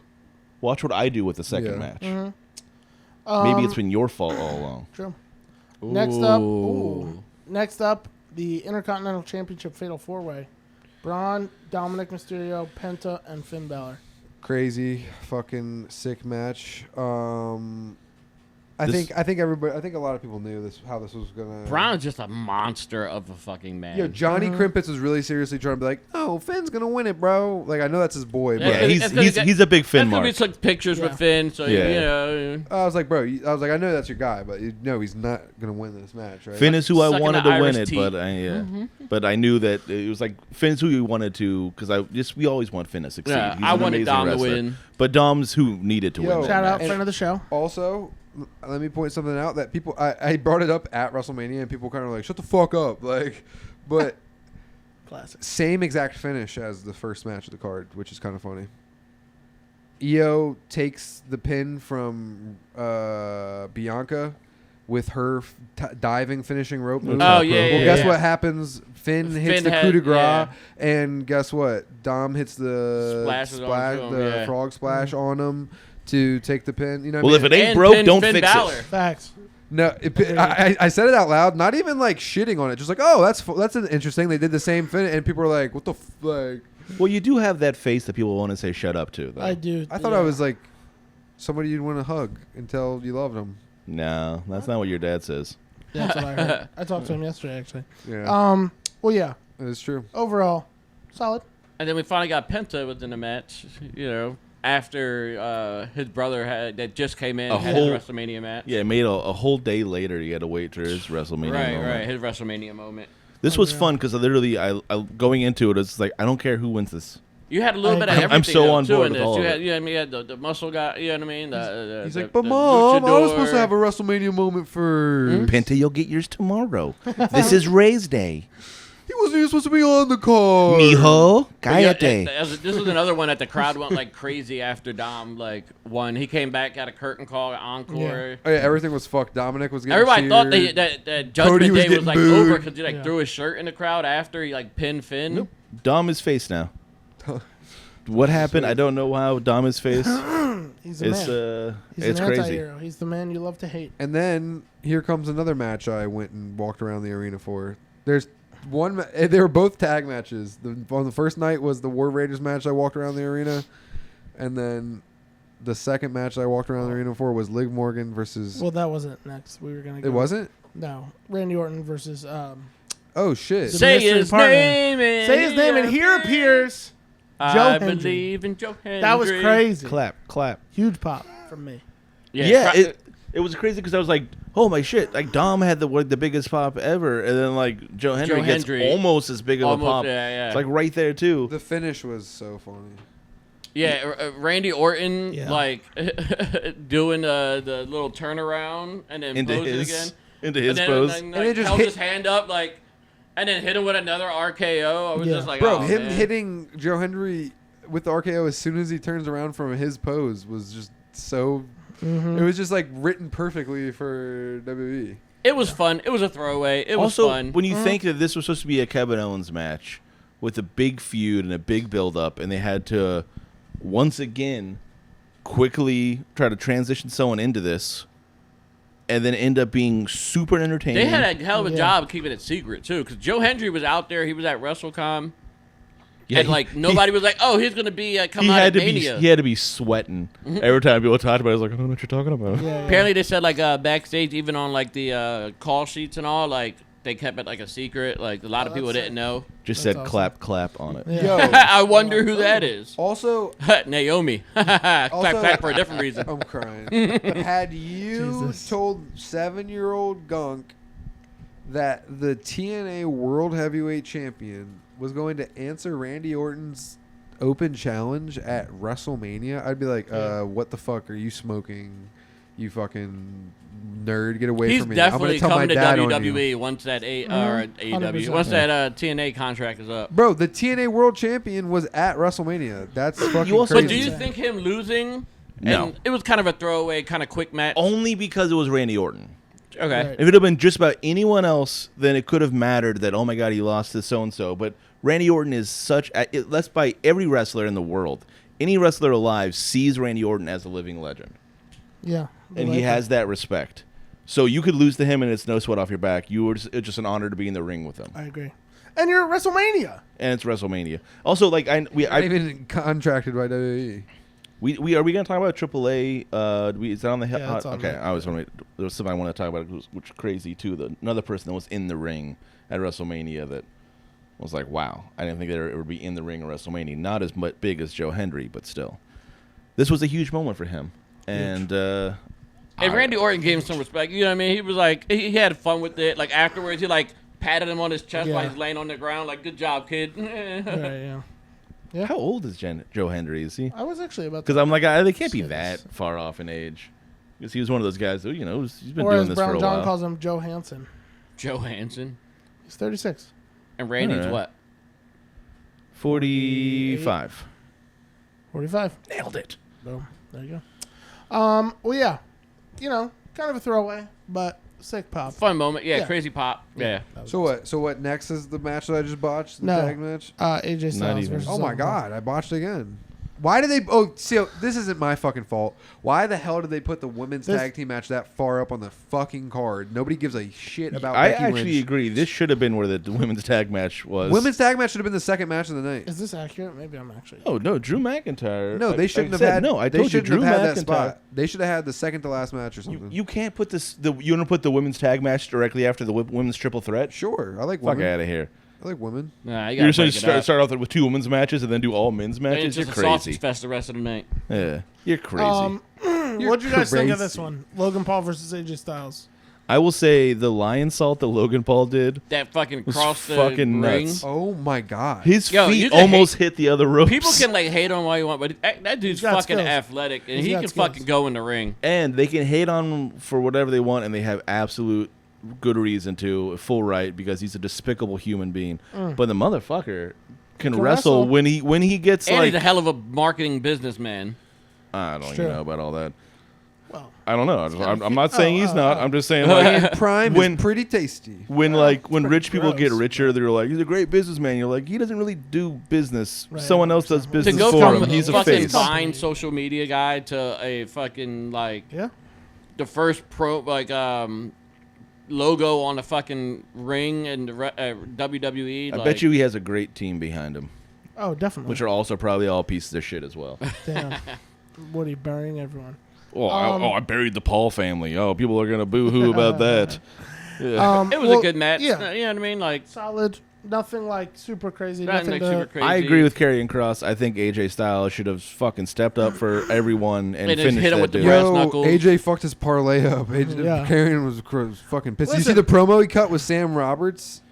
Speaker 2: watch what I do with the second match."
Speaker 1: Mm-hmm.
Speaker 2: Maybe it's been your fault all along.
Speaker 1: True.
Speaker 3: Ooh.
Speaker 1: Next up, the Intercontinental Championship Fatal 4-Way. Braun, Dominic Mysterio, Penta, and Finn Balor.
Speaker 4: Crazy fucking sick match. I think a lot of people knew how this was gonna.
Speaker 3: Braun's just a monster of a fucking man.
Speaker 4: Yo, Johnny Krimpitz was really seriously trying to be like, "No, Finn's gonna win it, bro." Like I know that's his boy, but
Speaker 2: Yeah, he's a big Finn mark.
Speaker 3: We took pictures with Finn, so you know.
Speaker 4: I was like, bro, I was like, I know that's your guy, but no, he's not gonna win this match, right?
Speaker 2: Finn is who I
Speaker 3: Sucking
Speaker 2: wanted
Speaker 3: the
Speaker 2: to win
Speaker 3: Irish
Speaker 2: it, but but I knew that it was like Finn's who you wanted to because we always want Finn to succeed.
Speaker 3: Yeah,
Speaker 2: He's
Speaker 3: I
Speaker 2: an
Speaker 3: wanted
Speaker 2: amazing
Speaker 3: Dom to
Speaker 2: wrestler.
Speaker 3: win.
Speaker 2: But Dom's who needed to
Speaker 4: Yo,
Speaker 2: win.
Speaker 1: Shout
Speaker 2: that
Speaker 1: out,
Speaker 2: match.
Speaker 1: friend of the show.
Speaker 4: Also, let me point something out that people I brought it up at WrestleMania and people kind of like shut the fuck up, like, but
Speaker 1: Classic.
Speaker 4: same exact finish as the first match of the card, which is kind of funny. Io takes the pin from Bianca with her diving finishing rope move.
Speaker 3: Oh, yeah,
Speaker 4: Well,
Speaker 3: yeah,
Speaker 4: guess
Speaker 3: yeah.
Speaker 4: what happens? Finn hits
Speaker 3: Finn
Speaker 4: the
Speaker 3: had-
Speaker 4: coup de grace,
Speaker 3: yeah.
Speaker 4: and guess what? Dom hits the
Speaker 3: Splashes onto him,
Speaker 4: the
Speaker 3: yeah.
Speaker 4: frog splash on him to take the pin. You know,
Speaker 2: Well,
Speaker 4: what I
Speaker 2: if
Speaker 4: mean?
Speaker 2: it ain't
Speaker 3: And
Speaker 2: broke,
Speaker 3: Finn
Speaker 2: don't
Speaker 3: Finn
Speaker 2: fix
Speaker 3: Balor.
Speaker 2: it.
Speaker 1: Facts.
Speaker 4: No, I said it out loud, not even like shitting on it, just like, oh, that's interesting. They did the same thing, and people were like, what the like?
Speaker 2: Well, you do have that face that people want to say shut up to. Though.
Speaker 1: I do.
Speaker 4: I thought I was like somebody you'd want to hug until you loved them.
Speaker 2: No, that's not what your dad says.
Speaker 1: That's what I heard. I talked to him yesterday, actually.
Speaker 4: Yeah,
Speaker 1: Well, yeah.
Speaker 4: it's true.
Speaker 1: Overall, solid.
Speaker 3: And then we finally got Penta within the match, you know, after his brother that just came in had his WrestleMania match.
Speaker 2: Yeah, it made a whole day later. You had to wait for his WrestleMania moment.
Speaker 3: Right, his WrestleMania moment.
Speaker 2: This was fun because literally, I going into it, it's like I don't care who wins this.
Speaker 3: You had a little bit of
Speaker 1: I'm
Speaker 3: everything
Speaker 2: so
Speaker 3: though,
Speaker 2: on
Speaker 3: too
Speaker 2: board
Speaker 3: in
Speaker 2: with
Speaker 3: this.
Speaker 2: all
Speaker 3: You
Speaker 2: of
Speaker 3: had,
Speaker 2: it.
Speaker 3: you know, you had the muscle guy. You know what I mean?
Speaker 4: He's
Speaker 3: The
Speaker 4: like, but mom, I was supposed to
Speaker 3: luchador.
Speaker 4: have a WrestleMania moment first.
Speaker 2: Penta, you'll get yours tomorrow. This is Ray's day.
Speaker 4: He wasn't even supposed to be on the card.
Speaker 2: Mijo,
Speaker 3: But yeah,
Speaker 2: cállate.
Speaker 3: this was another one that the crowd went like crazy after Dom won. He came back, got a curtain call, encore.
Speaker 4: Oh, yeah, everything was fucked. Dominic was getting
Speaker 3: Everybody thought
Speaker 4: cheered.
Speaker 3: that
Speaker 4: Cody
Speaker 3: Judgment
Speaker 4: was
Speaker 3: Day was
Speaker 4: getting
Speaker 3: like
Speaker 4: booed.
Speaker 3: over because he threw his shirt in the crowd after he pinned Finn.
Speaker 2: Nope. Dom is face now. What happened? I don't know how Dom is face.
Speaker 1: He's a man. He's
Speaker 2: It's
Speaker 1: an
Speaker 2: crazy.
Speaker 1: anti-hero. He's the man you love to hate.
Speaker 4: And then here comes another match I went and walked around the arena for. There's one. They were both tag matches. On the first night was the War Raiders match. I walked around the arena, and then the second match I walked around the arena for was Liv Morgan versus.
Speaker 1: Well, that wasn't next. We were gonna. Go.
Speaker 4: It wasn't.
Speaker 1: No, Randy Orton versus.
Speaker 4: Oh shit!
Speaker 1: The
Speaker 3: Say
Speaker 1: mystery
Speaker 3: his
Speaker 1: partner.
Speaker 3: name. And
Speaker 1: Say his name, and here appears. Joe
Speaker 3: I
Speaker 1: Hendry.
Speaker 3: believe in Joe Hendry.
Speaker 1: That was crazy.
Speaker 2: Clap.
Speaker 1: Huge pop from me.
Speaker 2: Yeah, it was crazy because I was like, oh my shit! Like Dom had the biggest pop ever, and then like Joe Hendry gets almost as big of a pop.
Speaker 3: Yeah.
Speaker 2: It's like right there too.
Speaker 4: The finish was so funny.
Speaker 3: Yeah, Randy Orton
Speaker 1: Yeah.
Speaker 3: doing the little turnaround and then
Speaker 2: into
Speaker 3: posing
Speaker 2: his
Speaker 3: again.
Speaker 2: into his
Speaker 3: and
Speaker 2: pose.
Speaker 3: then,
Speaker 4: And then just
Speaker 3: held
Speaker 4: hit-
Speaker 3: his hand up and then hit him with another RKO. I was
Speaker 1: Yeah.
Speaker 3: just like,
Speaker 4: Bro,
Speaker 3: oh,
Speaker 4: him
Speaker 3: man.
Speaker 4: hitting Joe Hendry with the RKO as soon as he turns around from his pose was just so.
Speaker 1: Mm-hmm.
Speaker 4: It was just like written perfectly for WWE.
Speaker 3: It was fun. It was a throwaway. It was
Speaker 2: Also,
Speaker 3: fun.
Speaker 2: when you think that this was supposed to be a Kevin Owens match with a big feud and a big build up, and they had to once again quickly try to transition someone into this, and then end up being super entertaining.
Speaker 3: They had a hell of a
Speaker 1: Yeah.
Speaker 3: job keeping it secret too, because Joe Hendry was out there. He was at WrestleCon,
Speaker 2: Yeah,
Speaker 3: and nobody was like, "Oh, he's gonna be coming out at Mania."
Speaker 2: He had to be sweating every time people talked about it. I was like, I don't know what you're talking about.
Speaker 1: Yeah,
Speaker 3: Apparently, they said backstage, even on the call sheets and all, they kept it a secret. Like a lot of
Speaker 1: Oh,
Speaker 3: people
Speaker 1: that's
Speaker 3: didn't know.
Speaker 2: Just
Speaker 1: That's
Speaker 2: said
Speaker 1: awesome.
Speaker 2: clap on it.
Speaker 1: Yeah.
Speaker 4: Yo,
Speaker 3: I wonder who that is.
Speaker 4: also,
Speaker 3: Naomi. clap for a different reason.
Speaker 4: I'm crying. Had you
Speaker 1: Jesus.
Speaker 4: told 7-year-old Gunk that the TNA World Heavyweight Champion was going to answer Randy Orton's open challenge at WrestleMania, I'd be like, what the fuck are you smoking You fucking nerd, get away
Speaker 3: He's
Speaker 4: from me. I'm
Speaker 3: definitely
Speaker 4: gonna tell my
Speaker 3: coming to
Speaker 4: dad on you.
Speaker 3: WWE once that AEW,
Speaker 1: 100%.
Speaker 3: once that TNA contract is up.
Speaker 4: Bro, the TNA World Champion was at WrestleMania. That's fucking
Speaker 2: also-
Speaker 4: crazy.
Speaker 3: But do you think him losing?
Speaker 2: No.
Speaker 3: And it was kind of a throwaway, kind of quick match.
Speaker 2: Only because it was Randy Orton.
Speaker 3: Okay.
Speaker 1: Right.
Speaker 2: If it had been just about anyone else, then it could have mattered that, oh my God, he lost to so-and-so. But Randy Orton is let's by every wrestler in the world. Any wrestler alive sees Randy Orton as a living legend.
Speaker 1: Yeah.
Speaker 2: And he has that respect. So you could lose to him and it's no sweat off your back. It's just an honor to be in the ring with him.
Speaker 1: I agree. And you're at WrestleMania.
Speaker 2: And it's WrestleMania. Also, like,
Speaker 4: Not even contracted by WWE.
Speaker 2: Are we going to talk about AAA? Is that on the
Speaker 1: Yeah, it's on
Speaker 2: okay,
Speaker 1: there.
Speaker 2: I was wondering. There was something I want to talk about, which is crazy too. Another person that was in the ring at WrestleMania that was like, wow, I didn't think it would be in the ring at WrestleMania. Not as big as Joe Hendry, but still, this was a huge moment for him. And
Speaker 3: Randy Orton gave him some respect. You know what I mean? He was like, he had fun with it. Like afterwards, he like patted him on his chest while
Speaker 1: Yeah.
Speaker 3: he's laying on the ground. Like, good job, kid.
Speaker 1: Right, yeah.
Speaker 2: how old is Joe Hendry? Is he?
Speaker 1: I was actually about to.
Speaker 2: Because I'm like, they can't be
Speaker 1: Say
Speaker 2: that
Speaker 1: this.
Speaker 2: far off in age. Because he was one of those guys who, he's been
Speaker 1: Or
Speaker 2: doing
Speaker 1: as
Speaker 2: this
Speaker 1: Brown
Speaker 2: for a
Speaker 1: John
Speaker 2: while.
Speaker 1: calls him, Joe Hansen.
Speaker 3: Joe Hansen.
Speaker 1: He's 36.
Speaker 3: And Randy's
Speaker 2: Alright.
Speaker 3: what?
Speaker 2: 45.
Speaker 1: 45.
Speaker 2: Nailed it.
Speaker 1: Boom. There you go. Well, yeah. Kind of a throwaway, but sick pop.
Speaker 3: Fun moment. Yeah,
Speaker 1: Yeah.
Speaker 3: crazy pop. Yeah.
Speaker 1: That was
Speaker 4: So what? So what? Next is the match that I just botched. The
Speaker 1: No.
Speaker 4: tag match.
Speaker 1: AJ Styles
Speaker 2: even.
Speaker 1: versus.
Speaker 4: Oh my
Speaker 1: Logan Paul.
Speaker 4: God! I botched again. Why did they? Oh, see, this isn't my fucking fault. Why the hell did they put the women's tag team match that far up on the fucking card? Nobody gives a shit about.
Speaker 2: I
Speaker 4: Becky
Speaker 2: actually
Speaker 4: Lynch.
Speaker 2: agree. This should have been where the women's tag match was.
Speaker 4: Women's tag match should have been the second match of the night.
Speaker 1: Is this accurate? Maybe I'm actually.
Speaker 2: Oh no, Drew McIntyre.
Speaker 4: No, they shouldn't have had.
Speaker 2: No, I
Speaker 4: they
Speaker 2: told you,
Speaker 4: shouldn't
Speaker 2: Drew
Speaker 4: have had that
Speaker 2: McIntyre.
Speaker 4: spot. They should have had the second to last match or something.
Speaker 2: You can't put this. You want to put the women's tag match directly after the women's triple threat?
Speaker 4: Sure, I like
Speaker 2: Fuck
Speaker 4: women.
Speaker 2: out of here.
Speaker 4: I like women.
Speaker 3: Nah, you
Speaker 2: You're
Speaker 3: gotta
Speaker 2: saying
Speaker 3: break it up.
Speaker 2: start off with 2 women's matches and then do all men's
Speaker 3: And
Speaker 2: matches?
Speaker 3: it's
Speaker 2: You're
Speaker 3: just a sausage
Speaker 2: crazy.
Speaker 3: fest the rest of the night.
Speaker 2: Yeah, you're crazy.
Speaker 1: What'd you guys think of this
Speaker 4: crazy.
Speaker 1: one? Logan Paul versus AJ Styles.
Speaker 2: I will say the lion salt that Logan Paul did
Speaker 3: That fucking
Speaker 2: was
Speaker 3: cross the
Speaker 2: fucking
Speaker 3: ring.
Speaker 2: nuts.
Speaker 4: Oh my God.
Speaker 2: His
Speaker 3: Yo, you
Speaker 2: feet
Speaker 3: can
Speaker 2: almost hit the other ropes.
Speaker 3: People can like hate on all you want, but that dude's
Speaker 1: He's got
Speaker 3: fucking
Speaker 1: skills.
Speaker 3: athletic, and
Speaker 1: He's
Speaker 3: he
Speaker 1: got
Speaker 3: can
Speaker 1: skills.
Speaker 3: fucking go in the ring.
Speaker 2: And they can hate on him for whatever they want, and they have absolute good reason to, full right, because he's a despicable human being. But the motherfucker can wrestle when he gets
Speaker 3: And
Speaker 2: like
Speaker 3: he's a hell of a marketing businessman.
Speaker 2: I don't
Speaker 1: Sure.
Speaker 2: even know about all that.
Speaker 1: Well,
Speaker 2: I don't know. I'm not saying he's not. I'm just saying like
Speaker 4: Prime
Speaker 2: when-
Speaker 4: is pretty tasty.
Speaker 2: when
Speaker 1: pretty
Speaker 2: rich people get
Speaker 1: gross.
Speaker 2: richer, they're like, he's a great businessman. You're like, he doesn't really do business.
Speaker 1: Right.
Speaker 2: Someone else does
Speaker 3: To
Speaker 2: business
Speaker 3: go
Speaker 2: for
Speaker 3: from
Speaker 2: him. He's a
Speaker 3: fucking
Speaker 2: face.
Speaker 3: Vine social media guy to a fucking like
Speaker 1: yeah.
Speaker 3: the first logo on the fucking ring and the WWE.
Speaker 2: I
Speaker 3: like,
Speaker 2: bet you he has a great team behind him,
Speaker 1: Oh, definitely.
Speaker 2: which are also probably all pieces of shit as well.
Speaker 1: Damn. Woody burying everyone.
Speaker 2: Oh, I buried the Paul family. Oh, people are gonna boo-hoo about that. Yeah.
Speaker 3: it was a good match.
Speaker 1: Yeah.
Speaker 3: You know what I mean? Like
Speaker 1: Solid. Nothing like super crazy.
Speaker 3: nothing
Speaker 1: Nothing
Speaker 3: like
Speaker 1: to,
Speaker 3: super crazy.
Speaker 2: I agree with Karrion Kross. I think AJ Styles should have fucking stepped up for everyone and
Speaker 3: And just
Speaker 2: finished
Speaker 3: hit him
Speaker 2: that
Speaker 3: with the
Speaker 2: dude.
Speaker 3: brass
Speaker 4: Yo,
Speaker 3: knuckles.
Speaker 4: AJ fucked his parlay up.
Speaker 1: Yeah.
Speaker 4: Karrion was fucking pissed. Did you see
Speaker 1: Listen.
Speaker 4: the promo he cut with Sam Roberts?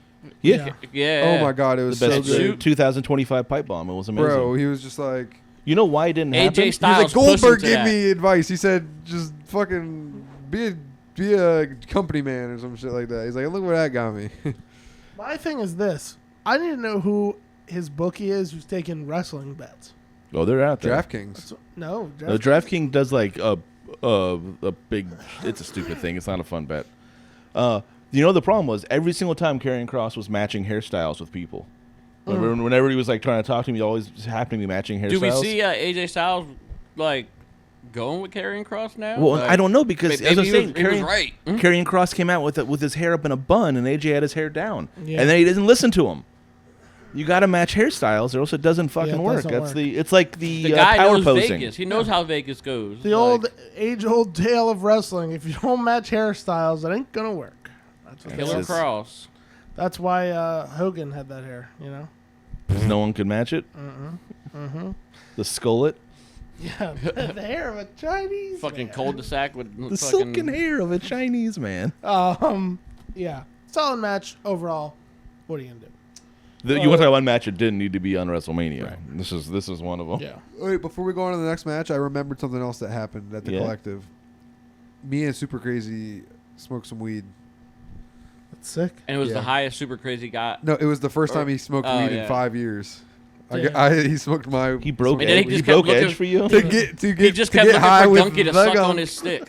Speaker 2: Yeah.
Speaker 3: Yeah.
Speaker 4: Oh my God, it was
Speaker 2: The
Speaker 4: so
Speaker 2: best
Speaker 4: good.
Speaker 3: shoot.
Speaker 2: 2025 pipe bomb. It was amazing.
Speaker 4: Bro, he was just like,
Speaker 2: You know why it didn't happen?
Speaker 3: AJ
Speaker 4: he was
Speaker 3: Styles
Speaker 4: like, Goldberg
Speaker 3: pushing to
Speaker 4: gave
Speaker 3: that.
Speaker 4: me advice. He said, just fucking be a company man or some shit like that. He's like, look where that got me.
Speaker 1: My thing is this. I need to know who his bookie is who's taking wrestling bets.
Speaker 2: Oh, they're out there.
Speaker 4: DraftKings.
Speaker 1: No.
Speaker 2: No, DraftKings does like a big. It's a stupid thing. It's not a fun bet. The problem was every single time Karrion Kross was matching hairstyles with people. Whenever he was like trying to talk to me, he always happened to be matching hairstyles.
Speaker 3: Do we see AJ Styles like going with Karrion Kross now?
Speaker 2: Well,
Speaker 3: Like,
Speaker 2: I don't know because as I was saying,
Speaker 3: he was right.
Speaker 2: Karrion Kross came out with his hair up in a bun, and AJ had his hair down,
Speaker 1: Yeah.
Speaker 2: and then he didn't listen to him. You got to match hairstyles, or else it doesn't fucking
Speaker 1: it
Speaker 2: work.
Speaker 1: doesn't
Speaker 2: That's
Speaker 1: work.
Speaker 2: it's like the,
Speaker 3: The guy
Speaker 2: power
Speaker 3: knows
Speaker 2: posing.
Speaker 3: Vegas. He knows how Vegas goes.
Speaker 1: The
Speaker 3: Like,
Speaker 1: old age-old tale of wrestling. If you don't match hairstyles, it ain't gonna work. That's what
Speaker 3: Killer
Speaker 2: It's-
Speaker 3: Cross.
Speaker 1: That's why Hogan had that hair. You know.
Speaker 2: No one could match it. The skullet,
Speaker 1: Yeah, the hair of a Chinese.
Speaker 3: Fucking
Speaker 1: man.
Speaker 3: cul-de-sac with
Speaker 2: the
Speaker 3: fucking
Speaker 2: silken hair of a Chinese man.
Speaker 1: Yeah, solid match overall. What are you gonna do?
Speaker 2: You want to talk about one match that didn't need to be on WrestleMania? This is one of them.
Speaker 1: Yeah.
Speaker 4: Wait, before we go on to the next match, I remembered something else that happened at the
Speaker 2: Yeah.
Speaker 4: collective. me and Super Crazy smoked some weed.
Speaker 1: That's sick.
Speaker 3: And it was
Speaker 4: Yeah.
Speaker 3: the highest Super Crazy got.
Speaker 4: No, it was the first time he smoked weed in 5 years. He smoked my.
Speaker 2: He broke
Speaker 3: And then
Speaker 2: edge.
Speaker 3: he
Speaker 2: He
Speaker 3: just kept
Speaker 2: broke
Speaker 3: looking-
Speaker 2: edge for you.
Speaker 4: to get
Speaker 3: He just
Speaker 4: to
Speaker 3: kept
Speaker 4: get
Speaker 3: looking
Speaker 4: high
Speaker 3: for
Speaker 4: with
Speaker 3: Donkey to
Speaker 4: the
Speaker 3: suck
Speaker 4: gunk.
Speaker 3: on his stick.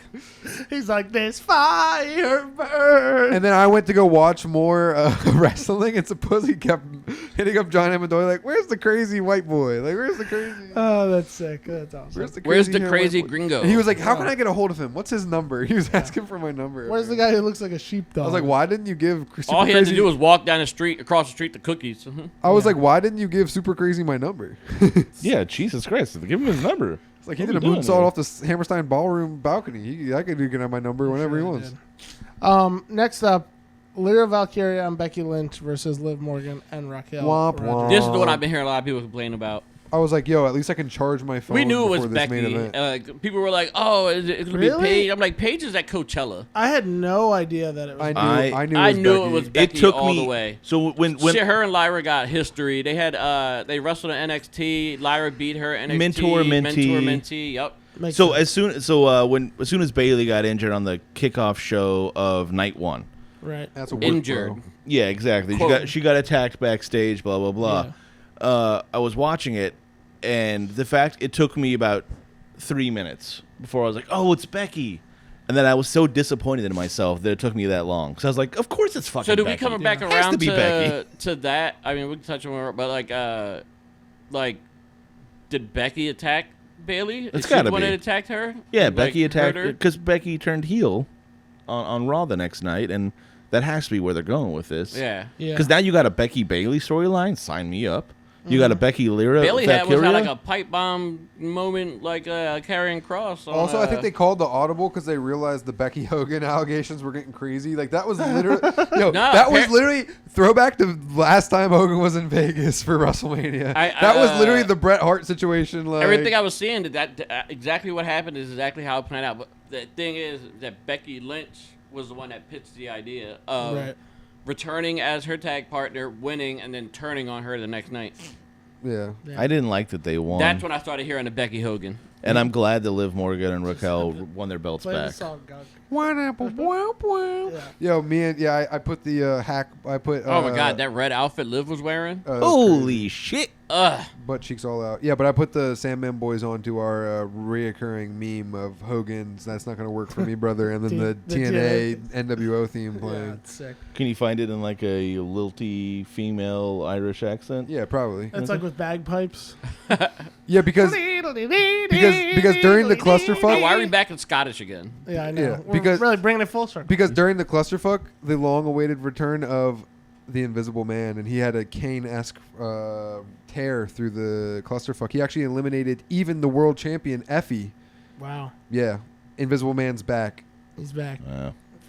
Speaker 1: He's like, this fire burn.
Speaker 4: And then I went to go watch more wrestling, and supposedly kept hitting up John Amendola like, "Where's the crazy white boy? Like, where's the crazy?
Speaker 1: Oh, that's sick. That's awesome.
Speaker 3: Where's the
Speaker 4: hair
Speaker 3: crazy
Speaker 4: white boy?"
Speaker 3: gringo?
Speaker 4: And he was like, "How
Speaker 1: Yeah.
Speaker 4: can I get a hold of him? What's his number?" He was asking for my number.
Speaker 1: Where's the guy who looks like a sheepdog?
Speaker 4: I was like, "Why didn't you give Super
Speaker 3: All he had to
Speaker 4: Crazy?"
Speaker 3: do was walk down the street, across the street to Cookies.
Speaker 4: I was
Speaker 1: Yeah.
Speaker 4: like, "Why didn't you give Super Crazy my number?"
Speaker 2: Yeah, Jesus Christ. Give him his number.
Speaker 4: It's like he
Speaker 2: What
Speaker 4: did a
Speaker 2: are you doing
Speaker 4: moonsault
Speaker 2: there?
Speaker 4: off the Hammerstein ballroom balcony. I could get on my number whenever he
Speaker 1: Sure
Speaker 4: wants.
Speaker 1: did. Next up, Lyra Valkyria and Becky Lynch versus Liv Morgan and Raquel.
Speaker 4: Womp
Speaker 1: Rodriguez.
Speaker 4: womp.
Speaker 3: This is the one I've been hearing a lot of people complain about.
Speaker 4: I was like, "Yo, at least I can charge my phone."
Speaker 3: We knew it was
Speaker 4: before this main
Speaker 3: Becky.
Speaker 4: event.
Speaker 3: People were like, "Oh, is it going to
Speaker 1: Really?
Speaker 3: be Paige?" I'm like, "Paige is at Coachella."
Speaker 1: I had no idea that it was.
Speaker 4: I knew.
Speaker 3: I knew it was
Speaker 4: Becky.
Speaker 3: Becky
Speaker 2: It took
Speaker 3: all
Speaker 2: me
Speaker 3: the way.
Speaker 2: So when
Speaker 3: Shit, her and Lyra got history. They had they wrestled in NXT. Lyra beat her NXT.
Speaker 2: Mentor, mentee.
Speaker 3: mentee. Yep.
Speaker 1: Makes
Speaker 2: so
Speaker 1: sense.
Speaker 2: as soon as Bailey got injured on the kickoff show of night one.
Speaker 1: Right.
Speaker 4: That's what
Speaker 3: Injured.
Speaker 2: Yeah, exactly.
Speaker 3: Quote.
Speaker 2: She got attacked backstage. Blah blah blah. I was watching it, and the fact it took me about 3 minutes before I was like, "Oh, it's Becky," and then I was so disappointed in myself that it took me that long because I was like, "Of course it's fucking."
Speaker 3: So do we
Speaker 2: Becky.
Speaker 3: come back
Speaker 1: Yeah.
Speaker 2: Has
Speaker 3: around
Speaker 2: to be Becky.
Speaker 3: to that? I mean, we can touch on more, but like, did Becky attack Bailey?
Speaker 2: It's
Speaker 3: Is she
Speaker 2: gotta
Speaker 3: the one
Speaker 2: be.
Speaker 3: that attacked her?
Speaker 2: Yeah,
Speaker 3: Like,
Speaker 2: Becky attacked
Speaker 3: hurt her?
Speaker 2: because Becky turned heel on Raw the next night, and that has to be where they're going with this.
Speaker 3: Yeah.
Speaker 1: Yeah.
Speaker 2: Because now you got a Becky Bailey storyline. Sign me up. You got a Becky Lyra.
Speaker 3: Bailey had
Speaker 2: Valkyria.
Speaker 3: like a pipe bomb moment, like carrying cross. On,
Speaker 4: Also, I think they called the audible because they realized the Becky Hogan allegations were getting crazy. Like that was literally, that was literally throwback to last time Hogan was in Vegas for WrestleMania. That was literally the Bret Hart situation. Like
Speaker 3: everything I was seeing. That exactly what happened is exactly how it planned out. But the thing is that Becky Lynch was the one that pitched the idea of
Speaker 1: Right.
Speaker 3: returning as her tag partner, winning, and then turning on her the next night.
Speaker 4: yeah.
Speaker 2: I didn't like that they won.
Speaker 3: That's when I started hearing the Becky Hogan.
Speaker 2: And I'm glad that Liv Morgan and Raquel won their belts
Speaker 1: Play the
Speaker 2: back.
Speaker 1: song, Gunk.
Speaker 4: Yeah. Yo, me and I put the hack. I put.
Speaker 3: Oh my God, that red outfit Liv was wearing.
Speaker 4: that was
Speaker 2: Holy shit!
Speaker 3: Ugh.
Speaker 4: butt cheeks all out. Yeah, but I put the Sandman Boys onto our reoccurring meme of Hogan's "That's Not Gonna Work for Me, Brother," and then the
Speaker 1: The
Speaker 4: TNA NWO theme
Speaker 1: Yeah,
Speaker 4: playing.
Speaker 1: it's sick.
Speaker 2: Can you find it in like a lilty female Irish accent?
Speaker 4: Yeah, probably.
Speaker 1: It's like with bagpipes.
Speaker 4: Yeah, because during the clusterfuck,
Speaker 3: Oh, why are we back in Scottish again?
Speaker 1: Yeah, I know.
Speaker 4: Yeah,
Speaker 1: We're
Speaker 4: because-
Speaker 1: really bringing it full circle.
Speaker 4: because during the clusterfuck, the long-awaited return of the Invisible Man, and he had a Kane-esque tear through the clusterfuck. He actually eliminated even the world champion Effie.
Speaker 1: Wow,
Speaker 4: Yeah, Invisible Man's back.
Speaker 1: he's back.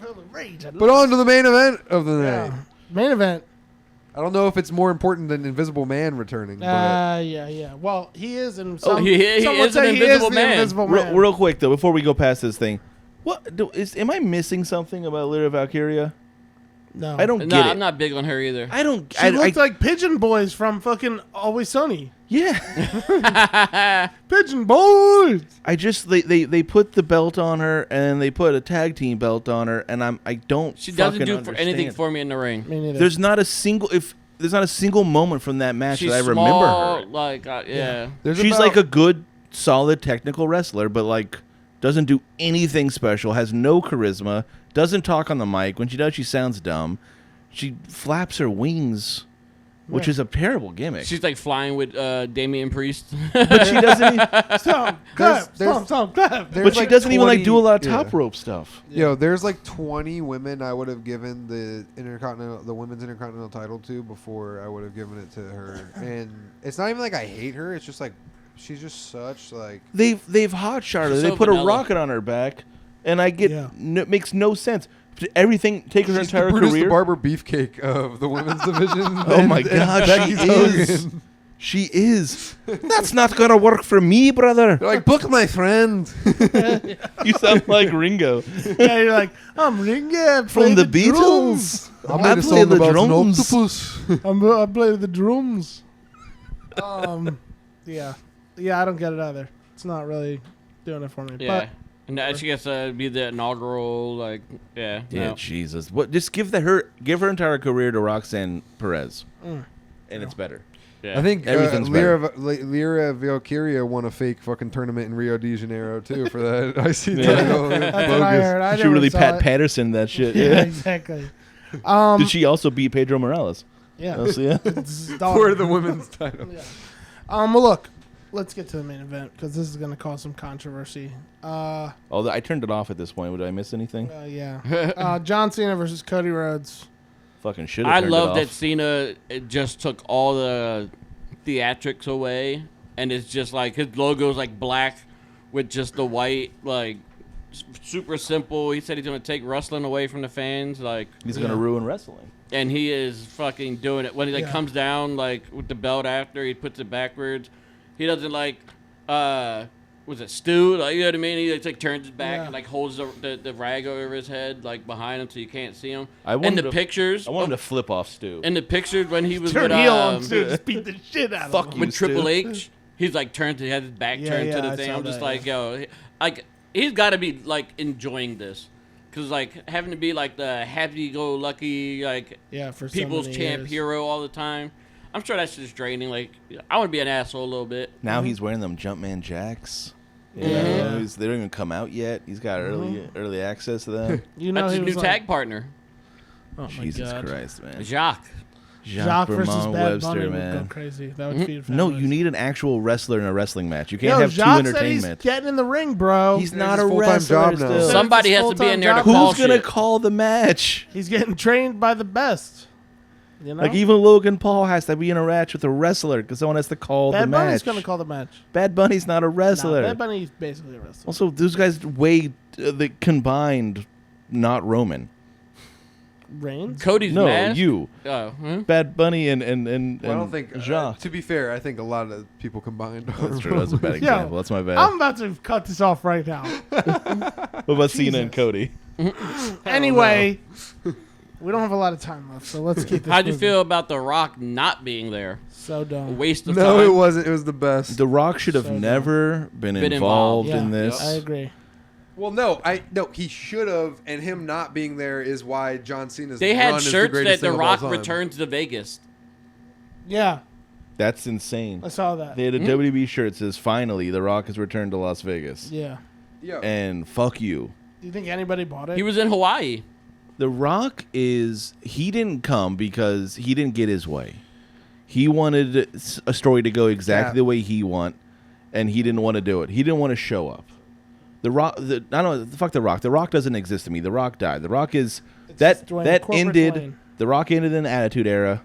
Speaker 1: Feel the rage.
Speaker 4: But on to the main event of the night.
Speaker 1: Yeah. Main event.
Speaker 4: I don't know if it's more important than Invisible Man returning.
Speaker 1: Yeah. Well, he is in some.
Speaker 3: he
Speaker 1: some would
Speaker 3: is an
Speaker 1: say
Speaker 3: invisible
Speaker 1: the
Speaker 3: man.
Speaker 1: Invisible man.
Speaker 2: Real quick though, before we go past this thing, am I missing something about Lyra Valkyria?
Speaker 1: No,
Speaker 2: I don't
Speaker 3: No,
Speaker 2: get it.
Speaker 3: I'm not big on her either.
Speaker 2: I don't.
Speaker 1: She looked like Pigeon Boys from fucking Always Sunny.
Speaker 2: Yeah.
Speaker 1: Pigeon Boys.
Speaker 2: I just they put the belt on her and then they put a tag team belt on her and I don't.
Speaker 3: She doesn't
Speaker 2: fucking
Speaker 3: do for anything
Speaker 2: understand.
Speaker 3: for me in the ring.
Speaker 1: Me neither.
Speaker 2: There's not a single moment from that match
Speaker 3: She's
Speaker 2: that I remember
Speaker 3: small,
Speaker 2: her.
Speaker 3: like yeah.
Speaker 2: She's like a good, solid technical wrestler, but like doesn't do anything special. Has no charisma. Doesn't talk on the mic. When she does, she sounds dumb. She flaps her wings, which
Speaker 1: Yeah.
Speaker 2: is a terrible gimmick.
Speaker 3: She's like flying with Damian Priest.
Speaker 2: but she doesn't.
Speaker 1: Stomp, clap,
Speaker 4: there's-
Speaker 1: stomp, clap.
Speaker 2: But she doesn't even like do a lot of top rope stuff.
Speaker 4: Yo, there's like 20 women I would have given the women's intercontinental title to before I would have given it to her. And it's not even like I hate her. It's just like she's just such like.
Speaker 2: They've hot shot her.
Speaker 3: She's
Speaker 2: They
Speaker 3: so
Speaker 2: put a
Speaker 3: vanilla.
Speaker 2: rocket on her back, and I get
Speaker 1: Yeah.
Speaker 2: makes no sense. Everything take her
Speaker 4: She's
Speaker 2: entire
Speaker 4: the Brutus the
Speaker 2: career.
Speaker 4: Barber Beefcake of the women's division.
Speaker 2: Oh my God, she is. She is. That's not gonna work for me, brother.
Speaker 4: They're like, book my friend.
Speaker 2: You sound like Ringo
Speaker 1: Yeah, you're like, I'm Ringo.
Speaker 2: from the Beatles.
Speaker 4: I
Speaker 2: I
Speaker 4: made a
Speaker 2: play
Speaker 4: song
Speaker 2: the
Speaker 4: about an
Speaker 2: drums.
Speaker 4: octopus.
Speaker 1: I play the drums. Yeah. I don't get it either. It's not really doing it for me.
Speaker 3: yeah. And now she gets to be the inaugural, like,
Speaker 2: Yeah,
Speaker 3: no.
Speaker 2: Jesus. What? Just give her entire career to Roxanne Perez, and it's better.
Speaker 3: Yeah.
Speaker 4: I think
Speaker 2: Everything's
Speaker 4: Lyra Valkyria won a fake fucking tournament in Rio de Janeiro too for that IC
Speaker 2: Yeah.
Speaker 4: title.
Speaker 1: That's what I heard. I
Speaker 2: She
Speaker 1: never
Speaker 2: really
Speaker 1: saw
Speaker 2: Pat
Speaker 1: it.
Speaker 2: Patterson that shit.
Speaker 1: Yeah,
Speaker 2: Yeah.
Speaker 1: exactly.
Speaker 2: Did she also beat Pedro Morales?
Speaker 1: Yeah.
Speaker 2: Oh, so yeah.
Speaker 1: It's
Speaker 4: For the women's title.
Speaker 1: Yeah. Well, look, let's get to the main event because this is going to cause some controversy.
Speaker 2: Although I turned it off at this point. Did I miss anything?
Speaker 1: Yeah. John Cena versus Cody Rhodes.
Speaker 2: Fucking shit. I
Speaker 3: love that Cena just took all the theatrics away, and it's just like his logo's like black with just the white, like super simple. He said he's gonna take wrestling away from the fans, like
Speaker 2: He's gonna ruin wrestling.
Speaker 3: and he is fucking doing it. When he like
Speaker 1: Yeah.
Speaker 3: comes down like with the belt after, he puts it backwards. He doesn't like was it Stu? Like, you know what I mean? He like turns his back
Speaker 1: Yeah.
Speaker 3: and like holds the rag over his head like behind him so you can't see him.
Speaker 2: I
Speaker 3: And
Speaker 2: wanted
Speaker 3: the
Speaker 2: to-
Speaker 3: pictures
Speaker 2: I want him to flip off Stu.
Speaker 3: in the pictures when he was
Speaker 1: Turn
Speaker 3: with
Speaker 1: heel on Stu, just beat the shit out of
Speaker 2: Fuck
Speaker 1: him.
Speaker 2: you.
Speaker 3: with Triple
Speaker 2: Stu.
Speaker 3: H, he's like turned to, he had his back
Speaker 1: Yeah,
Speaker 3: turned
Speaker 1: yeah,
Speaker 3: to
Speaker 1: I
Speaker 3: the thing.
Speaker 1: saw
Speaker 3: I'm just
Speaker 1: that,
Speaker 3: like, yo, like he's got to be like enjoying this, cause like having to be like the happy-go-lucky like
Speaker 1: Yeah, for so
Speaker 3: people's
Speaker 1: many
Speaker 3: champ
Speaker 1: years.
Speaker 3: hero all the time. I'm sure that's just draining. Like I want to be an asshole a little bit.
Speaker 2: Now he's wearing them Jumpman Jacks.
Speaker 1: Yeah.
Speaker 2: They don't even come out yet. He's got early access to them.
Speaker 1: You know,
Speaker 3: That's
Speaker 1: he
Speaker 3: his new
Speaker 1: was
Speaker 3: tag partner,
Speaker 1: Oh my
Speaker 2: Jesus
Speaker 1: God.
Speaker 2: Christ, man.
Speaker 3: Jacques.
Speaker 1: Jacques versus
Speaker 2: Vermont
Speaker 1: Bad
Speaker 2: Webster,
Speaker 1: Bunny would go
Speaker 2: man.
Speaker 1: crazy. That would feed
Speaker 2: No,
Speaker 1: families.
Speaker 2: you need an actual wrestler in a wrestling match. You can't
Speaker 1: Yo,
Speaker 2: have
Speaker 1: Jacques
Speaker 2: two
Speaker 1: said he's
Speaker 2: entertainment.
Speaker 1: getting in the ring, bro.
Speaker 2: He's
Speaker 4: It's
Speaker 2: not a
Speaker 4: his full-time
Speaker 2: wrestler
Speaker 4: job now.
Speaker 2: still.
Speaker 3: Somebody
Speaker 1: it's
Speaker 3: has
Speaker 1: his
Speaker 3: to be in there to
Speaker 1: full-time
Speaker 3: call
Speaker 2: Who's gonna
Speaker 3: shit.
Speaker 2: call the match?
Speaker 1: He's getting trained by the best. You know?
Speaker 2: Like even Logan Paul has to be in a match with a wrestler because someone has to call
Speaker 1: Bad
Speaker 2: the
Speaker 1: Bunny's
Speaker 2: match.
Speaker 1: going to call the match.
Speaker 2: Bad Bunny's not a wrestler.
Speaker 1: Nah, Bad Bunny's basically a wrestler.
Speaker 2: Also, those guys weigh the combined, not Roman.
Speaker 1: Reigns?
Speaker 3: Cody's
Speaker 2: No,
Speaker 3: mask.
Speaker 2: you.
Speaker 3: Oh,
Speaker 2: Bad Bunny and
Speaker 4: Well, I don't think.
Speaker 2: Jacques.
Speaker 4: To be fair, I think a lot of people combined.
Speaker 2: That's true. That's a bad
Speaker 1: Yeah.
Speaker 2: example. That's my bad.
Speaker 1: I'm about to cut this off right now.
Speaker 2: What about Cena and
Speaker 1: Jesus.
Speaker 2: Cody?
Speaker 1: Anyway, we don't have a lot of time left, so let's keep this
Speaker 3: How'd you
Speaker 1: moving.
Speaker 3: feel about The Rock not being there?
Speaker 1: So
Speaker 3: A
Speaker 1: dumb.
Speaker 3: waste of
Speaker 4: No,
Speaker 3: time.
Speaker 4: it wasn't. It was the best.
Speaker 2: The Rock should have
Speaker 1: So dumb.
Speaker 2: never been
Speaker 3: Been
Speaker 2: involved
Speaker 1: Yeah,
Speaker 2: in this.
Speaker 1: I agree.
Speaker 4: Well, no, he should have, and him not being there is why John Cena's
Speaker 3: They
Speaker 4: run
Speaker 3: had
Speaker 4: is the
Speaker 3: shirts
Speaker 4: greatest
Speaker 3: that The
Speaker 4: thing of all
Speaker 3: Rock
Speaker 4: time.
Speaker 3: returns to Vegas.
Speaker 1: Yeah,
Speaker 2: That's insane.
Speaker 1: I saw that.
Speaker 2: They had a WWE shirt that says, "Finally, The Rock has returned to Las Vegas."
Speaker 1: Yeah.
Speaker 4: Yeah.
Speaker 2: And fuck you.
Speaker 1: Do you think anybody bought it?
Speaker 3: He was in Hawaii.
Speaker 2: The Rock he didn't come because he didn't get his way. He wanted a story to go exactly
Speaker 4: Yeah.
Speaker 2: the way he want, and he didn't want to do it. He didn't want to show up. The Rock, I don't know, fuck The Rock. The Rock doesn't exist to me. The Rock died. The Rock is
Speaker 1: just Dwayne,
Speaker 2: that
Speaker 1: corporate
Speaker 2: ended.
Speaker 1: Dwayne.
Speaker 2: The Rock ended in the Attitude Era.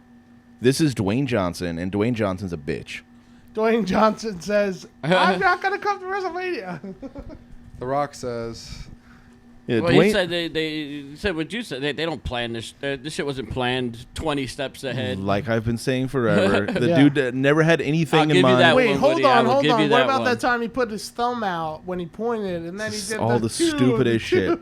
Speaker 2: This is Dwayne Johnson, and Dwayne Johnson's a bitch.
Speaker 1: Dwayne Johnson says, I'm not going to come to WrestleMania.
Speaker 4: The Rock says,
Speaker 2: Yeah,
Speaker 3: Well,
Speaker 2: Dwayne,
Speaker 3: he said they said what you said. They don't plan this. This shit wasn't planned 20 steps ahead.
Speaker 2: like I've been saying forever, the
Speaker 1: Yeah.
Speaker 2: dude never had anything
Speaker 3: I'll
Speaker 2: in
Speaker 3: give you
Speaker 2: mind.
Speaker 3: that
Speaker 1: Wait,
Speaker 3: one,
Speaker 1: hold
Speaker 3: Woody. I
Speaker 1: on,
Speaker 3: will
Speaker 1: hold
Speaker 3: give
Speaker 1: on.
Speaker 3: you
Speaker 1: What
Speaker 3: that
Speaker 1: about
Speaker 3: one.
Speaker 1: that time he put his thumb out when he pointed, and then he did
Speaker 2: all the
Speaker 1: two,
Speaker 2: stupidest shit.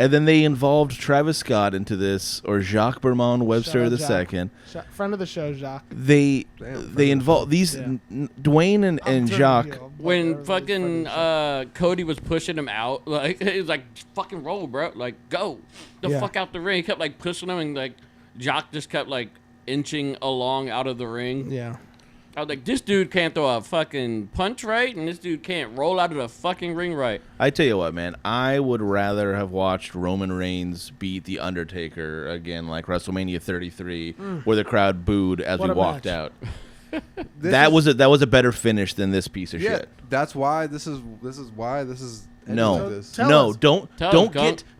Speaker 2: And then they involved Travis Scott into this, or Jacques Bermond Webster
Speaker 1: Shout
Speaker 2: the
Speaker 1: out Jacques.
Speaker 2: second.
Speaker 1: Friend of the show, Jacques.
Speaker 2: They
Speaker 4: Damn,
Speaker 2: they involved these
Speaker 1: Yeah.
Speaker 2: Dwayne and
Speaker 1: I'm turning
Speaker 2: Jacques.
Speaker 1: heel, but
Speaker 3: When
Speaker 1: everybody's
Speaker 3: fucking
Speaker 1: fucking
Speaker 3: Cody was pushing him out, like he was like, "Fucking roll, bro! Like go the
Speaker 1: Yeah.
Speaker 3: fuck out the ring." He kept like pushing him, and like Jock just kept like inching along out of the ring.
Speaker 1: yeah.
Speaker 3: I was like, "This dude can't throw a fucking punch right, and this dude can't roll out of the fucking ring right."
Speaker 2: I tell you what, man, I would rather have watched Roman Reigns beat The Undertaker again, like WrestleMania 33, where the crowd booed as
Speaker 1: What
Speaker 2: we
Speaker 1: a
Speaker 2: walked
Speaker 1: match.
Speaker 2: out.
Speaker 4: This
Speaker 2: That
Speaker 4: is-
Speaker 2: was a better finish than this piece of
Speaker 4: yeah.
Speaker 2: shit.
Speaker 4: That's why this is why this is
Speaker 2: No,
Speaker 4: like this.
Speaker 1: Tell
Speaker 2: no,
Speaker 1: us.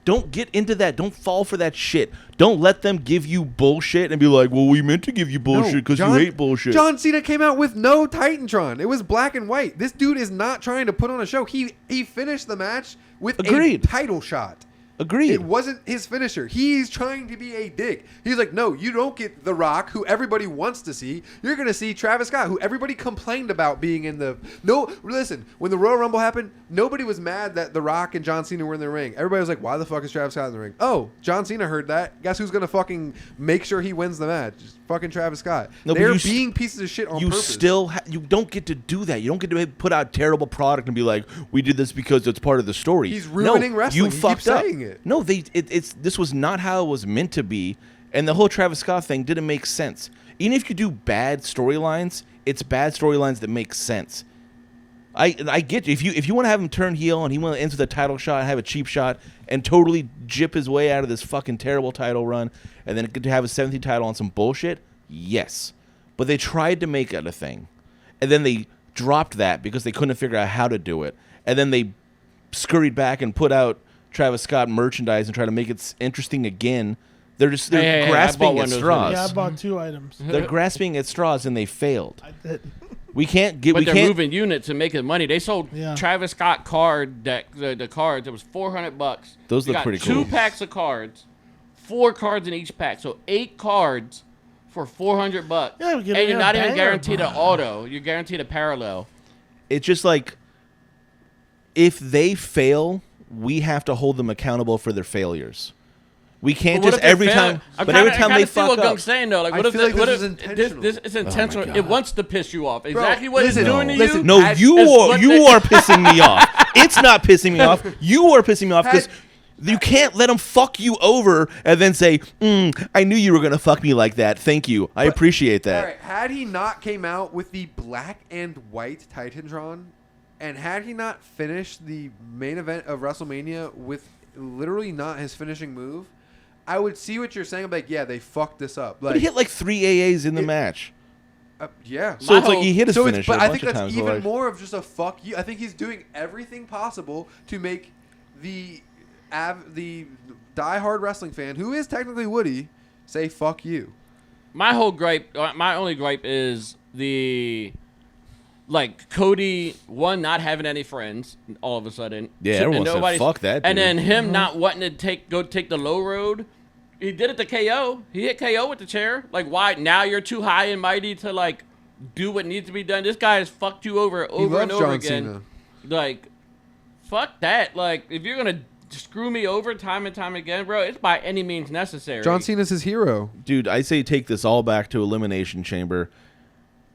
Speaker 2: don't get into that. Don't fall for that shit. Don't let them give you bullshit and be like, "Well, we meant to give you bullshit because you
Speaker 4: John-
Speaker 2: hate bullshit."
Speaker 4: John Cena came out with no Titantron. It was black and white. This dude is not trying to put on a show. He finished the match with
Speaker 2: Agreed.
Speaker 4: a title shot.
Speaker 2: Agreed.
Speaker 4: It wasn't his finisher. He's trying to be a dick. He's like, no, you don't get The Rock, who everybody wants to see. You're going to see Travis Scott, who everybody complained about being in the... No, listen, when the Royal Rumble happened, nobody was mad that The Rock and John Cena were in the ring. Everybody was like, why the fuck is Travis Scott in the ring? Oh, John Cena heard that. Guess who's going to fucking make sure he wins the match? Just fucking Travis Scott.
Speaker 2: No,
Speaker 4: They're being pieces of shit on
Speaker 2: you
Speaker 4: purpose.
Speaker 2: Still you don't get to do that. You don't get to put out terrible product and be like, we did this because it's part of the story.
Speaker 4: He's ruining wrestling.
Speaker 2: You
Speaker 4: he
Speaker 2: fucked
Speaker 4: keeps
Speaker 2: up.
Speaker 4: saying it.
Speaker 2: No, this was not how it was meant to be, and the whole Travis Scott thing didn't make sense. Even if you do bad storylines, it's bad storylines that make sense. I get you. If you want to have him turn heel and he want to enter the title shot, have a cheap shot, and totally jip his way out of this fucking terrible title run, and then get to have a 17th title on some bullshit, yes. But they tried to make it a thing, and then they dropped that because they couldn't figure out how to do it, and then they scurried back and put out Travis Scott merchandise and try to make it interesting again. They're grasping at straws.
Speaker 1: Yeah, I bought 2 items.
Speaker 2: They're grasping at straws and they failed.
Speaker 1: I did.
Speaker 2: We can't get.
Speaker 3: But
Speaker 2: we
Speaker 3: they're
Speaker 2: can't.
Speaker 3: moving units and making money. They sold Travis Scott card deck, the cards. It was $400.
Speaker 2: Those look pretty cool.
Speaker 3: 2 packs of cards, 4 cards in each pack, so 8 cards for $400.
Speaker 1: Yeah,
Speaker 3: and you're not even guaranteed an auto. You're guaranteed a parallel.
Speaker 2: It's just like if they fail, we have to hold them accountable for their failures. We can't just every time. But every time they fuck
Speaker 3: what
Speaker 2: up.
Speaker 3: Gung's saying though, like what if
Speaker 4: feel like
Speaker 3: what
Speaker 4: this
Speaker 3: if
Speaker 4: is intentional.
Speaker 3: this is intentional?
Speaker 2: my
Speaker 3: It
Speaker 2: God.
Speaker 3: wants to piss you off. Exactly what
Speaker 4: listen,
Speaker 3: it's doing to
Speaker 4: listen,
Speaker 3: you.
Speaker 2: No, you are pissing me off. It's not pissing me off. You are pissing me off because you can't let them fuck you over and then say, I knew you were going to fuck me like that. Thank you. I appreciate that.
Speaker 4: All right, had he not came out with the black and white Titantron, and had he not finished the main event of WrestleMania with literally not his finishing move, I would see what you're saying. I'm like, yeah, they fucked this up. Like,
Speaker 2: But he hit like 3 AAs in the match.
Speaker 4: Yeah.
Speaker 2: So it's like he hit his
Speaker 4: So
Speaker 2: finisher
Speaker 4: but
Speaker 2: a
Speaker 4: I
Speaker 2: bunch
Speaker 4: think
Speaker 2: of
Speaker 4: that's
Speaker 2: times.
Speaker 4: even
Speaker 2: like,
Speaker 4: more of just a fuck you. I think he's doing everything possible to make the diehard wrestling fan, who is technically Woody, say fuck you.
Speaker 3: My only gripe is the Cody not having any friends all of a sudden.
Speaker 2: Yeah, everyone said fuck that.
Speaker 3: And
Speaker 2: dude.
Speaker 3: then him not wanting to go take the low road. He did it to KO. He hit KO with the chair. Like, why? Now you're too high and mighty to do what needs to be done. This guy has fucked you over and over
Speaker 4: John
Speaker 3: again.
Speaker 4: Cena.
Speaker 3: Like, fuck that. Like, if you're gonna screw me over time and time again, bro, it's by any means necessary.
Speaker 4: John Cena's his hero.
Speaker 2: Dude, I say take this all back to Elimination Chamber.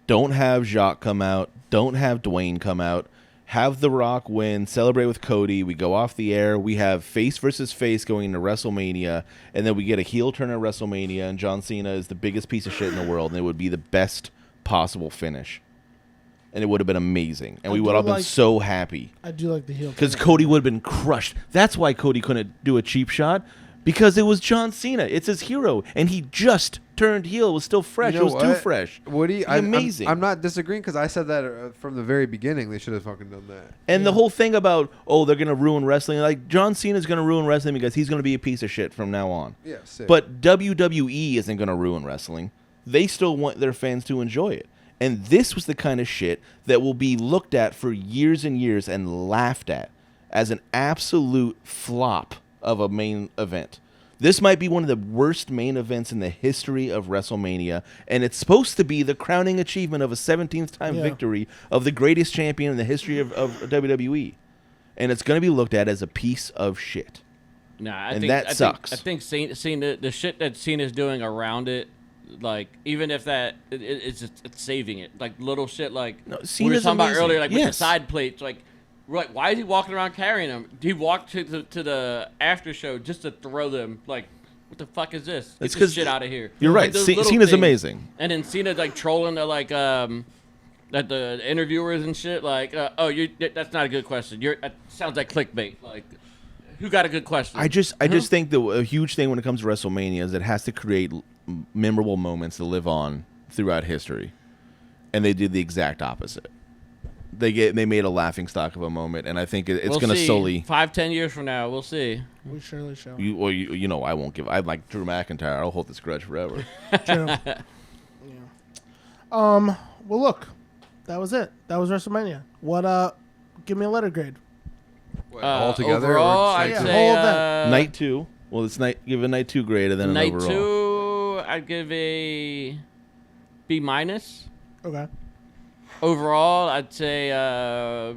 Speaker 2: Don't have Jacques come out. Don't have Dwayne come out. Have The Rock win. Celebrate with Cody. We go off the air. We have face versus face going into WrestleMania. And then we get a heel turn at WrestleMania. And John Cena is the biggest piece of shit in the world. And it would be the best possible finish. And it would have been amazing. And we would have been so happy.
Speaker 1: I do like the heel.
Speaker 2: Because Cody would have been crushed. That's why Cody couldn't do a cheap shot. Because it was John Cena. It's his hero. And he just turned heel. It was still fresh.
Speaker 4: You know
Speaker 2: it was too
Speaker 4: what?
Speaker 2: Woody,
Speaker 4: Woody,
Speaker 2: amazing.
Speaker 4: I'm not disagreeing because I said that from the very beginning. They should have fucking done that.
Speaker 2: And the whole thing about, they're going to ruin wrestling. Like, John Cena's going to ruin wrestling because he's going to be a piece of shit from now on.
Speaker 4: Yeah, sick.
Speaker 2: But WWE isn't going to ruin wrestling. They still want their fans to enjoy it. And this was the kind of shit that will be looked at for years and years and laughed at as an absolute flop of a main event. This might be one of the worst main events in the history of WrestleMania, and it's supposed to be the crowning achievement of a 17th time victory of the greatest champion in the history of WWE. And it's going to be looked at as a piece of shit.
Speaker 3: Nah,
Speaker 2: that sucks.
Speaker 3: I think Cena, the shit that Cena's doing around it, like, even if that, it's saving it. Like, little shit like
Speaker 2: No,
Speaker 3: we were talking about
Speaker 2: amazing.
Speaker 3: earlier, like with the
Speaker 2: Yes.
Speaker 3: side plates, like, why is he walking around carrying them? He walked to the after show just to throw them. Like, what the fuck is this? Get
Speaker 2: It's
Speaker 3: this
Speaker 2: 'cause
Speaker 3: shit out of here.
Speaker 2: You're right.
Speaker 3: Those little
Speaker 2: Cena's
Speaker 3: things.
Speaker 2: amazing.
Speaker 3: And then Cena's like trolling the at the interviewers and shit. Like, that's not a good question. Sounds like clickbait. Like, who got a good question?
Speaker 2: I just think a huge thing when it comes to WrestleMania is it has to create memorable moments to live on throughout history. And they did the exact opposite. They made a laughing stock of a moment, and I think it's
Speaker 3: We'll
Speaker 2: going to
Speaker 3: see.
Speaker 2: solely
Speaker 3: 5-10 years from now, we'll see.
Speaker 1: We surely shall.
Speaker 2: you know I won't give. I'm like Drew McIntyre. I'll hold this grudge forever.
Speaker 1: True. Well, look, that was it. That was WrestleMania. What? Give me a letter grade.
Speaker 4: Altogether,
Speaker 3: overall,
Speaker 4: or
Speaker 3: I'd
Speaker 4: night two?
Speaker 3: say
Speaker 1: Hold that.
Speaker 2: Night 2. Well, it's give a night 2 grade and then an
Speaker 3: night
Speaker 2: overall.
Speaker 3: 2. I'd give a B minus.
Speaker 1: Okay.
Speaker 3: Overall, I'd say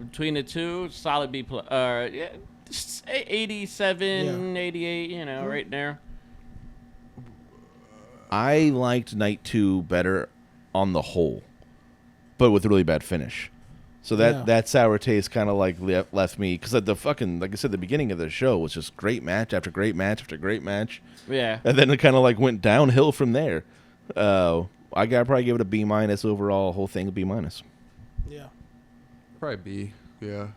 Speaker 3: between the two, solid B plus. Yeah, 87, 88. You know, right there.
Speaker 2: I liked night 2 better on the whole, but with a really bad finish. So that sour taste kind of like left me, because the fucking, like I said, the beginning of the show was just great match after great match after great match.
Speaker 3: Yeah.
Speaker 2: And then it kind of like went downhill from there. I gotta probably give it a B minus overall. Whole thing a B minus.
Speaker 1: Yeah.
Speaker 4: Probably B. Yeah.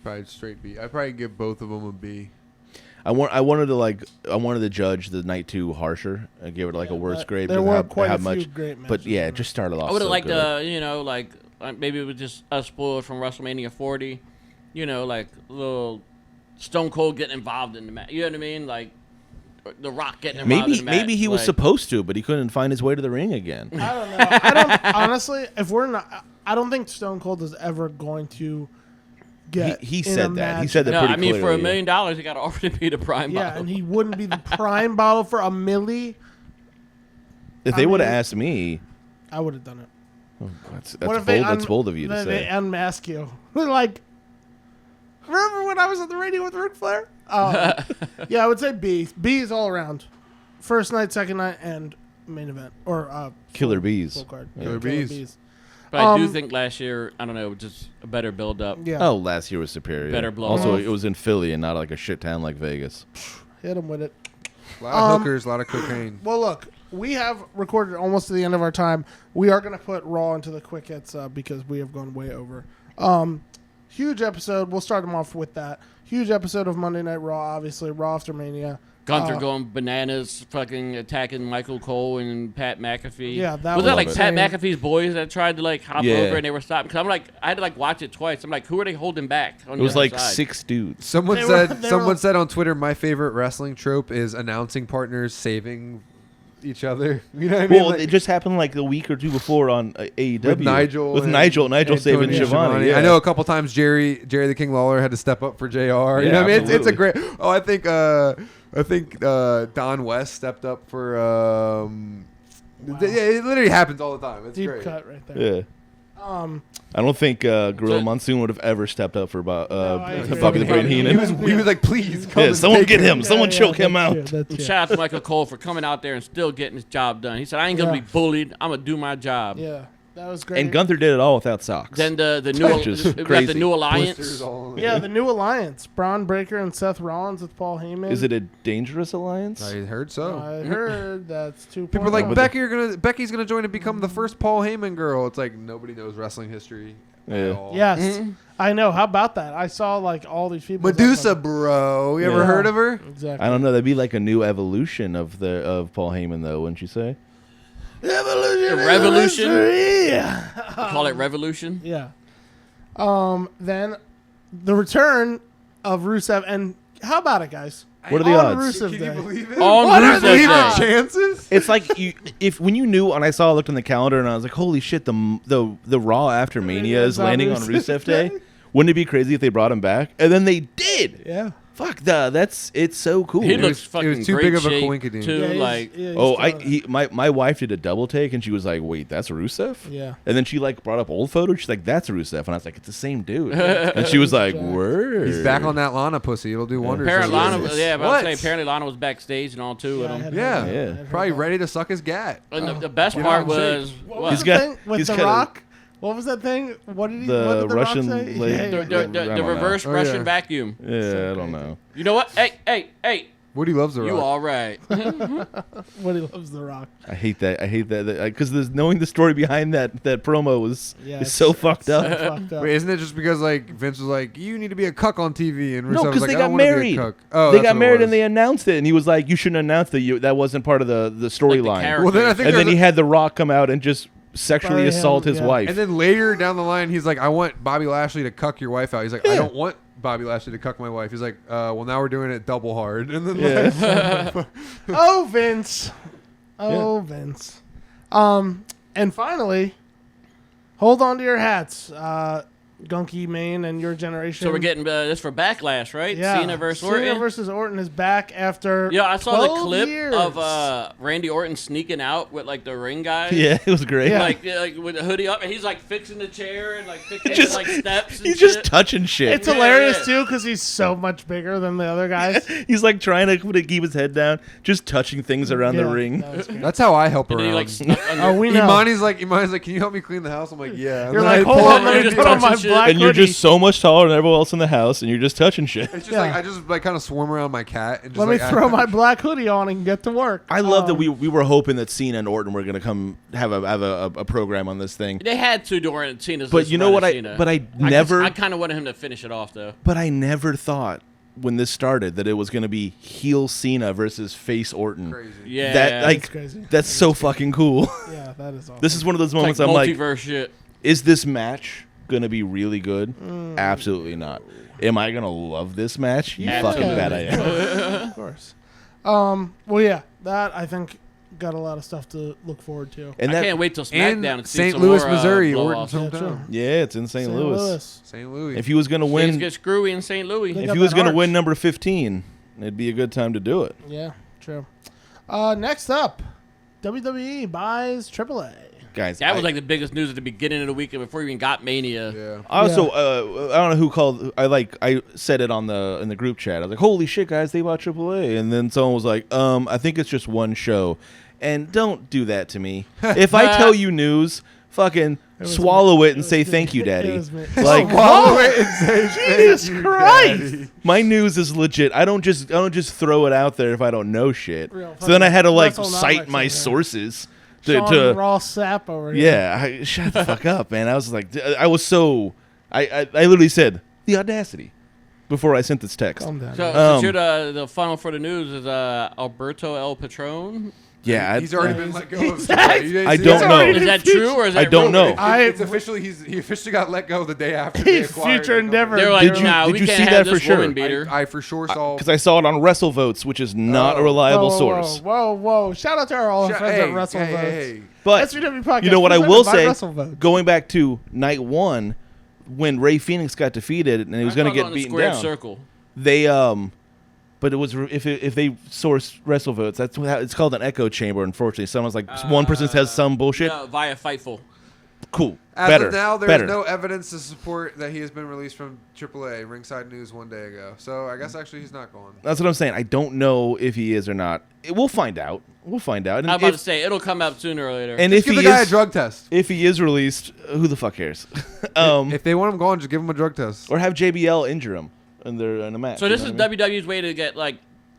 Speaker 4: Probably straight B. I'd probably give both of them a B.
Speaker 2: I wanted to judge the night 2 harsher. I gave it like a worse grade.
Speaker 1: There
Speaker 2: because
Speaker 1: were
Speaker 2: how
Speaker 1: quite a
Speaker 2: much,
Speaker 1: few great matches.
Speaker 2: but yeah, it just started off.
Speaker 3: I would have
Speaker 2: so
Speaker 3: liked
Speaker 2: good.
Speaker 3: you know, like maybe it was just us spoiled from WrestleMania 40. You know, like little Stone Cold getting involved in the match. You know what I mean? Like The Rock getting involved in the match.
Speaker 2: Maybe he was
Speaker 3: like,
Speaker 2: supposed to, but he couldn't find his way to the ring again.
Speaker 1: I don't know. I don't honestly. If we're not, I don't think Stone Cold is ever going to get.
Speaker 2: He
Speaker 1: in a
Speaker 2: said that. He
Speaker 1: match.
Speaker 2: said that
Speaker 3: No,
Speaker 2: pretty
Speaker 3: I mean
Speaker 2: clearly.
Speaker 3: for $1 million, he got offered to be the prime
Speaker 1: Yeah,
Speaker 3: bottle.
Speaker 1: and he wouldn't be the prime bottle for $1 million.
Speaker 2: If they
Speaker 1: I
Speaker 2: would have
Speaker 1: mean-
Speaker 2: asked me,
Speaker 1: I would have done it.
Speaker 2: that's
Speaker 1: What if
Speaker 2: bold.
Speaker 1: they
Speaker 2: That's bold of you to
Speaker 1: they
Speaker 2: say.
Speaker 1: unmask you? Like, remember when I was on the radio with Ric Flair? Yeah, I would say B. B is all around. First night, second night, and main event or
Speaker 2: Killer bees.
Speaker 1: full card.
Speaker 2: Yeah.
Speaker 4: Killer bees.
Speaker 3: But I do
Speaker 1: Um,
Speaker 3: think last year, I don't know, just a better build up.
Speaker 1: Yeah.
Speaker 2: Oh, last year was superior.
Speaker 3: Better blow
Speaker 2: Also,
Speaker 1: off.
Speaker 2: it was in Philly and not like a shit town like Vegas.
Speaker 1: Hit him with it.
Speaker 4: A lot of hookers, a lot of cocaine.
Speaker 1: Well, look, we have recorded almost to the end of our time. We are going to put Raw into the quick hits because we have gone way over. Huge episode. We'll start them off with that. Huge episode of Monday Night Raw, obviously. Raw after Mania.
Speaker 3: Gunther going bananas, fucking attacking Michael Cole and Pat McAfee.
Speaker 1: Yeah, that
Speaker 3: was
Speaker 1: was
Speaker 3: that like
Speaker 1: insane.
Speaker 3: Pat McAfee's boys that tried to like hop
Speaker 2: Yeah.
Speaker 3: over and they were stopping? Because I'm like, I had to like watch it twice. I'm like, who are they holding back? On
Speaker 2: It
Speaker 3: the
Speaker 2: was
Speaker 3: other
Speaker 2: like
Speaker 3: side?
Speaker 2: 6 dudes.
Speaker 4: Someone
Speaker 1: They
Speaker 4: said
Speaker 1: were-
Speaker 4: someone said on Twitter, my favorite wrestling trope is announcing partners saving each other. You know what I mean?
Speaker 2: Well,
Speaker 4: Like,
Speaker 2: it just happened like a week or two before on AEW
Speaker 4: with Nigel.
Speaker 2: With
Speaker 4: and
Speaker 2: Nigel saving
Speaker 4: Tony
Speaker 2: Schiavone. Yeah.
Speaker 4: I know a couple times Jerry the King Lawler had to step up for JR. You know
Speaker 2: Yeah,
Speaker 4: what I mean? It's a
Speaker 2: absolutely.
Speaker 4: great. Oh, I think Don West stepped up for. Yeah, it literally happens all the time. It's
Speaker 1: Deep
Speaker 4: great.
Speaker 1: cut right there.
Speaker 2: Yeah. I don't think Gorilla
Speaker 3: So-
Speaker 2: Monsoon would have ever stepped up for
Speaker 1: I agree.
Speaker 2: Bobby the Brain
Speaker 4: He
Speaker 2: Heenan.
Speaker 4: was like, please come.
Speaker 2: Yeah,
Speaker 4: and
Speaker 2: someone
Speaker 4: take
Speaker 2: get him. Someone choke him
Speaker 1: that's
Speaker 2: out.
Speaker 1: it, that's
Speaker 3: And
Speaker 1: it.
Speaker 3: shout out to Michael Cole for coming out there and still getting his job done. He said, I ain't going to
Speaker 1: Yeah.
Speaker 3: be bullied. I'm going to do my job.
Speaker 1: Yeah, that was great.
Speaker 2: And Gunther did it all without socks.
Speaker 3: Then the new
Speaker 2: Which is
Speaker 3: we got
Speaker 2: crazy.
Speaker 3: the new alliance.
Speaker 4: Blisters all over.
Speaker 1: Yeah, the new alliance: Braun Breaker and Seth Rollins with Paul Heyman.
Speaker 2: Is it a dangerous alliance?
Speaker 4: I heard so.
Speaker 1: I heard that's 2.0.
Speaker 4: People are like,
Speaker 2: But
Speaker 4: Becky's gonna join and become the first Paul Heyman girl. It's like nobody knows wrestling history at
Speaker 2: Yeah.
Speaker 4: all.
Speaker 1: Yes, I know. How about that? I saw like all these people.
Speaker 4: Medusa, bro. You ever
Speaker 2: Yeah.
Speaker 4: heard of her?
Speaker 1: Exactly.
Speaker 2: I don't know. That'd be like a new evolution of Paul Heyman, though, wouldn't you say?
Speaker 1: Evolution.
Speaker 3: Revolution?
Speaker 1: Yeah.
Speaker 3: Call it Revolution.
Speaker 1: Yeah. Then the return of Rusev, and how about it, guys?
Speaker 2: What are the
Speaker 1: On
Speaker 2: odds?
Speaker 1: Rusev
Speaker 4: Can
Speaker 1: Day.
Speaker 4: you believe it?
Speaker 3: On
Speaker 1: What are
Speaker 3: Rusev
Speaker 1: the
Speaker 3: Day.
Speaker 1: odds?
Speaker 4: chances?
Speaker 2: It's like when you knew, and I looked on the calendar, and I was like, "Holy shit!" The Raw after Mania is
Speaker 1: on
Speaker 2: landing on
Speaker 1: Rusev
Speaker 2: Rusev Day. Wouldn't it be crazy if they brought him back? And then they did.
Speaker 1: Yeah.
Speaker 2: Fuck, it's so cool.
Speaker 3: He
Speaker 4: It
Speaker 3: looks
Speaker 4: was
Speaker 3: fucking
Speaker 4: too
Speaker 3: great
Speaker 4: big of a
Speaker 3: shape,
Speaker 4: coinkydink.
Speaker 3: too.
Speaker 1: Yeah, he's-
Speaker 3: Like,
Speaker 1: yeah, he's
Speaker 2: Oh,
Speaker 1: killing it.
Speaker 2: my wife did a double take, and she was like, "Wait, that's Rusev?"
Speaker 1: Yeah.
Speaker 2: And then she like brought up old photos. She's like, "That's Rusev," and I was like, "It's the same dude." And she was like,
Speaker 1: Jack.
Speaker 2: "Word."
Speaker 4: He's back on that Lana pussy. It'll do wonders.
Speaker 3: apparently
Speaker 4: for
Speaker 3: Lana,
Speaker 4: him.
Speaker 3: yeah, but I
Speaker 4: What?
Speaker 3: was saying apparently Lana was backstage and all too with
Speaker 1: I
Speaker 3: him.
Speaker 1: had
Speaker 4: Yeah.
Speaker 1: heard that.
Speaker 2: Yeah.
Speaker 1: I had heard
Speaker 4: Probably
Speaker 1: that.
Speaker 4: ready to suck his gat.
Speaker 3: And the best
Speaker 4: Get
Speaker 3: part
Speaker 4: out and
Speaker 3: was
Speaker 4: shake.
Speaker 1: What
Speaker 3: what?
Speaker 1: was
Speaker 2: He's
Speaker 1: the
Speaker 2: got-
Speaker 1: thing with
Speaker 2: he's
Speaker 1: The
Speaker 2: got a-
Speaker 1: Rock? What was that thing? What did he?
Speaker 2: The
Speaker 1: what did the
Speaker 2: Russian
Speaker 1: Rock say?
Speaker 2: lady-
Speaker 1: Yeah,
Speaker 3: the,
Speaker 1: yeah,
Speaker 3: the,
Speaker 2: I
Speaker 3: the,
Speaker 2: don't
Speaker 3: the
Speaker 2: know.
Speaker 3: reverse
Speaker 4: Oh,
Speaker 3: Russian
Speaker 4: yeah.
Speaker 3: vacuum.
Speaker 2: Yeah, I don't know.
Speaker 3: You know what? Hey!
Speaker 4: Woody loves the Rock.
Speaker 3: You all right?
Speaker 1: What he loves The Rock.
Speaker 2: I hate that because knowing the story behind that promo was
Speaker 1: Yeah,
Speaker 2: is so fucked
Speaker 1: so
Speaker 2: up.
Speaker 1: fucked up.
Speaker 4: Wait, isn't it just because like Vince was like, you need to be a cuck on TV, and Rusev
Speaker 2: No,
Speaker 4: was
Speaker 2: because
Speaker 4: like,
Speaker 2: they
Speaker 4: I
Speaker 2: got
Speaker 4: don't wanna be a
Speaker 2: married.
Speaker 4: cuck. Oh,
Speaker 2: They
Speaker 4: that's
Speaker 2: got
Speaker 4: what it
Speaker 2: married
Speaker 4: was.
Speaker 2: and they announced it, and he was like, "You shouldn't announce that. That wasn't part of the storyline."
Speaker 3: character.
Speaker 4: Well, then I think
Speaker 2: And then
Speaker 4: there's
Speaker 2: he
Speaker 4: a-
Speaker 2: had The Rock come out and just sexually
Speaker 1: Bury
Speaker 2: assault
Speaker 1: him,
Speaker 2: his
Speaker 1: yeah.
Speaker 2: wife.
Speaker 4: And then later down the line, he's like, I want Bobby Lashley to cuck your wife out. He's like, I don't want Bobby Lashley to cuck my wife. He's like, well, now we're doing it double hard. And then like,
Speaker 1: Oh, Vince. Oh, Vince. And finally, hold on to your hats. Gunky Main and Your Generation.
Speaker 3: So we're getting this for Backlash, right?
Speaker 1: yeah.
Speaker 3: Cena versus Orton.
Speaker 1: Cena versus Orton is back after
Speaker 3: Yeah, I saw the
Speaker 1: 12
Speaker 3: clip
Speaker 1: years.
Speaker 3: of Randy Orton sneaking out with like the ring guy.
Speaker 2: Yeah, it was great.
Speaker 1: Yeah.
Speaker 3: Like with the hoodie up, and he's like fixing the chair and like fixing like steps. And
Speaker 2: He's just
Speaker 3: shit.
Speaker 2: touching shit.
Speaker 1: It's
Speaker 3: Yeah,
Speaker 1: hilarious
Speaker 3: yeah.
Speaker 1: too because he's so much bigger than the other guys.
Speaker 2: He's like trying to keep his head down, just touching things around the
Speaker 1: Yeah,
Speaker 2: ring.
Speaker 1: that was great.
Speaker 4: That's how I help
Speaker 3: And then he
Speaker 4: around.
Speaker 3: like snuck under.
Speaker 1: Oh, we know.
Speaker 4: Imani's like, can you help me clean the house? I'm like, yeah.
Speaker 1: You're
Speaker 4: And then
Speaker 1: like,
Speaker 4: I
Speaker 1: hold
Speaker 4: pull
Speaker 1: on,
Speaker 4: up
Speaker 1: let
Speaker 4: and
Speaker 1: me
Speaker 3: just
Speaker 1: put on my
Speaker 3: touching shit.
Speaker 1: black
Speaker 2: And you're
Speaker 1: hoodie.
Speaker 2: just so much taller than everyone else in the house, and you're just touching shit.
Speaker 4: It's just
Speaker 1: Yeah.
Speaker 4: like I just like kind of swarm around my cat and just
Speaker 1: Let me
Speaker 4: like,
Speaker 1: throw my black hoodie on and get to work.
Speaker 2: I love that we were hoping that Cena and Orton were gonna come have a program on this thing.
Speaker 3: They had to during Cena's.
Speaker 2: But you know what I
Speaker 3: I kind of wanted him to finish it off though.
Speaker 2: But I never thought when this started that it was gonna be heel Cena versus face Orton.
Speaker 4: crazy.
Speaker 3: Yeah,
Speaker 2: That like
Speaker 1: That's crazy.
Speaker 2: that's so fucking cool.
Speaker 1: Yeah, that is awesome.
Speaker 2: This is one of those
Speaker 3: it's
Speaker 2: moments
Speaker 3: like
Speaker 2: I'm like,
Speaker 3: multiverse shit.
Speaker 2: is this match gonna be really good? Absolutely not. Am I gonna love this match? You
Speaker 3: Absolutely.
Speaker 2: fucking bet I am.
Speaker 1: Of course. Well, yeah, that I think got a lot of stuff to look forward to.
Speaker 2: And
Speaker 3: I
Speaker 2: that,
Speaker 3: can't wait till
Speaker 4: And
Speaker 3: SmackDown and see
Speaker 4: St.
Speaker 3: some
Speaker 4: Louis,
Speaker 3: more,
Speaker 4: Missouri,
Speaker 3: blow-offs.
Speaker 4: Orton's
Speaker 1: Yeah,
Speaker 4: hometown.
Speaker 2: yeah, it's in St. Louis.
Speaker 4: St. Louis.
Speaker 2: If he was gonna
Speaker 3: Things
Speaker 2: win,
Speaker 3: get screwy in St. Louis.
Speaker 1: They
Speaker 2: if
Speaker 1: got
Speaker 2: he was
Speaker 1: that
Speaker 2: gonna
Speaker 1: arch.
Speaker 2: win number 15, it'd be a good time to do it.
Speaker 1: Yeah, true. Next up, WWE buys AAA.
Speaker 2: Guys,
Speaker 3: That was like the biggest news at the beginning of the weekend before we even got Mania.
Speaker 4: Yeah.
Speaker 2: I also I don't know who called. I said it in the group chat. I was like, "Holy shit, guys, they bought AAA!" And then someone was like, I think it's just one show." And don't do that to me. If I tell you news, fucking
Speaker 1: was
Speaker 2: swallow
Speaker 1: me.
Speaker 2: it and
Speaker 1: It
Speaker 2: say
Speaker 1: was
Speaker 2: thank
Speaker 1: me.
Speaker 2: you,
Speaker 1: It
Speaker 2: Daddy.
Speaker 1: was me.
Speaker 2: Like,
Speaker 4: Swallow it and say thank
Speaker 1: Jesus
Speaker 4: you,
Speaker 1: Christ.
Speaker 4: Daddy.
Speaker 2: my news is legit. I don't just throw it out there if I don't know shit.
Speaker 1: Real
Speaker 2: So then I had to like
Speaker 1: fucking
Speaker 2: cite my
Speaker 1: WrestleNomics over here.
Speaker 2: sources
Speaker 1: Sean
Speaker 2: to
Speaker 1: Ross Sapp over here.
Speaker 2: yeah. Shut the fuck up, man. I was like, I was so I literally said the audacity before I sent this text.
Speaker 1: Calm down.
Speaker 3: So,
Speaker 2: Um,
Speaker 3: since you're the funnel for the news is Alberto El Patron.
Speaker 2: Yeah,
Speaker 4: He's already been let go of
Speaker 1: He's
Speaker 4: AAA. You didn't
Speaker 2: I
Speaker 4: see
Speaker 2: don't
Speaker 4: that?
Speaker 2: know.
Speaker 3: Is that true or is that
Speaker 2: I don't
Speaker 3: rumor?
Speaker 2: know.
Speaker 4: It's officially he officially got let go the day after they acquired
Speaker 1: Future
Speaker 4: the
Speaker 1: endeavor.
Speaker 3: They're like,
Speaker 2: Did you-
Speaker 3: nah,
Speaker 2: did
Speaker 3: we
Speaker 2: you
Speaker 3: can't
Speaker 2: see
Speaker 3: have
Speaker 2: that for
Speaker 3: this
Speaker 2: sure?
Speaker 3: woman beater.
Speaker 4: company. I for sure saw.
Speaker 2: because I saw it on WrestleVotes, which is not a
Speaker 4: Oh.
Speaker 2: reliable
Speaker 1: whoa,
Speaker 2: source.
Speaker 1: Whoa. Shout out to our friends at WrestleVotes.
Speaker 4: Hey.
Speaker 2: But
Speaker 1: SVW podcast.
Speaker 2: you know what I
Speaker 1: presented
Speaker 2: will
Speaker 1: by
Speaker 2: say,
Speaker 1: WrestleVotes.
Speaker 2: going back to night one, when Ray Phoenix got defeated and he was going to get beaten
Speaker 3: square
Speaker 2: down,
Speaker 3: circle.
Speaker 2: they but it was if they source WrestleVotes, that's how it's called an echo chamber. Unfortunately, someone's like one person says some bullshit.
Speaker 3: No, via Fightful.
Speaker 2: Cool,
Speaker 4: As
Speaker 2: better.
Speaker 4: of now, there's
Speaker 2: better.
Speaker 4: no evidence to support that he has been released from AAA. Ringside News one day ago. So I guess actually he's not going.
Speaker 2: That's what I'm saying. I don't know if he is or not. We'll find out. We'll find out. And
Speaker 3: I'm about to
Speaker 2: if,
Speaker 3: say it'll come out sooner or later.
Speaker 2: and
Speaker 4: Just
Speaker 2: if
Speaker 4: give
Speaker 2: he
Speaker 4: the guy a
Speaker 2: is,
Speaker 4: drug test.
Speaker 2: if he is released, who the fuck cares?
Speaker 4: If they want him gone, just give him a drug test.
Speaker 2: Or have JBL injure him in a match.
Speaker 3: so
Speaker 2: you
Speaker 3: this
Speaker 2: know
Speaker 3: is
Speaker 2: what I mean?
Speaker 3: WWE's way to get like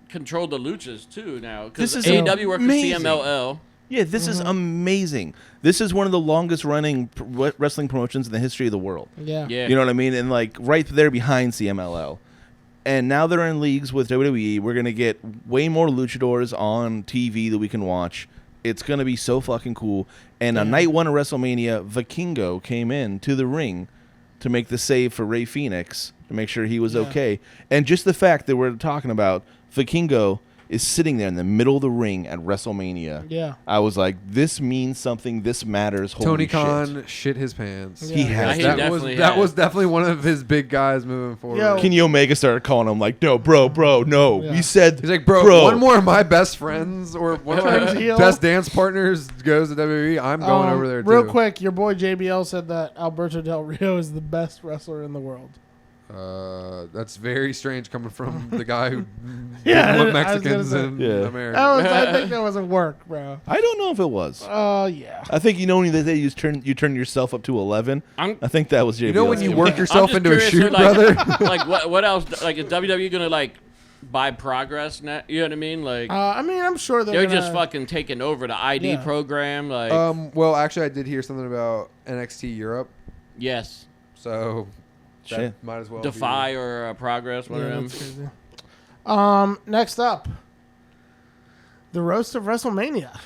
Speaker 3: control the luchas too now. Because
Speaker 2: This is
Speaker 3: AEW works with
Speaker 2: amazing.
Speaker 3: CMLL.
Speaker 2: Yeah, this is amazing. This is one of the longest running wrestling promotions in the history of the world.
Speaker 1: Yeah.
Speaker 3: Yeah.
Speaker 2: You know what I mean? And like right there behind CMLL. And now they're in leagues with WWE. We're going to get way more luchadors on TV that we can watch. It's going to be so fucking cool. And on night one of WrestleMania, Vikingo came in to the ring to make the save for Ray Phoenix to make sure he was okay. And just the fact that we're talking about Vikingo is sitting there in the middle of the ring at WrestleMania.
Speaker 1: Yeah.
Speaker 2: I was like, this means something. This matters. Holy
Speaker 4: Tony
Speaker 2: shit.
Speaker 4: Khan shit his pants.
Speaker 1: Yeah.
Speaker 2: He has.
Speaker 3: he
Speaker 2: that.
Speaker 3: definitely
Speaker 4: That
Speaker 3: has.
Speaker 4: was definitely one of his big guys moving forward.
Speaker 1: Yo.
Speaker 2: Kenny Omega started calling him like, no, bro, no.
Speaker 1: Yeah.
Speaker 2: We said,
Speaker 4: He's like, bro, one more of my best friends or one of
Speaker 1: Turns
Speaker 4: my
Speaker 1: heel.
Speaker 4: best dance partners goes to WWE. I'm going over there too.
Speaker 1: Real quick, your boy JBL said that Alberto Del Rio is the best wrestler in the world.
Speaker 4: That's very strange coming from the guy who
Speaker 1: Yeah,
Speaker 4: didn't want
Speaker 1: I was gonna
Speaker 4: Mexicans
Speaker 1: say.
Speaker 4: in
Speaker 2: Yeah.
Speaker 4: America.
Speaker 1: I think that was a work, bro.
Speaker 2: I don't know if it was.
Speaker 1: Yeah.
Speaker 2: I think when they say you turn yourself up to 11.
Speaker 3: I'm-
Speaker 2: I think that was JBL.
Speaker 4: You know when you work
Speaker 3: I'm
Speaker 4: yourself
Speaker 3: just
Speaker 4: into a
Speaker 3: curious,
Speaker 4: shoot,
Speaker 3: like,
Speaker 4: brother?
Speaker 3: like what else? Like is WWE gonna like buy Progress now? You know what I mean? Like
Speaker 1: I mean, I'm sure
Speaker 3: they're
Speaker 1: gonna,
Speaker 3: just fucking taking over the ID
Speaker 1: Yeah.
Speaker 3: program. Like
Speaker 4: Well, actually, I did hear something about NXT Europe,
Speaker 3: yes,
Speaker 4: so that
Speaker 2: Shit.
Speaker 4: might as well
Speaker 3: Defy or Progress, one
Speaker 1: Yeah,
Speaker 3: of them.
Speaker 1: that's crazy. Next up, the roast of WrestleMania.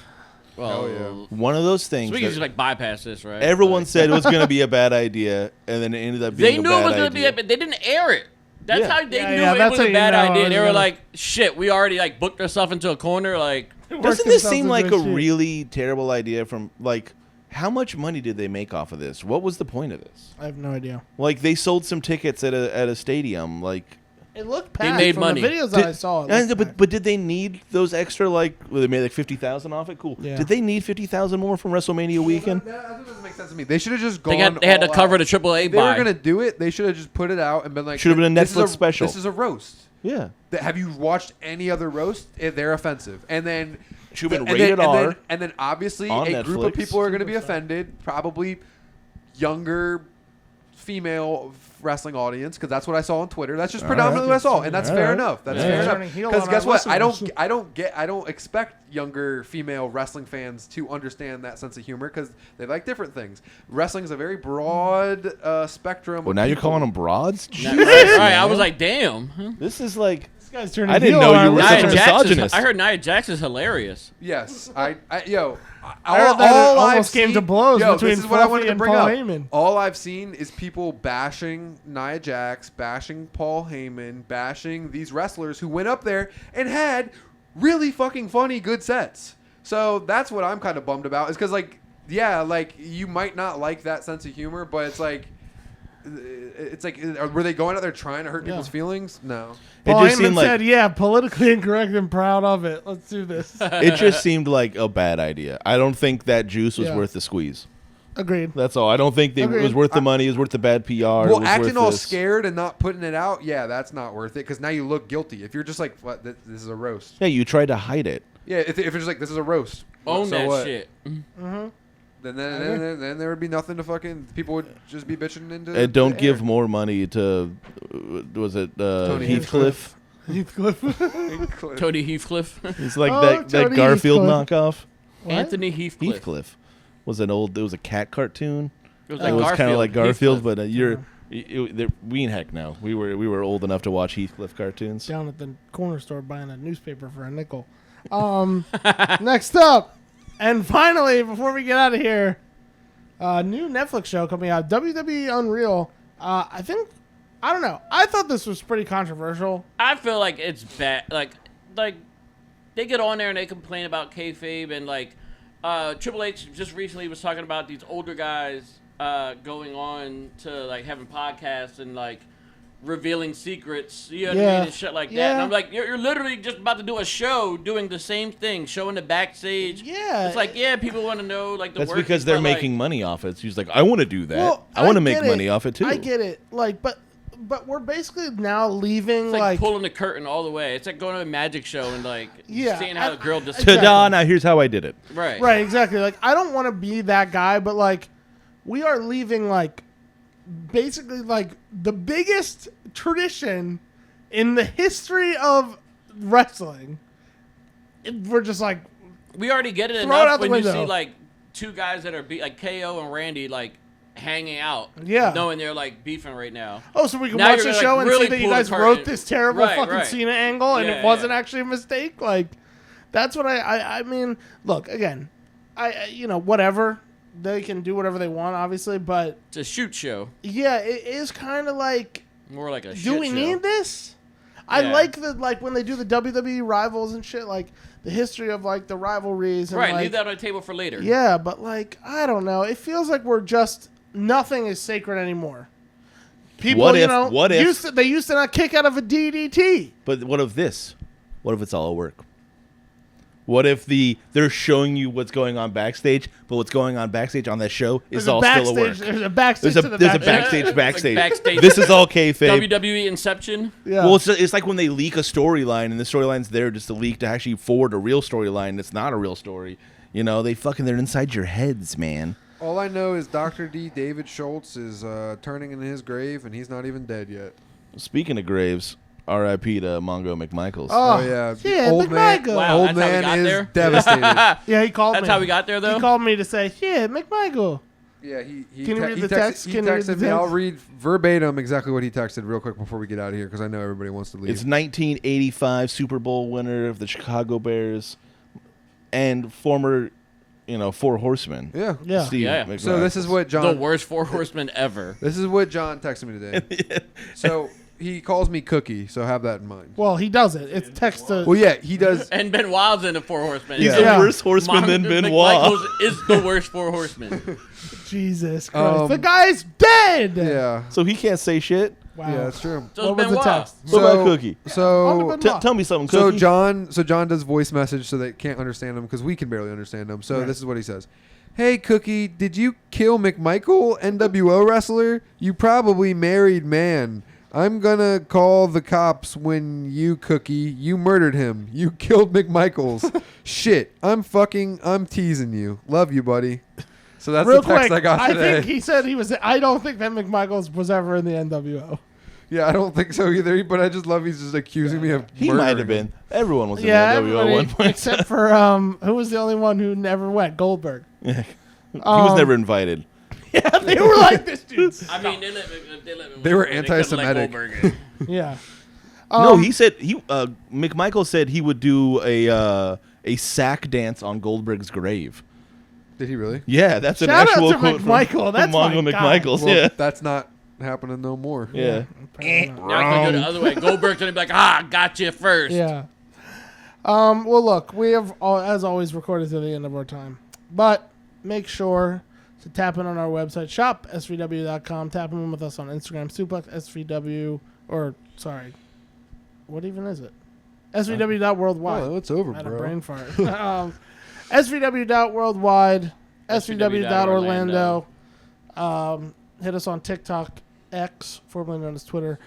Speaker 3: Well,
Speaker 4: Hell
Speaker 2: one of those things
Speaker 3: so we can
Speaker 2: that
Speaker 3: just like bypass this, right?
Speaker 2: everyone
Speaker 3: Like,
Speaker 2: said it was going to be a bad idea, and then it ended up being
Speaker 3: they
Speaker 2: a
Speaker 3: knew
Speaker 2: bad
Speaker 3: it was gonna be,
Speaker 2: idea.
Speaker 3: but they didn't air it. That's
Speaker 2: Yeah.
Speaker 3: how they
Speaker 1: Yeah,
Speaker 3: knew
Speaker 1: yeah,
Speaker 3: it
Speaker 1: that's
Speaker 3: was
Speaker 1: how
Speaker 3: a
Speaker 1: you
Speaker 3: bad
Speaker 1: know
Speaker 3: idea.
Speaker 1: it
Speaker 3: They
Speaker 1: was
Speaker 3: were
Speaker 1: gonna-
Speaker 3: like, "Shit, we already like booked ourselves into a corner." Like,
Speaker 2: Doesn't this seem like a really terrible idea from like How much money did they make off of this? What was the point of this?
Speaker 1: I have no idea.
Speaker 2: Like, they sold some tickets at a stadium. Like,
Speaker 1: It looked
Speaker 3: They
Speaker 1: packed
Speaker 3: made
Speaker 1: from
Speaker 3: money.
Speaker 1: the videos that I saw.
Speaker 2: but did they need those extra, like, well, they made like 50,000 off it? Cool.
Speaker 1: Yeah.
Speaker 2: Did they need 50,000 more from WrestleMania weekend?
Speaker 4: That doesn't make sense to me. They should have just gone.
Speaker 3: They had to
Speaker 4: all
Speaker 3: cover
Speaker 4: out.
Speaker 3: the AAA
Speaker 4: If they were
Speaker 3: buy.
Speaker 4: gonna do it, they should have just put it out and been like,
Speaker 2: Should have been a
Speaker 4: "This is
Speaker 2: Netflix special."
Speaker 4: This is a roast.
Speaker 2: Yeah.
Speaker 4: Have you watched any other roast? They're offensive. And then
Speaker 2: Should have been
Speaker 4: and
Speaker 2: rated
Speaker 4: then,
Speaker 2: R.
Speaker 4: And then obviously
Speaker 2: on
Speaker 4: a group of
Speaker 2: Netflix.
Speaker 4: people are going to be offended. Probably younger female wrestling audience, because that's what I saw on Twitter. That's just predominantly what I saw, and that's
Speaker 2: All
Speaker 4: fair
Speaker 2: right.
Speaker 4: enough. That's
Speaker 2: Yeah.
Speaker 4: fair
Speaker 1: Turning
Speaker 4: enough.
Speaker 1: heel
Speaker 4: Because
Speaker 1: on
Speaker 4: guess
Speaker 1: our
Speaker 4: what?
Speaker 1: listeners.
Speaker 4: I don't expect younger female wrestling fans to understand that sense of humor, because they like different things. Wrestling is a very broad spectrum.
Speaker 2: Well,
Speaker 4: of
Speaker 2: now you're
Speaker 4: people.
Speaker 2: calling them broads?
Speaker 3: Right,
Speaker 2: Jesus,
Speaker 3: right. I
Speaker 2: man.
Speaker 3: was like, damn. Huh?
Speaker 2: This is like...
Speaker 1: This guy's turning
Speaker 2: I didn't
Speaker 1: heel
Speaker 2: know
Speaker 1: on
Speaker 2: you
Speaker 1: our
Speaker 2: were such a
Speaker 1: listeners.
Speaker 2: misogynist.
Speaker 3: I heard Nia Jax is hilarious.
Speaker 4: Yes,
Speaker 1: I heard that it
Speaker 4: I've
Speaker 1: almost came to blows between
Speaker 4: this is what I wanted
Speaker 1: Fluffy
Speaker 4: to
Speaker 1: and
Speaker 4: bring
Speaker 1: Paul
Speaker 4: up.
Speaker 1: Heyman.
Speaker 4: All I've seen is people bashing Nia Jax, bashing Paul Heyman, bashing these wrestlers who went up there and had really fucking funny, good sets. So that's what I'm kind of bummed about. Is because, like, yeah, like, you might not like that sense of humor, but it's like, were they going out there trying to hurt people's feelings? No.
Speaker 2: It
Speaker 1: Paul
Speaker 2: just
Speaker 1: Heyman
Speaker 2: seemed like
Speaker 1: said, "Yeah, politically incorrect and proud of it. Let's do this."
Speaker 2: it just seemed like a bad idea. I don't think that juice was
Speaker 1: Yeah.
Speaker 2: worth the squeeze.
Speaker 1: Agreed.
Speaker 2: That's all. I don't think it
Speaker 1: Agreed.
Speaker 2: was worth the money. It was worth the bad PR. It
Speaker 4: Well,
Speaker 2: was
Speaker 4: acting
Speaker 2: worth
Speaker 4: all
Speaker 2: this.
Speaker 4: scared and not putting it out, yeah, that's not worth it, because now you look guilty. If you're just like, what, this is a roast.
Speaker 2: Yeah, you tried to hide it.
Speaker 4: Yeah, if it's just like, this is a roast.
Speaker 3: Own
Speaker 4: so
Speaker 3: that
Speaker 4: what?
Speaker 3: shit.
Speaker 4: Then there would be nothing to fucking. People would just be bitching into.
Speaker 2: And don't
Speaker 4: the
Speaker 2: give
Speaker 4: air.
Speaker 2: more money to, was it
Speaker 4: Tony
Speaker 2: Heathcliff?
Speaker 1: Heathcliff.
Speaker 3: Tony Heathcliff.
Speaker 2: It's like
Speaker 1: Oh,
Speaker 2: that
Speaker 1: Tony
Speaker 2: Garfield
Speaker 1: Heathcliff.
Speaker 2: knockoff.
Speaker 1: What?
Speaker 3: Anthony Heathcliff.
Speaker 2: Heathcliff was it was a cat cartoon.
Speaker 3: It was
Speaker 2: It was kind of like Garfield,
Speaker 3: Heathcliff.
Speaker 2: but we ain't heck no. We were old enough to watch Heathcliff cartoons.
Speaker 1: Down at the corner store buying a newspaper for a nickel. Next up, and finally, before we get out of here, new Netflix show coming out, WWE Unreal. I don't know. I thought this was pretty controversial.
Speaker 3: I feel like it's bad. Like they get on there and they complain about kayfabe, and like Triple H just recently was talking about these older guys going on to like having podcasts and like revealing secrets, you know what I
Speaker 1: Yeah.
Speaker 3: mean, and shit like that.
Speaker 1: Yeah.
Speaker 3: And I'm like, you're literally just about to do a show doing the same thing, showing the backstage.
Speaker 1: Yeah.
Speaker 3: It's like, yeah, people want to know like the
Speaker 2: That's
Speaker 3: workings,
Speaker 2: because they're
Speaker 3: but, like,
Speaker 2: making money off it. So he's like, I want to do that.
Speaker 1: Well,
Speaker 2: I want to make
Speaker 1: get
Speaker 2: money
Speaker 1: it.
Speaker 2: off it too.
Speaker 1: I get it. Like, but we're basically now leaving
Speaker 3: It's like,
Speaker 1: like
Speaker 3: pulling the curtain all the way. It's like going to a magic show and like
Speaker 1: Yeah,
Speaker 3: seeing how the girl just
Speaker 1: Exactly.
Speaker 2: Ta-da! Now here's how I did it.
Speaker 3: right.
Speaker 1: right, exactly. Like, I don't want to be that guy, but like, we are leaving like basically like the biggest tradition in the history of wrestling. We're just like,
Speaker 3: We already get it
Speaker 1: Throw it out
Speaker 3: enough
Speaker 1: the
Speaker 3: when you
Speaker 1: window.
Speaker 3: see like two guys that are like KO and Randy like hanging out,
Speaker 1: Yeah.
Speaker 3: knowing they're like beefing right now.
Speaker 1: oh, so we can
Speaker 3: Now
Speaker 1: watch
Speaker 3: you're
Speaker 1: the
Speaker 3: gonna,
Speaker 1: show
Speaker 3: like,
Speaker 1: and
Speaker 3: really
Speaker 1: see that you
Speaker 3: pull the
Speaker 1: guys
Speaker 3: curtain.
Speaker 1: wrote this terrible
Speaker 3: Right,
Speaker 1: fucking
Speaker 3: right.
Speaker 1: Cena angle and
Speaker 3: Yeah,
Speaker 1: it wasn't
Speaker 3: yeah.
Speaker 1: actually a mistake. Like, that's what I mean, look, again, I whatever. They can do whatever they want, obviously, but
Speaker 3: It's a shoot show,
Speaker 1: yeah, it is kind of like,
Speaker 3: more like a
Speaker 1: do
Speaker 3: shit
Speaker 1: we
Speaker 3: show.
Speaker 1: need this? I
Speaker 3: Yeah.
Speaker 1: like when they do the WWE rivals and shit, like the history of like the rivalries and
Speaker 3: Right,
Speaker 1: like,
Speaker 3: leave that on the table for later.
Speaker 1: yeah, but like I don't know, it feels like we're just nothing is sacred anymore. People,
Speaker 2: What
Speaker 1: you
Speaker 2: if-
Speaker 1: know,
Speaker 2: what if-
Speaker 1: they used to not kick out of a DDT.
Speaker 2: But what if this? What if it's all a work? What if they're showing you what's going on backstage, but what's going on backstage on that show is all still a work?
Speaker 1: There's a backstage
Speaker 2: There's
Speaker 1: to the
Speaker 2: a
Speaker 1: backstage.
Speaker 2: backstage.
Speaker 3: backstage.
Speaker 2: This is all kayfabe.
Speaker 3: WWE Inception.
Speaker 1: Yeah.
Speaker 2: Well, it's like when they leak a storyline, and the storyline's there just to leak to actually forward a real storyline. It's not a real story. You know, they're inside your heads, man.
Speaker 4: All I know is Dr. D. David Schultz is turning in his grave, and he's not even dead yet.
Speaker 2: Speaking of graves, R.I.P. to Mongo McMichaels.
Speaker 1: Oh,
Speaker 4: yeah,
Speaker 1: yeah,
Speaker 4: old man,
Speaker 1: McMichael.
Speaker 3: Wow,
Speaker 4: old
Speaker 3: that's how we
Speaker 4: man
Speaker 3: got
Speaker 4: is
Speaker 3: there?
Speaker 4: devastated.
Speaker 1: Yeah, he called me.
Speaker 3: That's how we got there, though.
Speaker 1: He called me to say, yeah, McMichael.
Speaker 4: Yeah, he
Speaker 1: Can you read
Speaker 4: he
Speaker 1: the text?
Speaker 4: He
Speaker 1: Can you read
Speaker 4: texted
Speaker 1: the
Speaker 4: me. I'll
Speaker 1: text?
Speaker 4: read verbatim exactly what he texted real quick before we get out of here, because I know everybody wants to leave.
Speaker 2: It's 1985 Super Bowl winner of the Chicago Bears and former, Four Horsemen.
Speaker 4: yeah.
Speaker 1: Yeah.
Speaker 2: Steve
Speaker 3: Yeah.
Speaker 4: So this is what
Speaker 3: The
Speaker 4: John.
Speaker 3: worst four horsemen ever.
Speaker 4: This is what John texted me today. So he calls me Cookie, so have that in mind.
Speaker 1: Well, he does it. It's text to.
Speaker 4: Well, yeah, he does.
Speaker 3: And Benoit's in the Four Horsemen.
Speaker 2: He's
Speaker 1: Yeah.
Speaker 2: the worst horseman than Benoit.
Speaker 3: Michaels is the worst Four Horsemen.
Speaker 1: Jesus Christ. The
Speaker 4: Um,
Speaker 1: guy's dead.
Speaker 4: Yeah,
Speaker 2: So he can't say shit.
Speaker 1: Wow.
Speaker 4: yeah, that's true.
Speaker 3: So
Speaker 1: What was the
Speaker 3: Benoit.
Speaker 1: text?
Speaker 2: What about Cookie?
Speaker 4: So
Speaker 2: Tell me something,
Speaker 4: So
Speaker 2: Cookie.
Speaker 4: John does voice message so they can't understand him because we can barely understand him. So
Speaker 1: Right.
Speaker 4: this is what he says. Hey, Cookie, did you kill McMichael, NWO wrestler? You probably married man. I'm gonna call the cops when you, Cookie, you murdered him. You killed McMichaels. Shit, I'm teasing you. Love you, buddy. So that's
Speaker 1: Real
Speaker 4: the text
Speaker 1: quick,
Speaker 4: I got today.
Speaker 1: think he said he was. I don't think that McMichaels was ever in the NWO.
Speaker 4: Yeah, I don't think so either, but I just love he's just accusing me of
Speaker 2: He
Speaker 4: murdering
Speaker 2: might have
Speaker 4: him.
Speaker 2: been. Everyone was in
Speaker 1: Yeah,
Speaker 2: the NWO at one
Speaker 1: everybody
Speaker 2: point.
Speaker 1: except for who was the only one who never went? Goldberg.
Speaker 2: He was never invited.
Speaker 1: Yeah, they were like this dude.
Speaker 3: I mean, they
Speaker 4: They were
Speaker 3: couldn't let
Speaker 4: anti-Semitic.
Speaker 3: Goldberg in.
Speaker 1: Yeah.
Speaker 2: No, he said McMichael said he would do a sack dance on Goldberg's grave.
Speaker 4: Did he really?
Speaker 2: Yeah, that's an
Speaker 1: Shout out
Speaker 2: actual
Speaker 1: to
Speaker 2: quote
Speaker 1: McMichael.
Speaker 2: from
Speaker 1: That's
Speaker 2: Mongo
Speaker 1: my guy.
Speaker 2: McMichaels.
Speaker 4: Well,
Speaker 2: Yeah,
Speaker 4: that's not happening no more.
Speaker 2: yeah.
Speaker 1: Apparently not.
Speaker 3: Now it's gonna go the other way. Goldberg's gonna be like, got you first.
Speaker 1: Yeah. Well, look, we have, as always, recorded to the end of our time. But make sure to tap in on our website, shop svw.com. Tap in with us on Instagram, suplex svw, or, sorry, what even is it? svw.worldwide.
Speaker 4: Oh, it's over,
Speaker 1: I had a
Speaker 4: bro.
Speaker 1: brain fart. svw.worldwide, svw.orlando. Hit us on TikTok, X, formerly known as Twitter.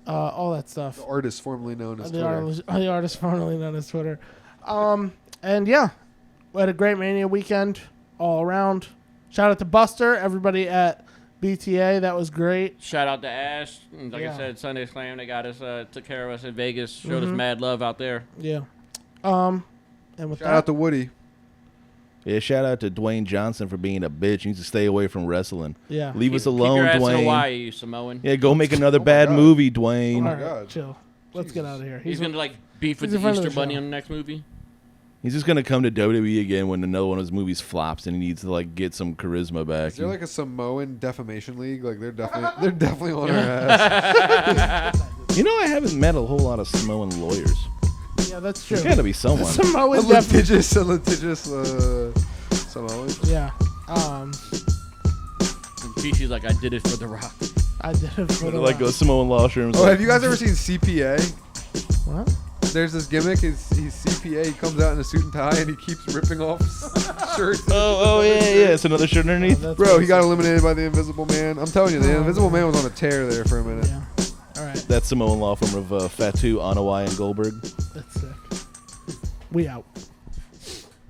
Speaker 1: All that stuff.
Speaker 4: The artist formerly known as
Speaker 1: The
Speaker 4: Twitter.
Speaker 1: artist formerly known as Twitter. And yeah, we had a great Mania weekend all around. Shout out to Buster, everybody at BTA. That was great.
Speaker 3: Shout out to Ash. Like
Speaker 1: Yeah.
Speaker 3: I said, Sunday Slam, they got us, took care of us in Vegas, showed us mad love out there.
Speaker 1: Yeah. And with
Speaker 4: Shout
Speaker 1: that,
Speaker 4: out to Woody.
Speaker 2: Yeah, shout out to Dwayne Johnson for being a bitch. You need to stay away from wrestling.
Speaker 1: yeah.
Speaker 2: Leave us
Speaker 3: Keep
Speaker 2: alone,
Speaker 3: your ass in
Speaker 2: Dwayne.
Speaker 3: Hawaii, you Samoan.
Speaker 2: Yeah, go make another
Speaker 4: my
Speaker 2: bad
Speaker 4: God.
Speaker 2: movie,
Speaker 1: All
Speaker 2: Dwayne.
Speaker 1: right,
Speaker 4: God.
Speaker 1: chill. Let's get out of here.
Speaker 3: He's gonna like beef with
Speaker 1: he's a
Speaker 3: the
Speaker 1: friend of
Speaker 3: Easter
Speaker 1: the
Speaker 3: Bunny
Speaker 1: show.
Speaker 3: in the next movie.
Speaker 2: He's just gonna come to WWE again when another one of his movies flops, and he needs to like get some charisma back.
Speaker 4: Is there like a Samoan defamation league? Like they're definitely on our ass.
Speaker 2: You know, I haven't met a whole lot of Samoan lawyers.
Speaker 1: Yeah, that's true.
Speaker 2: There's got to be someone.
Speaker 4: a
Speaker 1: Samoan definitely.
Speaker 4: litigious Samoan.
Speaker 1: Yeah.
Speaker 3: And Kishi's like, I did it for The Rock.
Speaker 1: I did it for the
Speaker 2: Like
Speaker 1: Rock.
Speaker 2: a Samoan law firm.
Speaker 4: Oh, have you guys ever seen CPA?
Speaker 1: What?
Speaker 4: There's this gimmick. He's CPA. He comes out in a suit and tie and he keeps ripping off shirts.
Speaker 2: Oh yeah. It's another shirt underneath.
Speaker 1: That's
Speaker 4: Bro, he
Speaker 1: awesome.
Speaker 4: got eliminated by the Invisible Man. I'm telling you, the Invisible Man was on a tear there for a minute.
Speaker 1: Yeah. All right.
Speaker 2: That's Samoan law firm of Fatu, Anawai, and Goldberg.
Speaker 1: That's sick. We out.